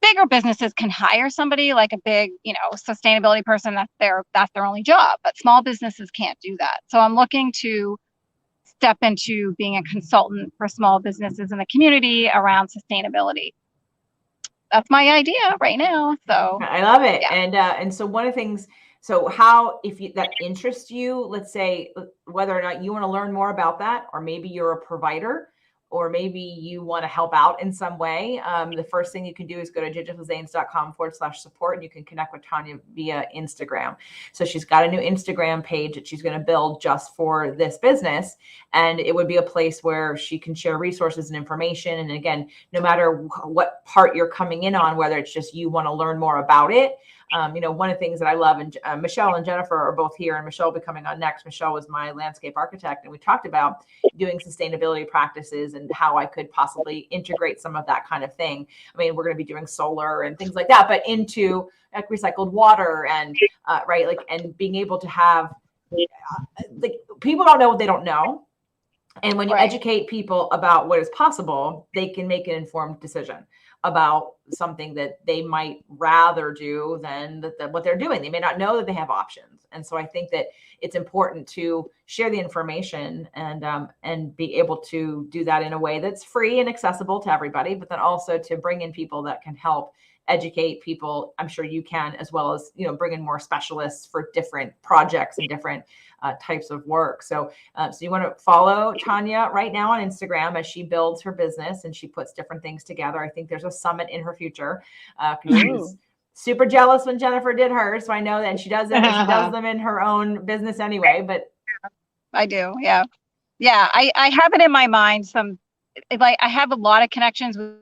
Speaker 9: bigger businesses can hire somebody like a big, sustainability person. That's their only job, but small businesses can't do that. So I'm looking to step into being a consultant for small businesses in the community around sustainability. That's my idea right now. So
Speaker 1: I love it.
Speaker 9: Yeah.
Speaker 1: And so one of the things, so how, that interests you, let's say whether or not you want to learn more about that, or maybe you're a provider, or maybe you want to help out in some way. The first thing you can do is go to jjflazanes.com/support, and you can connect with Tanya via Instagram. So she's got a new Instagram page that she's going to build just for this business. And it would be a place where she can share resources and information. And again, no matter what part you're coming in on, whether it's just you want to learn more about it, one of the things that I love, and Michelle and Jennifer are both here, and Michelle will be coming on next. Michelle was my landscape architect, and we talked about doing sustainability practices and how I could possibly integrate some of that kind of thing. I mean, we're going to be doing solar and things like that, but into like recycled water and right, like, and being able to have like, people don't know what they don't know. And when you educate people about what is possible, they can make an informed decision about something that they might rather do than what they're doing. They may not know that they have options. And so I think that it's important to share the information and be able to do that in a way that's free and accessible to everybody, but then also to bring in people that can help educate people. I'm sure you can, as well as, bring in more specialists for different projects and different types of work. So you want to follow Tanya right now on Instagram as she builds her business and she puts different things together. I think there's a summit in her future because she was super jealous when Jennifer did hers. So I know that she does it. She does them in her own business anyway, but
Speaker 9: I do. Yeah. Yeah. I have it in my mind. Like I have a lot of connections with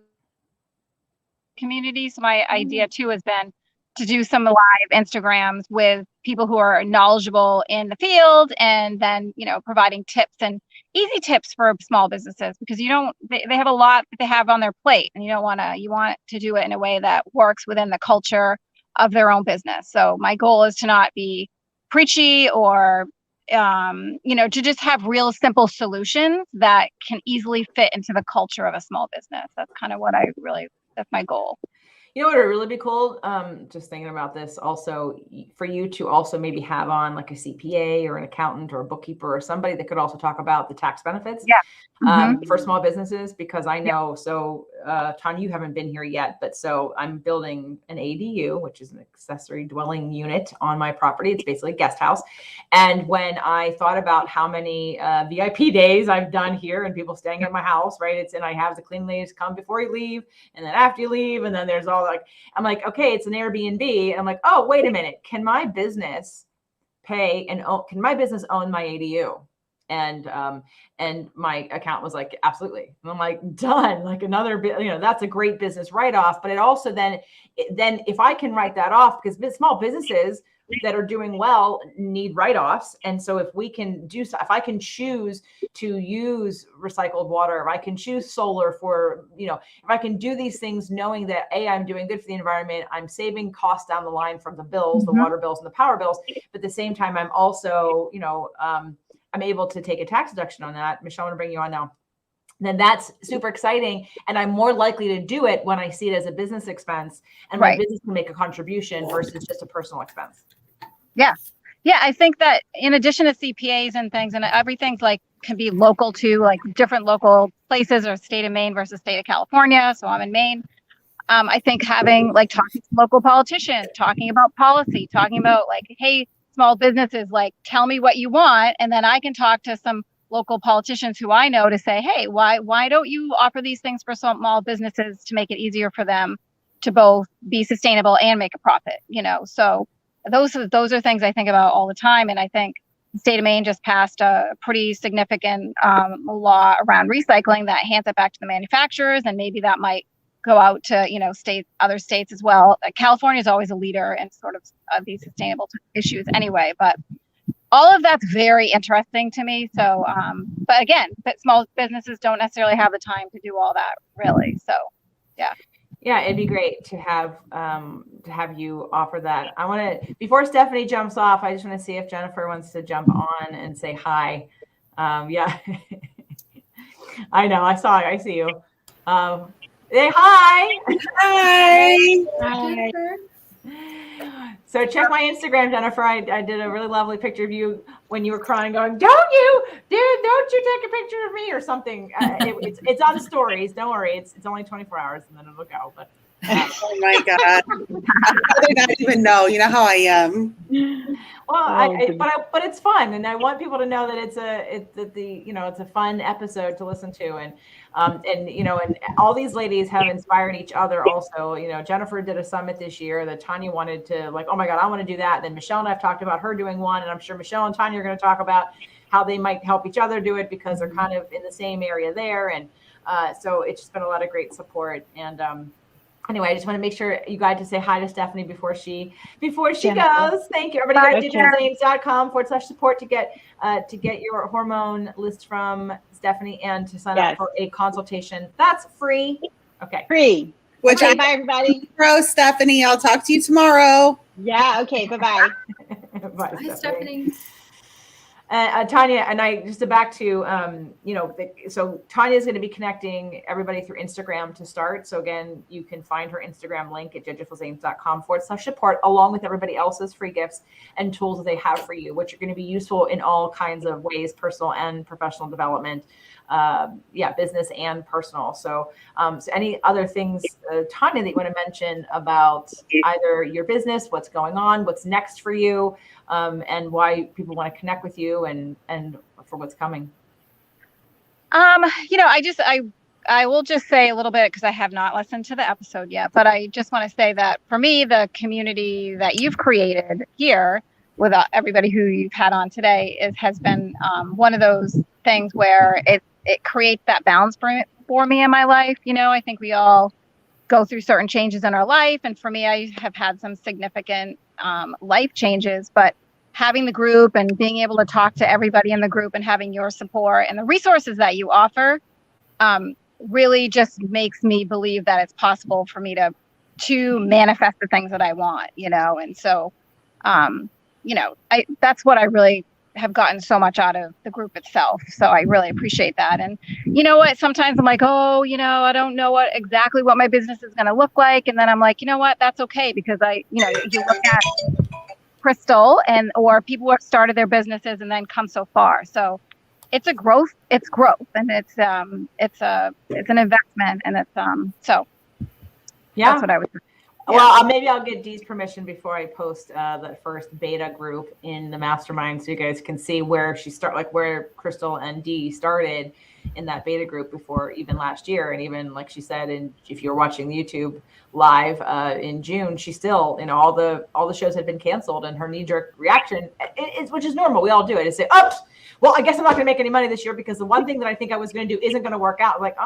Speaker 9: communities. So my idea too has been to do some live Instagrams with people who are knowledgeable in the field, and then, providing tips and easy tips for small businesses, because they have a lot that they have on their plate, and you want to do it in a way that works within the culture of their own business. So my goal is to not be preachy or, to just have real simple solutions that can easily fit into the culture of a small business. That's kind of that's my goal.
Speaker 1: You know what would really be cool? Just thinking about this also, for you to also maybe have on like a CPA or an accountant or a bookkeeper or somebody that could also talk about the tax benefits for small businesses, because I know, so Tanya, you haven't been here yet, but so I'm building an ADU, which is an accessory dwelling unit on my property. It's basically a guest house. And when I thought about how many VIP days I've done here and people staying at my house, right? And I have the clean ladies come before you leave and then after you leave. And then there's all I'm like, okay, it's an Airbnb. And I'm like, oh, wait a minute. Can my business can my business own my ADU? And my account was like, absolutely. And I'm like, done. Like another bit, that's a great business write-off. But it also then if I can write that off, because small businesses that are doing well need write-offs. And so if I can choose to use recycled water, if I can choose solar for, if I can do these things knowing that I'm doing good for the environment, I'm saving costs down the line from the bills, the water bills and the power bills. But at the same time, I'm also, I'm able to take a tax deduction on that. Michelle, I want to bring you on now. Then that's super exciting. And I'm more likely to do it when I see it as a business expense and my business can make a contribution versus just a personal expense.
Speaker 9: Yeah. Yeah. I think that in addition to CPAs and things, and everything's can be local to different local places, or state of Maine versus state of California. So I'm in Maine. I think having talking to local politicians, talking about policy, talking about hey, small businesses, tell me what you want. And then I can talk to some local politicians who I know to say, hey, why don't you offer these things for small businesses to make it easier for them to both be sustainable and make a profit, So those are things I think about all the time. And I think the state of Maine just passed a pretty significant law around recycling that hands it back to the manufacturers. And maybe that might go out to, other states as well. California is always a leader in sort of these sustainable issues anyway, but all of that's very interesting to me. So, but again, small businesses don't necessarily have the time to do all that really. So, yeah.
Speaker 1: Yeah, it'd be great to have you offer that. I want to, before Stephanie jumps off, I just want to see if Jennifer wants to jump on and say hi. Yeah, I know. I see you. Say hi.
Speaker 6: Hi.
Speaker 1: Hi. So check my Instagram, Jennifer. I did a really lovely picture of you when you were crying, going, don't you take a picture of me or something. It's on the stories. Don't worry. It's only 24 hours and then it'll go. But
Speaker 6: oh my God. I don't even know. You know how I am.
Speaker 1: Well, but it's fun, and I want people to know that it's a fun episode to listen to, and all these ladies have inspired each other. Also, Jennifer did a summit this year that Tanya wanted to oh my God, I want to do that. And then Michelle and I've talked about her doing one, and I'm sure Michelle and Tanya are going to talk about how they might help each other do it because they're kind of in the same area there, and so it's just been a lot of great support. And anyway, I just want to make sure you guys to say hi to Stephanie before she goes. Thank you. Everybody go to digitalzanes.com/support to get your hormone list from Stephanie and to sign up for a consultation. That's free. Okay.
Speaker 8: Free.
Speaker 6: Bye,
Speaker 8: everybody.
Speaker 6: Stephanie. I'll talk to you tomorrow.
Speaker 8: Yeah. Okay. Bye-bye.
Speaker 1: Bye,
Speaker 5: Stephanie.
Speaker 1: Tanya, and I just back to, so Tanya is going to be connecting everybody through Instagram to start. So again, you can find her Instagram link at judgefulzanes.com/support, along with everybody else's free gifts and tools that they have for you, which are going to be useful in all kinds of ways, personal and professional development. Business and personal. So any other things, Tanya, that you want to mention about either your business, what's going on, what's next for you, and why people want to connect with you and for what's coming?
Speaker 9: I will just say a little bit, because I have not listened to the episode yet, but I just want to say that for me, the community that you've created here with everybody who you've had on today has been one of those things where it creates that balance for me in my life. You know, I think we all go through certain changes in our life. And for me, I have had some significant life changes, but having the group and being able to talk to everybody in the group and having your support and the resources that you offer really just makes me believe that it's possible for me to manifest the things that I want, you know? And so, you know, that's what I really have gotten so much out of the group itself. So I really appreciate that. And you know what, sometimes I'm like, oh, you know, I don't know exactly what my business is going to look like. And then I'm like, you know what, that's okay. Because you look at Crystal or people who have started their businesses and then come so far. So it's growth and it's an investment and it's so
Speaker 1: yeah,
Speaker 9: that's what I would say.
Speaker 1: Well, maybe I'll get Dee's permission before I post the first beta group in the mastermind, so you guys can see where where Crystal and Dee started in that beta group before even last year. And even like she said, and if you're watching the YouTube live in June, she still, you know, all the shows had been canceled, and her knee-jerk reaction, which is normal, we all do it, is say, oh, well, I guess I'm not going to make any money this year because the one thing that I think I was going to do isn't going to work out. Like,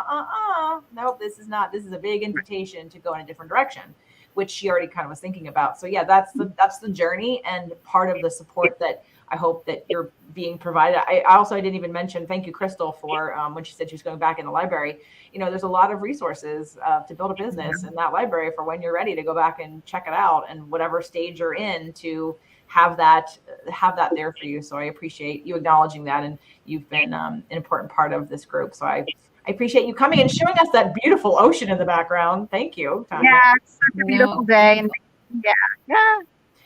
Speaker 1: no, this is a big invitation to go in a different direction, which she already kind of was thinking about. So yeah, that's the journey and part of the support that I hope that you're being provided. I didn't even mention, thank you, Crystal, for when she said she was going back in the library. You know, there's a lot of resources to build a business in that library for when you're ready to go back and check it out, and whatever stage you're in to have that there for you. So I appreciate you acknowledging that, and you've been an important part of this group. So I appreciate you coming and showing us that beautiful ocean in the background. Thank you, Tanya.
Speaker 9: Yeah, it's such a beautiful day. And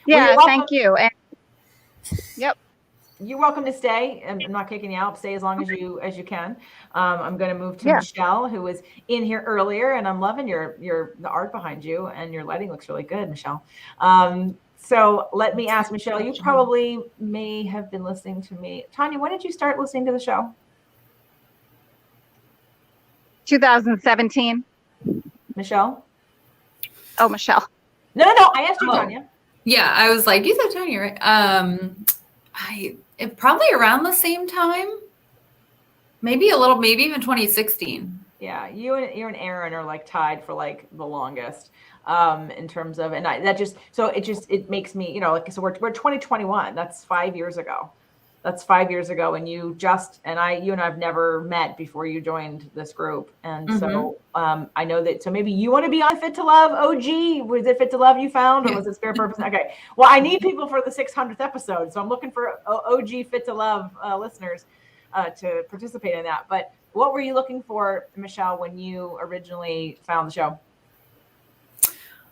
Speaker 9: well, thank you. And yep.
Speaker 1: You're welcome to stay. I'm not kicking you out. Stay as long as you can. I'm going to move to Michelle, who was in here earlier, and I'm loving the art behind you, and your lighting looks really good, Michelle. So let me ask Michelle, you probably may have been listening to me. Tanya, when did you start listening to the show?
Speaker 9: 2017.
Speaker 1: Michelle?
Speaker 9: Oh, Michelle.
Speaker 1: No. I asked you, Tanya.
Speaker 5: Yeah, I was like, you said Tanya, right? It probably around the same time. Maybe even 2016. Yeah,
Speaker 1: you and Aaron are like tied for like the longest in terms of, and it makes me, you know, like, so we're 2021. That's 5 years ago. And you and I have never met before you joined this group. And so I know that, so maybe you want to be on Fit to Love OG. Was it Fit to Love you found, or was it Spare Purpose? Okay. Well, I need people for the 600th episode. So I'm looking for OG Fit to Love listeners to participate in that. But what were you looking for, Michelle, when you originally found the show?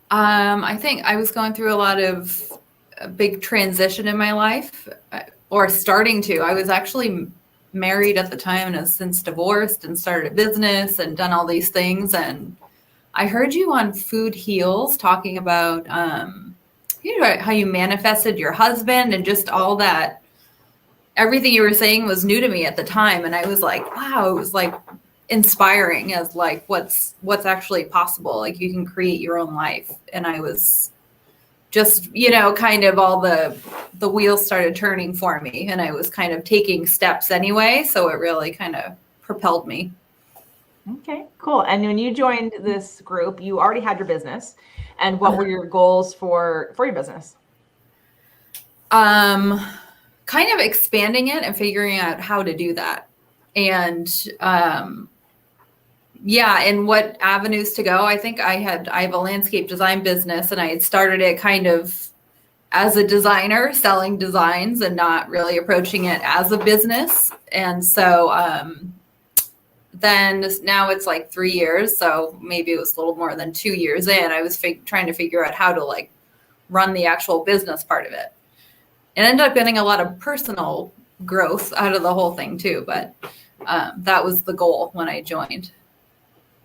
Speaker 5: I think I was going through a big transition in my life. Or starting to. I was actually married at the time and have since divorced and started a business and done all these things. And I heard you on Food Heals talking about how you manifested your husband, and just all that. Everything you were saying was new to me at the time. And I was like, wow, it was like inspiring as like what's actually possible. Like you can create your own life. And I was just, you know, kind of all the wheels started turning for me, and I was kind of taking steps anyway. So it really kind of propelled me.
Speaker 1: Okay, cool. And when you joined this group, you already had your business. And what were your goals for your business?
Speaker 5: Kind of expanding it and figuring out how to do that. And and what avenues to go. I think I have a landscape design business, and I had started it kind of as a designer selling designs and not really approaching it as a business. And so then now it's like 3 years. So maybe it was a little more than 2 years in. I was trying to figure out how to like run the actual business part of it, and ended up getting a lot of personal growth out of the whole thing too. But that was the goal when I joined.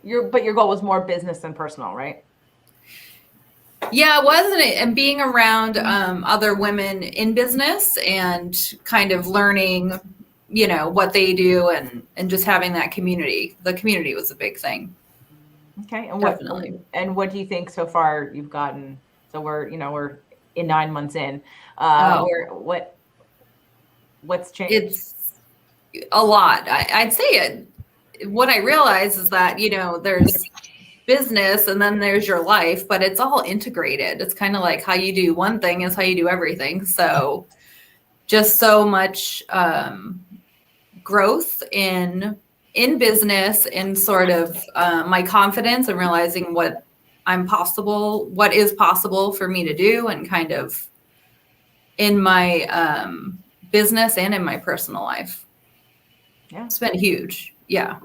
Speaker 1: But your goal was more business than personal, right?
Speaker 5: Yeah, it was. And being around other women in business and kind of learning, you know, what they do and just having that community. The community was a big thing.
Speaker 1: Okay. And
Speaker 5: definitely.
Speaker 1: What do you think so far you've gotten? So we're in 9 months in?
Speaker 5: Oh.
Speaker 1: What's changed?
Speaker 5: It's a lot. I'd say it. What I realize is that, you know, there's business and then there's your life, but it's all integrated. It's kind of like how you do one thing is how you do everything. So just so much growth in business and sort of my confidence and realizing what is possible for me to do, and kind of in my business and in my personal life.
Speaker 1: Yeah.
Speaker 5: It's been huge. Yeah.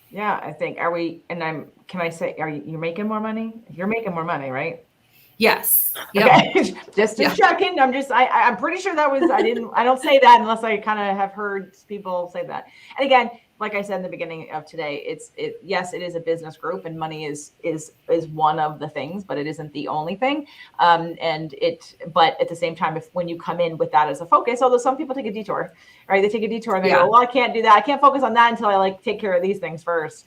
Speaker 1: Yeah, I think, can I say, you're making more money? You're making more money, right?
Speaker 5: Yes. Yep.
Speaker 1: Okay. Just checking. I'm pretty sure that was, I don't say that unless I kind of have heard people say that. And again, like I said in the beginning of today, yes, it is a business group, and money is one of the things, but it isn't the only thing. But at the same time, when you come in with that as a focus, although some people take a detour, right? They take a detour and they go, well, I can't do that. I can't focus on that until I take care of these things first.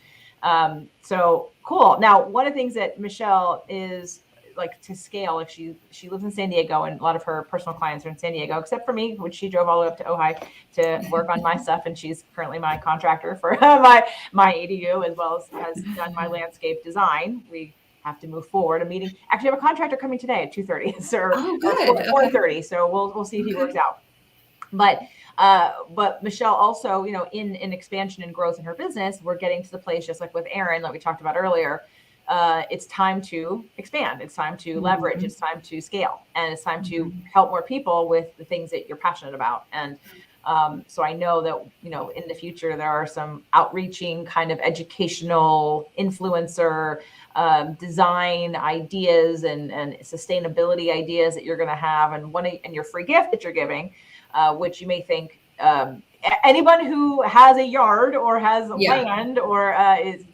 Speaker 1: So cool. Now, one of the things that Michelle is like to scale, if she lives in San Diego, and a lot of her personal clients are in San Diego, except for me, which she drove all the way up to Ojai to work on my stuff, and she's currently my contractor for my ADU, as well as has done my landscape design. We have to move forward. Actually, I have a contractor coming today at 2:30 or 4:30, so we'll see if he works out. But Michelle also, you know, in expansion and growth in her business, we're getting to the place, just like with Erin that we talked about earlier. It's time to expand. It's time to leverage. It's time to scale, and it's time to help more people with the things that you're passionate about. And so I know that, you know, in the future there are some outreaching kind of educational influencer design ideas and sustainability ideas that you're going to have, and your free gift that you're giving, which you may think. Anyone who has a yard or has land or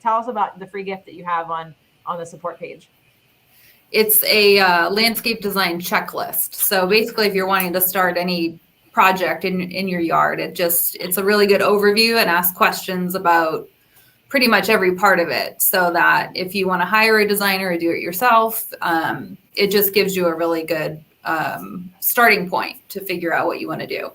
Speaker 1: tell us about the free gift that you have on the support page.
Speaker 5: It's a landscape design checklist. So basically, if you're wanting to start any project in your yard, it's a really good overview and ask questions about pretty much every part of it, so that if you want to hire a designer or do it yourself, it just gives you a really good starting point to figure out what you want to do.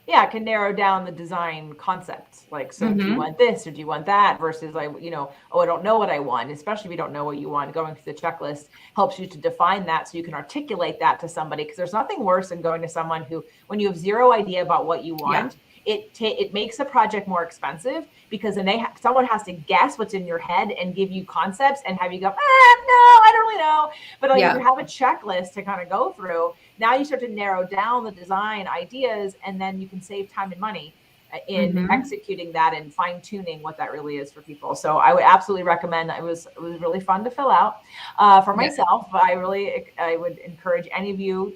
Speaker 1: Yeah, it can narrow down the design concepts. Like, so do you want this or do you want that, versus like, you know, I don't know what I want, especially if you don't know what you want. Going through the checklist helps you to define that so you can articulate that to somebody, because there's nothing worse than going to someone who, when you have zero idea about what you want, it makes the project more expensive, because then someone has to guess what's in your head and give you concepts and have you go, no, I don't really know. But if you have a checklist to kind of go through, now you start to narrow down the design ideas, and then you can save time and money in executing that and fine tuning what that really is for people. So I would absolutely recommend. It was really fun to fill out for myself. But I would encourage any of you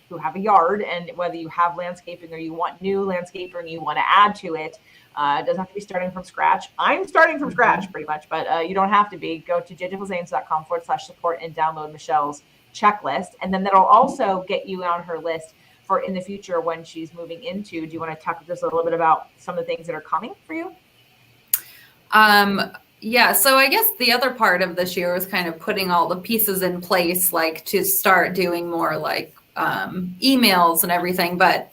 Speaker 1: who have a yard, and whether you have landscaping or you want new landscaping and you want to add to it. It doesn't have to be starting from scratch. I'm starting from scratch pretty much, but you don't have to be. Go to jjflazanes.com/support and download Michelle's checklist. And then that'll also get you on her list for in the future when she's moving into. Do you want to talk just a little bit about some of the things that are coming for you?
Speaker 5: Yeah, so I guess the other part of this year was kind of putting all the pieces in place, like to start doing more like emails and everything. But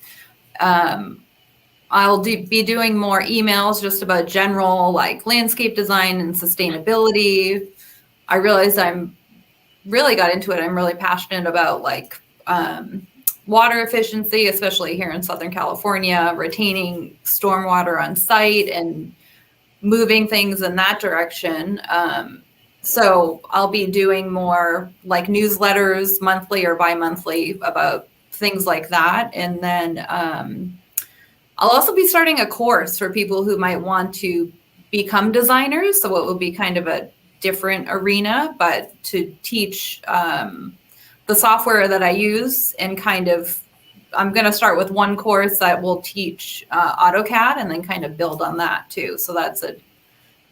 Speaker 5: I'll be doing more emails just about general like landscape design and sustainability. I realized I'm really got into it. I'm really passionate about like water efficiency, especially here in Southern California, retaining stormwater on site and moving things in that direction. So I'll be doing more like newsletters monthly or bi-monthly about things like that. And then I'll also be starting a course for people who might want to become designers. So it will be kind of a different arena, but to teach the software that I use, and kind of, I'm going to start with one course that will teach AutoCAD and then kind of build on that too. So that's a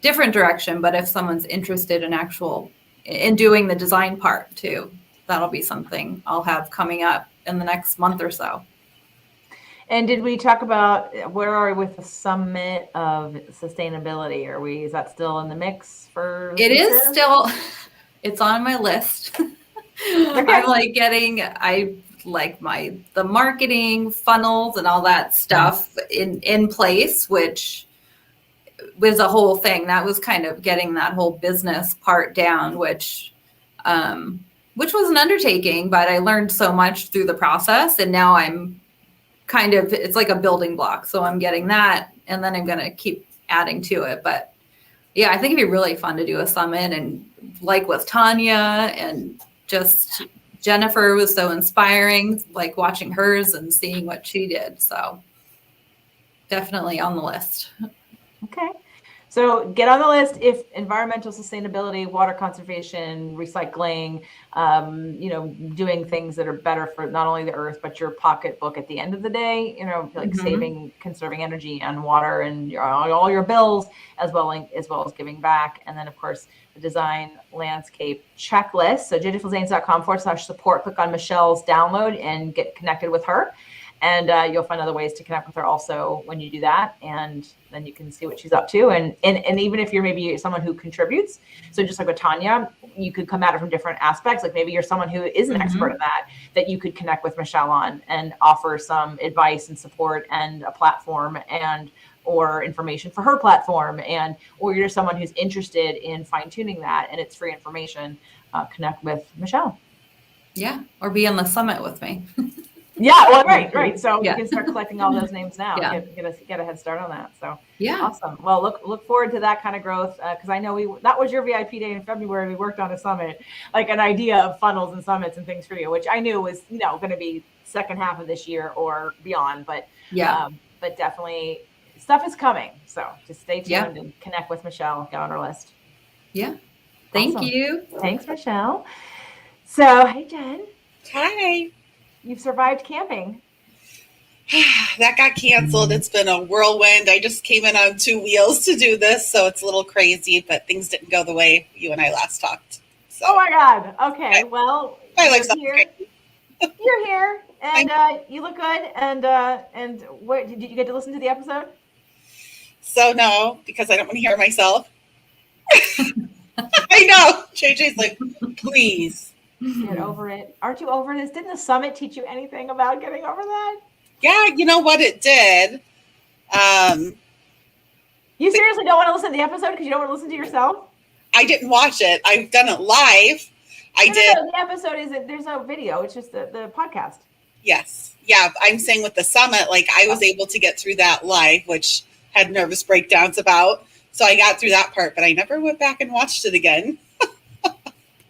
Speaker 5: different direction, but if someone's interested in doing the design part too, that'll be something I'll have coming up in the next month or so.
Speaker 1: And did we talk about where are we with the summit of sustainability? Is that still in the mix for?
Speaker 5: It is still, it's on my list. I'm like I like the marketing funnels and all that stuff in place, which was a whole thing. That was kind of getting that whole business part down, which was an undertaking, but I learned so much through the process. And now I'm it's like a building block. So I'm getting that, and then I'm going to keep adding to it. But yeah, I think it'd be really fun to do a summit, and like with Tanya, and just Jennifer was so inspiring, like watching hers and seeing what she did. So definitely on the list.
Speaker 1: Okay. So get on the list if environmental sustainability, water conservation, recycling, doing things that are better for not only the earth, but your pocketbook at the end of the day, like conserving energy and water and all your bills, as well as giving back. And then, of course, the design landscape checklist. So jjfilzanes.com/support, click on Michelle's download and get connected with her. And you'll find other ways to connect with her also when you do that. And then you can see what she's up to. And even if you're maybe someone who contributes, so just like with Tanya, you could come at it from different aspects. Like maybe you're someone who is an expert in that you could connect with Michelle on and offer some advice and support and a platform or information for her platform. Or you're someone who's interested in fine tuning that and it's free information, connect with Michelle.
Speaker 5: Yeah. Or be on the summit with me.
Speaker 1: Yeah, well, right. So you can start collecting all those names now.
Speaker 5: Yeah.
Speaker 1: Get a head start on that. So
Speaker 5: yeah,
Speaker 1: awesome. Well, look forward to that kind of growth because I know that was your VIP day in February. We worked on a summit, like an idea of funnels and summits and things for you, which I knew was going to be second half of this year or beyond. But but definitely stuff is coming. So just stay tuned and connect with Michelle. Get on our list.
Speaker 5: Yeah. Thank
Speaker 1: Awesome.
Speaker 5: you.
Speaker 1: Thanks, Michelle. So hey, Jen.
Speaker 6: Hi.
Speaker 1: You've survived camping.
Speaker 6: That got canceled. It's been a whirlwind. I just came in on 2 wheels to do this, so it's a little crazy, but things didn't go the way you and I last talked. So.
Speaker 1: Oh my God. Okay. Well, you're here. You're here, and you look good. And what did you get to listen to the episode?
Speaker 6: So no, because I don't want to hear myself. I know. JJ's like, please.
Speaker 1: Get over it. Aren't you over this? Didn't the summit teach you anything about getting over that?
Speaker 6: Yeah, you know what it did.
Speaker 1: You seriously don't want to listen to the episode because you don't want to listen to yourself?
Speaker 6: I didn't watch it. I've done it live. No,
Speaker 1: the episode isn't. There's no video. It's just the podcast.
Speaker 6: Yes. Yeah. I'm saying with the summit, like I was able to get through that live, which had nervous breakdowns about. So I got through that part, but I never went back and watched it again.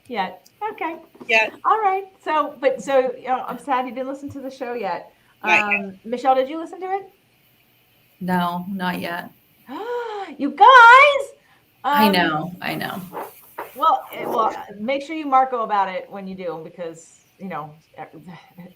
Speaker 1: Yeah. Okay.
Speaker 6: Yeah.
Speaker 1: All right. So I'm sad you didn't listen to the show yet. Michelle, did you listen to it?
Speaker 5: No, not yet.
Speaker 1: You guys.
Speaker 5: I know.
Speaker 1: Well, make sure you Marco about it when you do, because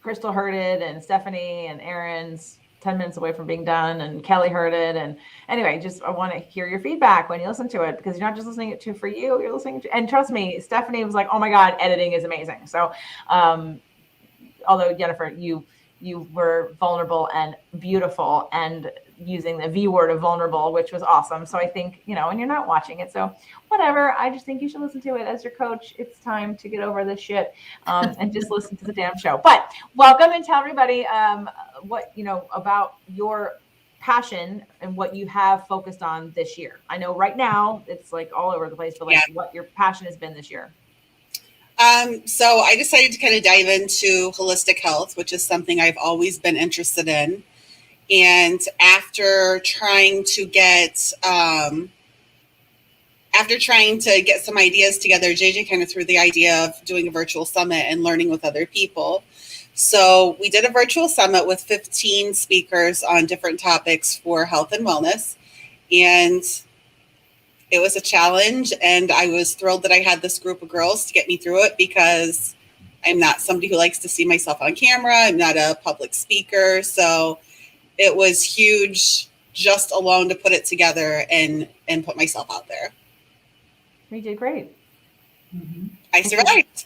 Speaker 1: Crystal heard it, and Stephanie and Aaron's 10 minutes away from being done, and Kelly heard it. And anyway, I want to hear your feedback when you listen to it, because you're not just listening to for you, you're listening to, and trust me, Stephanie was like, oh my God, editing is amazing. So, although Jennifer, you were vulnerable and beautiful and using the V word of vulnerable, which was awesome. So I think, and you're not watching it. So whatever, I just think you should listen to it as your coach. It's time to get over this shit and just listen to the damn show. But welcome, and tell everybody what, about your passion and what you have focused on this year. I know right now it's like all over the place, but what your passion has been this year.
Speaker 6: So I decided to kind of dive into holistic health, which is something I've always been interested in. And after trying to get some ideas together, JJ kind of threw the idea of doing a virtual summit and learning with other people. So we did a virtual summit with 15 speakers on different topics for health and wellness. And it was a challenge, and I was thrilled that I had this group of girls to get me through it, because I'm not somebody who likes to see myself on camera. I'm not a public speaker. So it was huge just alone to put it together and put myself out there.
Speaker 1: You did great.
Speaker 5: Mm-hmm.
Speaker 6: I survived.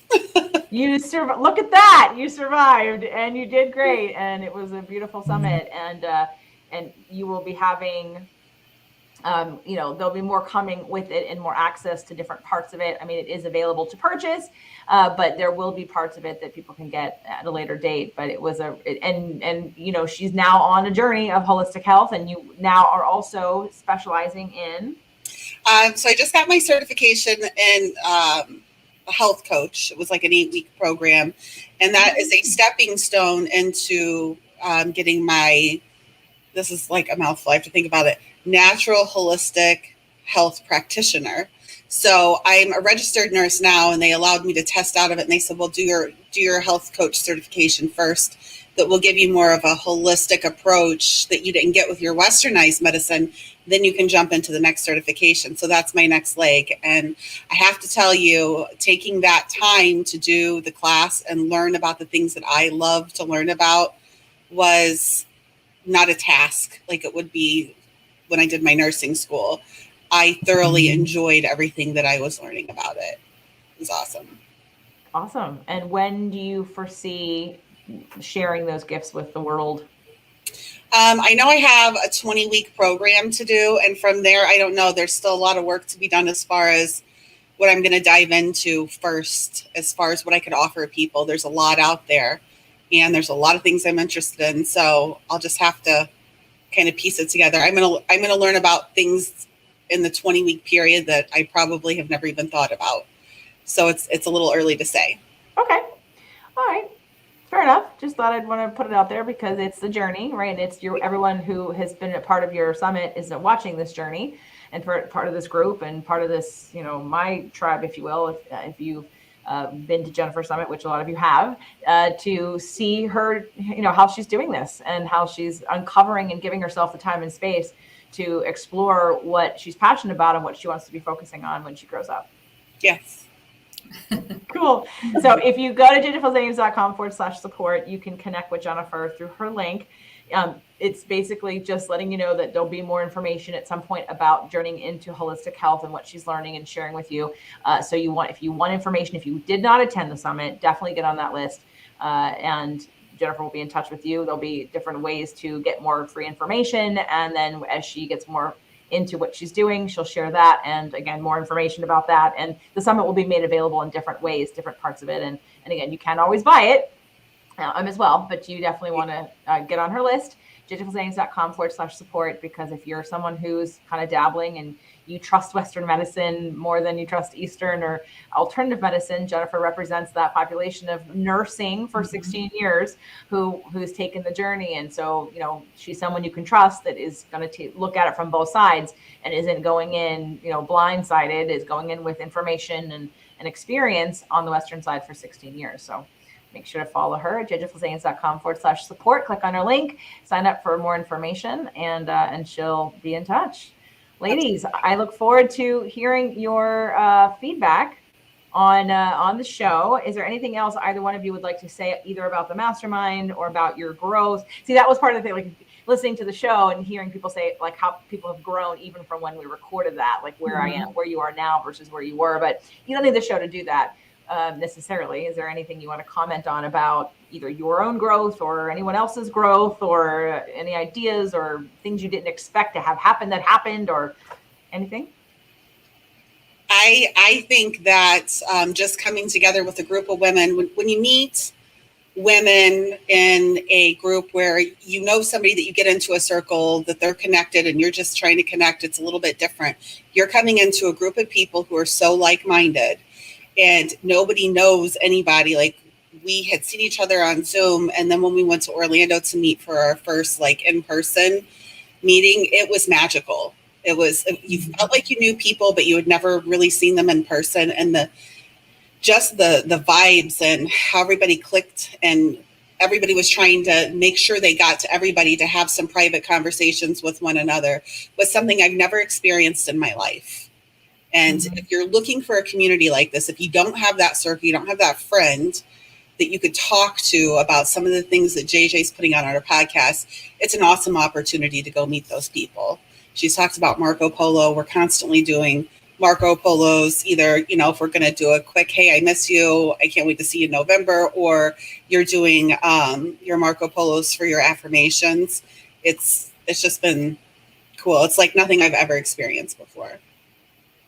Speaker 1: You survived. Look at that. You survived, and you did great. And it was a beautiful summit. And you will be having there'll be more coming with it and more access to different parts of it. I mean, it is available to purchase, but there will be parts of it that people can get at a later date. But it was she's now on a journey of holistic health, and you now are also specializing in.
Speaker 6: So I just got my certification in a health coach. It was like an 8-week program, and that is a stepping stone into getting my. This is like a mouthful. I have to think about it. Natural holistic health practitioner. So I'm a registered nurse now, and they allowed me to test out of it. And they said, well, do your health coach certification first. That will give you more of a holistic approach that you didn't get with your westernized medicine. Then you can jump into the next certification. So that's my next leg. And I have to tell you, taking that time to do the class and learn about the things that I love to learn about was not a task like it would be when I did my nursing school. I thoroughly enjoyed everything that I was learning about it. It was awesome.
Speaker 1: Awesome. And when do you foresee sharing those gifts with the world?
Speaker 6: I know I have a 20-week program to do. And from there, I don't know. There's still a lot of work to be done as far as what I'm going to dive into first, as far as what I could offer people. There's a lot out there, and there's a lot of things I'm interested in. So I'll just have to kind of piece it together. I'm going to learn about things in the 20-week period that I probably have never even thought about. So it's a little early to say.
Speaker 1: Okay. All right. Fair enough. Just thought I'd want to put it out there because it's the journey, right? It's everyone who has been a part of your summit is watching this journey and part of this group and part of this, my tribe, if you will, if you've been to Jennifer's Summit, which a lot of you have, to see her, how she's doing this and how she's uncovering and giving herself the time and space to explore what she's passionate about and what she wants to be focusing on when she grows up.
Speaker 6: Yes.
Speaker 1: Cool. So if you go to jjfilzames.com/support, you can connect with Jennifer through her link. It's basically just letting you know that there'll be more information at some point about journeying into holistic health and what she's learning and sharing with you. So if you want information, if you did not attend the summit, definitely get on that list. And Jennifer will be in touch with you. There'll be different ways to get more free information. And then as she gets more into what she's doing, she'll share that. And again, more information about that. And the summit will be made available in different ways, different parts of it. And again, you can always buy it as well, but you definitely want to get on her list, jjfilzames.com/support, because if you're someone who's kind of dabbling and you trust Western medicine more than you trust Eastern or alternative medicine, Jennifer represents that population of nursing for 16 years who's taken the journey. And so, she's someone you can trust that is going to look at it from both sides and isn't going in, blindsided, is going in with information and experience on the Western side for 16 years. So make sure to follow her at jjfilzames.com/support. Click on her link, sign up for more information, and she'll be in touch. Ladies, I look forward to hearing your feedback on the show. Is there anything else either one of you would like to say, either about the mastermind or about your growth? See, that was part of the thing, like listening to the show and hearing people say like how people have grown even from when we recorded that, like where I am, where you are now versus where you were. But you don't need the show to do that necessarily. Is there anything you want to comment on about either your own growth or anyone else's growth, or any ideas or things you didn't expect to have happened that happened, or anything?
Speaker 6: I think that just coming together with a group of women, when you meet women in a group where somebody that you get into a circle that they're connected and you're just trying to connect, it's a little bit different. You're coming into a group of people who are so like-minded and nobody knows anybody. Like, we had seen each other on Zoom, and then when we went to Orlando to meet for our first in-person meeting, it was magical. It was, you felt like you knew people, but you had never really seen them in person. And the vibes and how everybody clicked, and everybody was trying to make sure they got to everybody to have some private conversations with one another was something I've never experienced in my life. And if you're looking for a community like this, if you don't have that circle, you don't have that friend that you could talk to about some of the things that JJ's putting on our podcast, it's an awesome opportunity to go meet those people. She's talked about Marco Polo. We're constantly doing Marco Polos, either, if we're going to do a quick, hey, I miss you, I can't wait to see you in November, or you're doing your Marco Polos for your affirmations. It's just been cool. It's like nothing I've ever experienced before.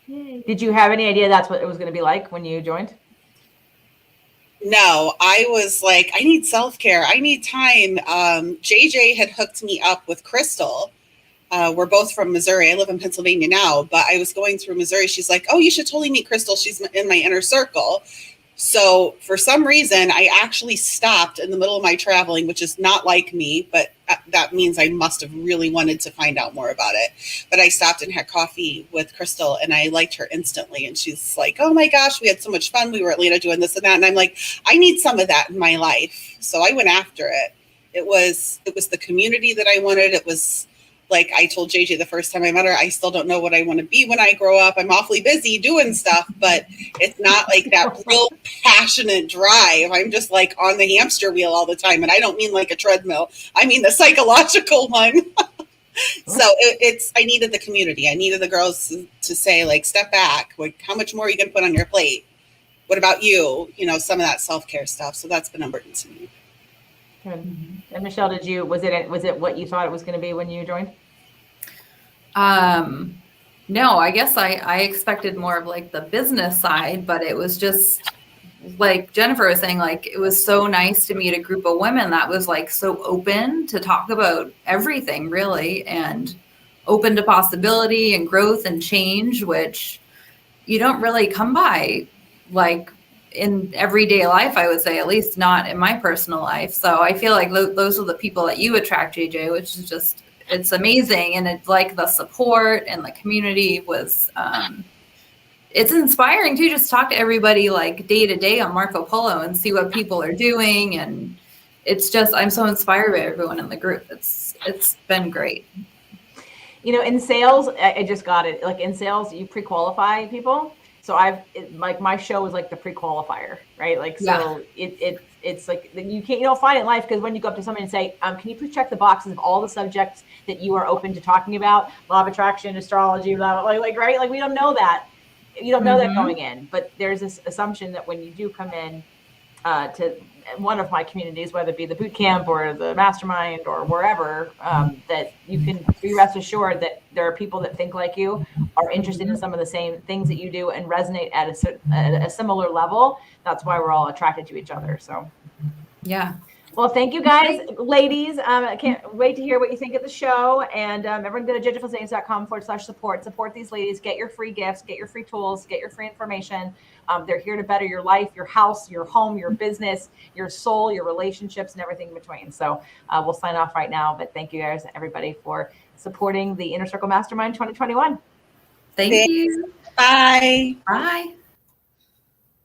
Speaker 1: Yay. Did you have any idea that's what it was going to be like when you joined?
Speaker 6: No, I was like, I need self-care. I need time. JJ had hooked me up with Crystal. We're both from Missouri. I live in Pennsylvania now, but I was going through Missouri. She's like, oh, you should totally meet Crystal. She's in my inner circle. So for some reason, I actually stopped in the middle of my traveling, which is not like me, but that means I must have really wanted to find out more about it. But I stopped and had coffee with Crystal, and I liked her instantly. And she's like, oh my gosh, we had so much fun. We were at Atlanta doing this and that. And I'm like, I need some of that in my life. So I went after it. It was the community that I wanted. It was like I told JJ the first time I met her, I still don't know what I want to be when I grow up. I'm awfully busy doing stuff, but it's not like that real passionate drive. I'm just like on the hamster wheel all the time. And I don't mean like a treadmill. I mean the psychological one. So I needed the community. I needed the girls to say, like, step back. Like, how much more are you going to put on your plate? What about you? You know, some of that self-care stuff. So that's been important to me.
Speaker 1: Good. And Michelle, was it what you thought it was going to be when you joined?
Speaker 5: No, I guess I expected more of like the business side, but it was just like Jennifer was saying, like, it was so nice to meet a group of women that was like so open to talk about everything really, and open to possibility and growth and change, which you don't really come by like in everyday life, I would say, at least not in my personal life. So I feel like those are the people that you attract, JJ, which is just, it's amazing. And it's like the support and the community was, it's inspiring to just talk to everybody like day to day on Marco Polo and see what people are doing. And it's just, I'm so inspired by everyone in the group. It's been great.
Speaker 1: You know, in sales, I just got it. Like in sales, you pre-qualify people. So like my show is like the pre-qualifier, right? Like, so yeah. It's like you don't find it in life, because when you go up to somebody and say, can you please check the boxes of all the subjects that you are open to talking about, law of attraction, astrology, blah, blah, blah, like, right? Like we don't know that. You don't know that going in, but there's this assumption that when you do come in to one of my communities, whether it be the boot camp or the mastermind or wherever, that you can be rest assured that there are people that think like you, are interested in some of the same things that you do, and resonate at a similar level. That's why we're all attracted to each other. So,
Speaker 5: yeah.
Speaker 1: Well, thank you guys, ladies. I can't wait to hear what you think of the show. And everyone go to jjfulzanes.com/support. Support these ladies. Get your free gifts, get your free tools, get your free information. They're here to better your life, your house, your home, your business, your soul, your relationships, and everything in between. So we'll sign off right now. But thank you guys, everybody, for supporting the Inner Circle Mastermind 2021.
Speaker 5: Thank you.
Speaker 6: Bye.
Speaker 5: Bye.